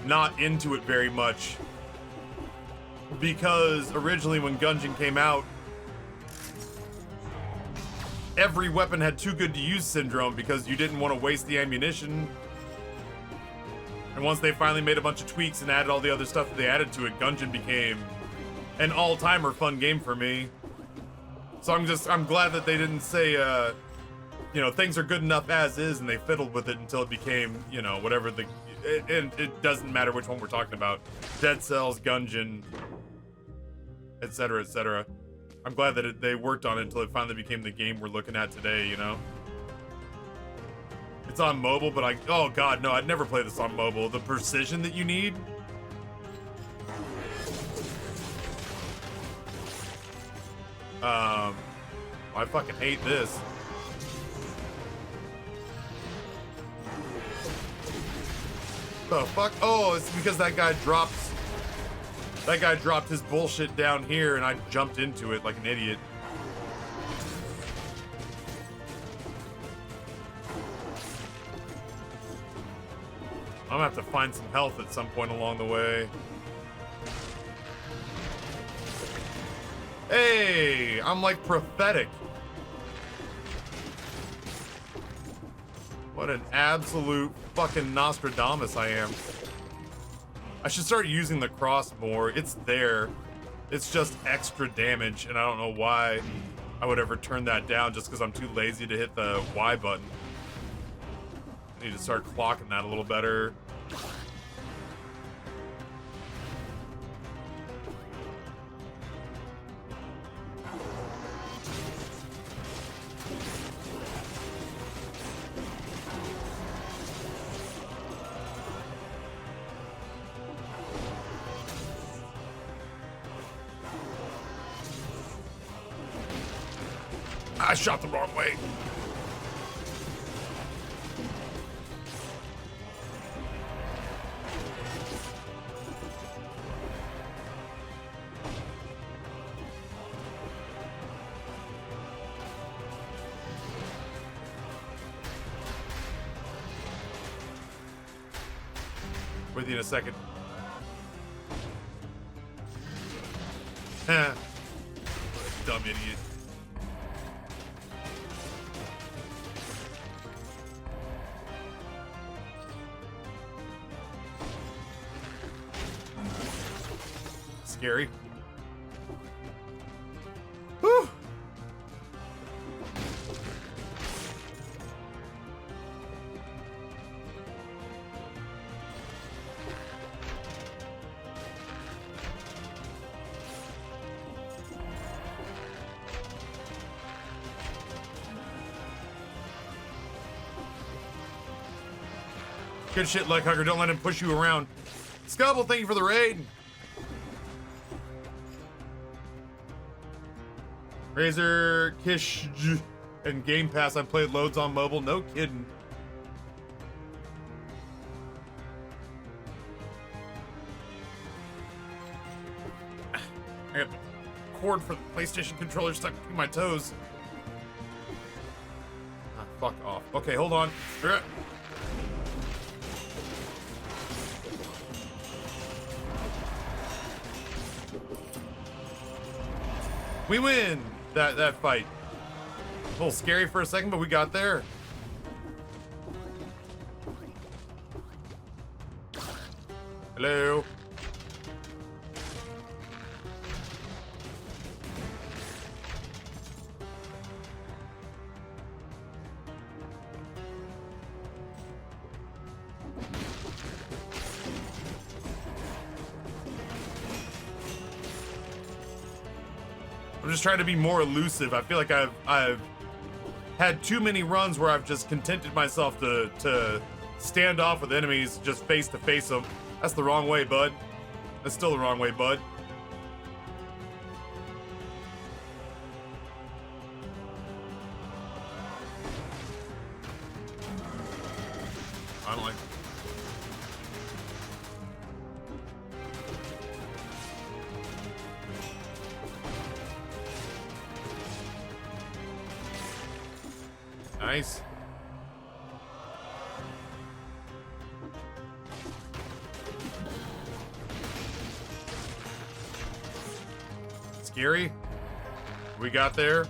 not into it very much. Because originally when Gungeon came out, every weapon had too good to use syndrome because you didn't want to waste the ammunition. And once they finally made a bunch of tweaks and added all the other stuff that they added to it, Gungeon became an all-timer fun game for me. So I'm glad that they didn't say, you know, things are good enough as is, and they fiddled with it until it became, you know, whatever and it doesn't matter which one we're talking about. Dead Cells, Gungeon, etc., etc. I'm glad that they worked on it until it finally became the game we're looking at today, you know? It's on mobile, but oh god, no, I'd never play this on mobile. The precision that you need. I fucking hate this. The fuck? Oh, it's because that guy dropped his bullshit down here and I jumped into it like an idiot. I'm gonna have to find some health at some point along the way. Hey, I'm like prophetic. What an absolute fucking Nostradamus I am. I should start using the cross more. It's there. It's just extra damage, and I don't know why I would ever turn that down just because I'm too lazy to hit the Y button. I need to start clocking that a little better. I shot the wrong way. With you in a second. Dumb idiot. Scary. Whew. Good shit, Leckhugger. Don't let him push you around. Scubble, thank you for the raid. Razor, Kish, and Game Pass. I played loads on mobile. No kidding. I got the cord for the PlayStation controller stuck between my toes. Ah, fuck off. Okay, hold on. We win that fight. A little scary for a second, but we got there. Hello. I'm just trying to be more elusive. I feel like I've had too many runs where I've just contented myself to stand off with enemies, just face to face them. That's the wrong way, bud. That's still the wrong way, bud. I don't like. Nice. Scary. We got there.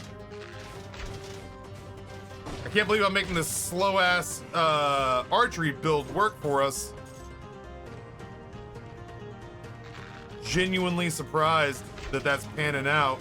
I can't believe I'm making this slow ass archery build work for us. Genuinely surprised that that's panning out.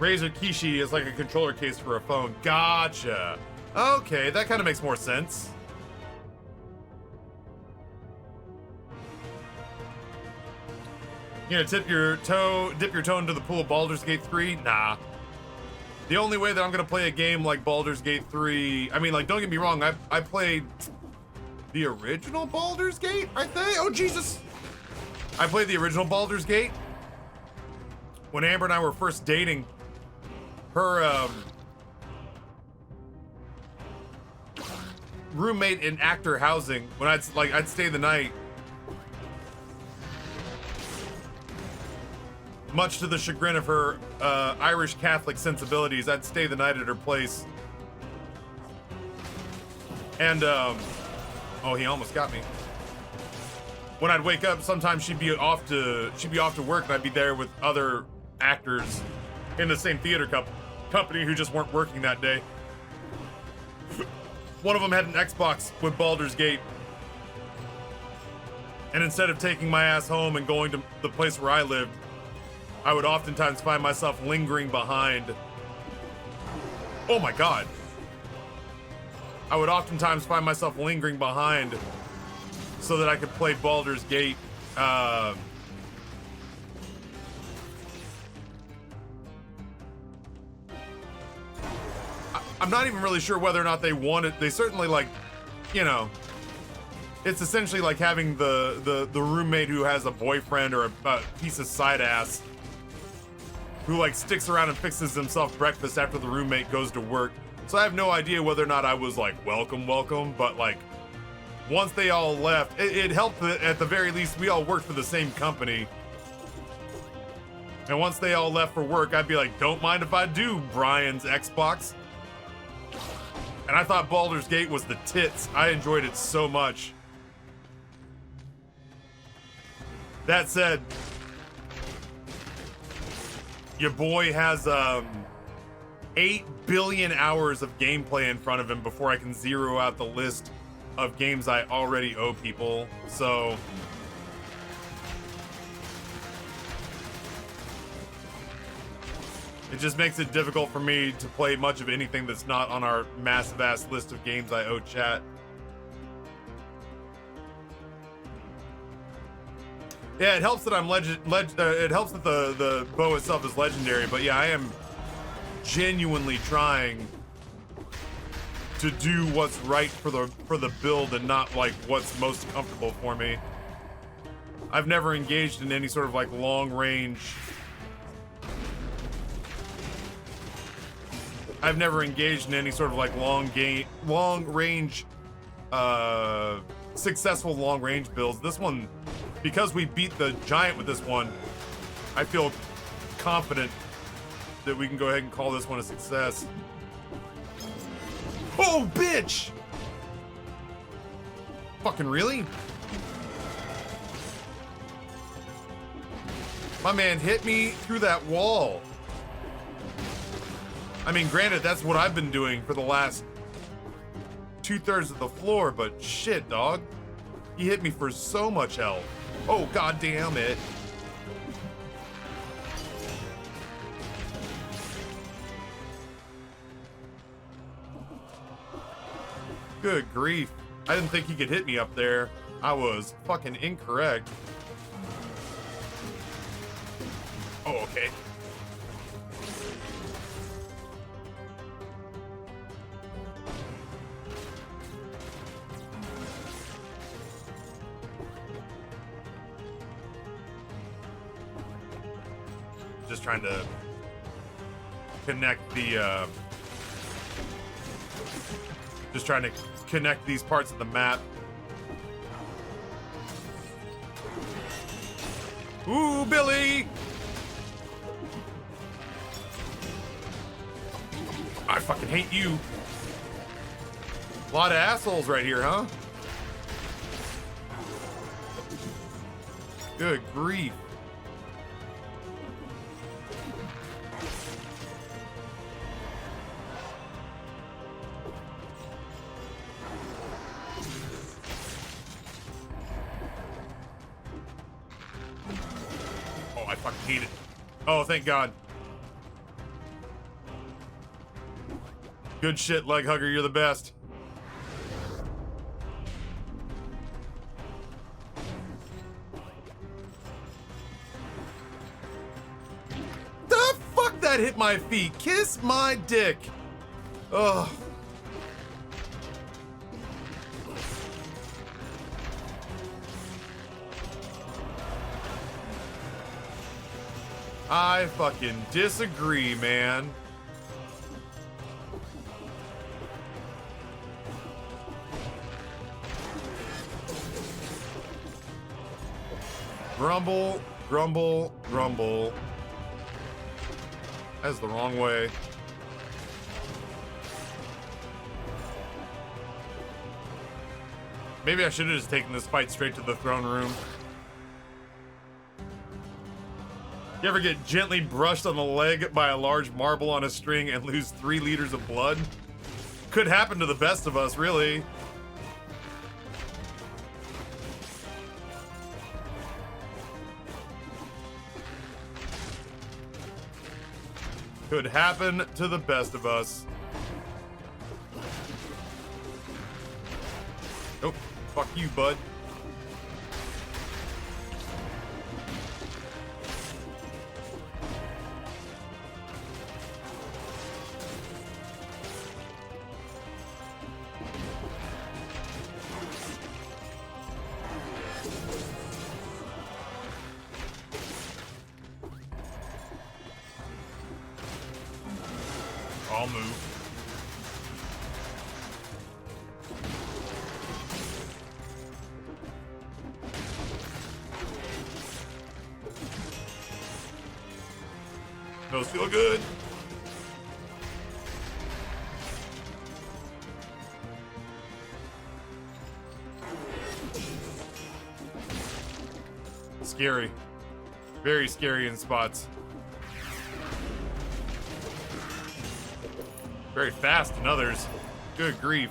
Razer Kishi is like a controller case for a phone. Gotcha. Okay, that kind of makes more sense. You gonna dip your toe into the pool of Baldur's Gate 3? Nah. The only way that I'm gonna play a game like Baldur's Gate 3, I mean, like, don't get me wrong, I played the original Baldur's Gate, I think. Oh Jesus! I played the original Baldur's Gate when Amber and I were first dating. Her roommate in actor housing, when I'd stay the night, much to the chagrin of her Irish Catholic sensibilities, I'd stay the night at her place. And oh, he almost got me. When I'd wake up, sometimes she'd be off to work, and I'd be there with other actors in the same theater company who just weren't working that day. One of them had an Xbox with Baldur's Gate, and instead of taking my ass home and going to the place where I lived, I would oftentimes find myself lingering behind. Oh my God. I would oftentimes find myself lingering behind so that I could play Baldur's Gate. I'm not even really sure whether or not they wanted. They certainly, like, you know, it's essentially like having the roommate who has a boyfriend or a piece of side ass who, like, sticks around and fixes himself breakfast after the roommate goes to work. So I have no idea whether or not I was like, welcome, but like, once they all left, it helped that at the very least we all worked for the same company. And once they all left for work, I'd be like, don't mind if I do, Brian's Xbox. And I thought Baldur's Gate was the tits. I enjoyed it so much. That said, your boy has 8 billion hours of gameplay in front of him before I can zero out the list of games I already owe people. So it just makes it difficult for me to play much of anything that's not on our massive ass list of games I owe chat. Yeah, it helps that I'm it helps that the bow itself is legendary, but yeah, I am genuinely trying to do what's right for the build and not like what's most comfortable for me. I've never engaged in any sort of like long range. I've never engaged in any sort of like long range, successful long range builds. This one, because we beat the giant with this one, I feel confident that we can go ahead and call this one a success. Oh, bitch! Fucking really? My man hit me through that wall. I mean, granted, that's what I've been doing for the last 2/3 of the floor, but shit, dog. He hit me for so much health. Oh, god damn it. Good grief. I didn't think he could hit me up there. I was fucking incorrect. Oh, okay. Just trying to connect the, just trying to connect these parts of the map. Ooh, Billy! I fucking hate you. A lot of assholes right here, huh? Good grief. I fucking hate it. Oh, thank God. Good shit, leg hugger. You're the best. The fuck that hit my feet. Kiss my dick. Ugh. I fucking disagree, man. Grumble, grumble, grumble. That's the wrong way. Maybe I should have just taken this fight straight to the throne room. You ever get gently brushed on the leg by a large marble on a string and lose 3 liters of blood? Could happen to the best of us, really. Could happen to the best of us. Oh, fuck you, bud. I'll move. Those feel good. Scary. Very scary in spots. Very fast in others. Good grief.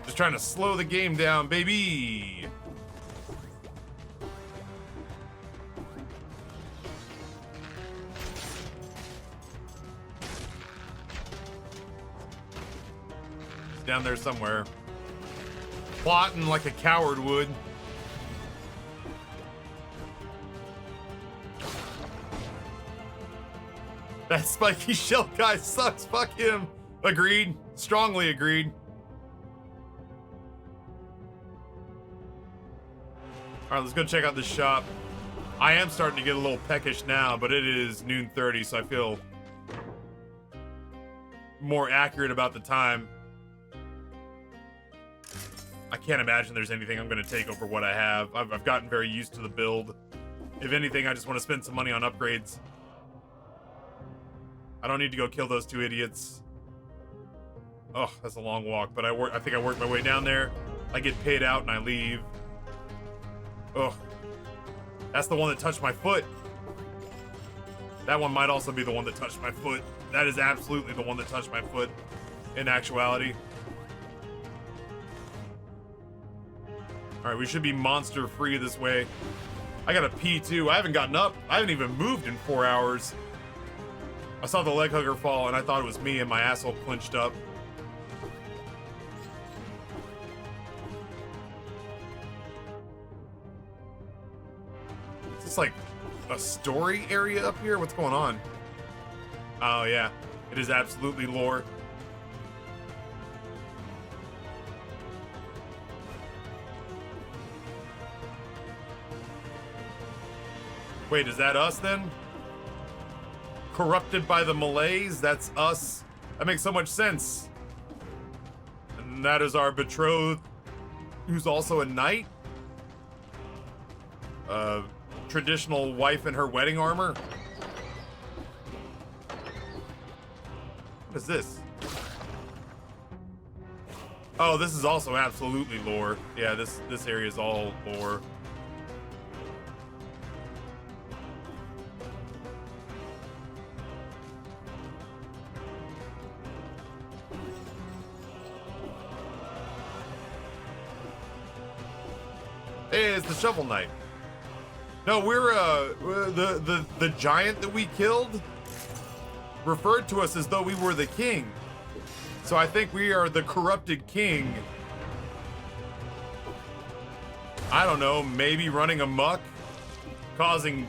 Just trying to slow the game down, baby. It's down there somewhere. Plotting like a coward would. That spiky shell guy sucks. Fuck him. Agreed. Strongly agreed. All right, let's go check out this shop. I am starting to get a little peckish now, but it is noon 30, so I feel more accurate about the time. I can't imagine there's anything I'm going to take over what I have. I've gotten very used to the build. If anything, I just want to spend some money on upgrades. I don't need to go kill those two idiots. Oh, that's a long walk, but I think I worked my way down there. I get paid out and I leave. Oh, that's the one that touched my foot. That one might also be the one that touched my foot. That is absolutely the one that touched my foot in actuality. All right, we should be monster free this way. I gotta pee too. I haven't gotten up. I haven't even moved in 4 hours. I saw the leg hugger fall and I thought it was me and my asshole clenched up. Is this like a story area up here? What's going on? Oh yeah, it is absolutely lore. Wait, is that us then? Corrupted by the Malays? That's us? That makes so much sense. And that is our betrothed, who's also a knight? Traditional wife in her wedding armor? What is this? Oh, this is also absolutely lore. Yeah, this area is all lore. Hey, it's the Shovel Knight. No, we're the giant that we killed referred to us as though we were the king. So I think we are the corrupted king. I don't know, maybe running amok, causing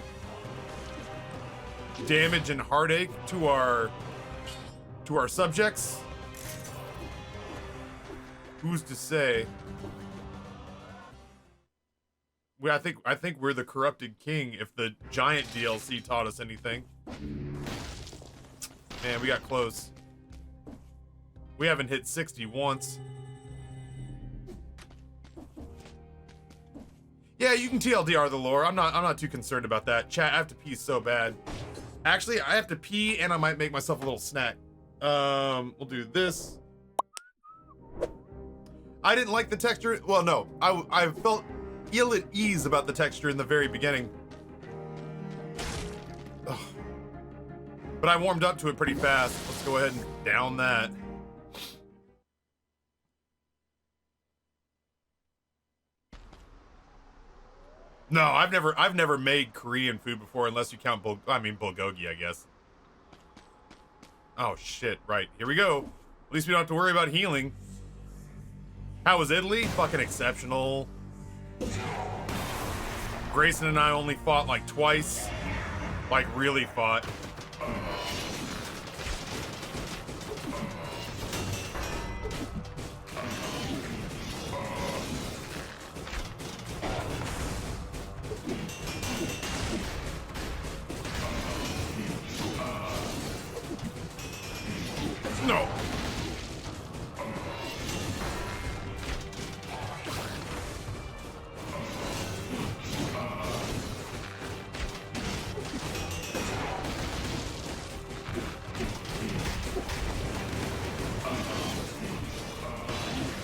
damage and heartache to our subjects. Who's to say? I think we're the corrupted king if the giant DLC taught us anything. Man, we got close. We haven't hit 60 once. Yeah, you can TLDR the lore. I'm not too concerned about that. Chat, I have to pee so bad. Actually, I have to pee and I might make myself a little snack. We'll do this. I didn't like the texture. Well, no, I felt ill at ease about the texture in the very beginning. Ugh. But I warmed up to it pretty fast. Let's go ahead and down that. No, I've never made Korean food before, unless you count bulgogi, I guess. Oh shit, right. Here we go. At least we don't have to worry about healing. How was Italy? Fucking exceptional. Grayson and I only fought like twice. Like really fought. No.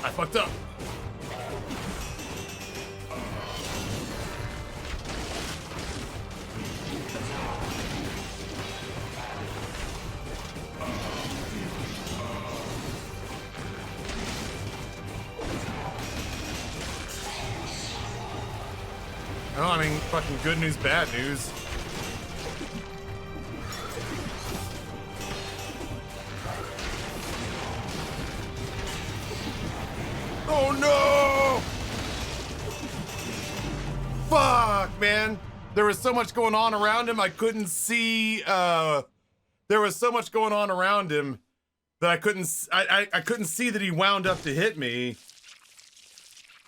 I fucked up. Oh, I mean, fucking good news, bad news. Oh no! Fuck, man. There was so much going on around him, I couldn't see, there there was so much going on around him that I couldn't see that he wound up to hit me.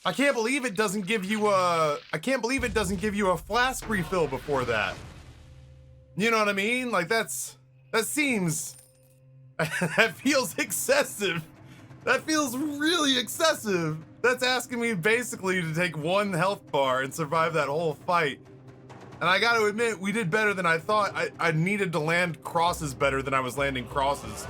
I can't believe it doesn't give you a flask refill before that. You know what I mean? Like that seems that feels excessive. That feels really excessive. That's asking me basically to take 1 health bar and survive that whole fight. And I gotta admit, we did better than I thought. I needed to land crosses better than I was landing crosses.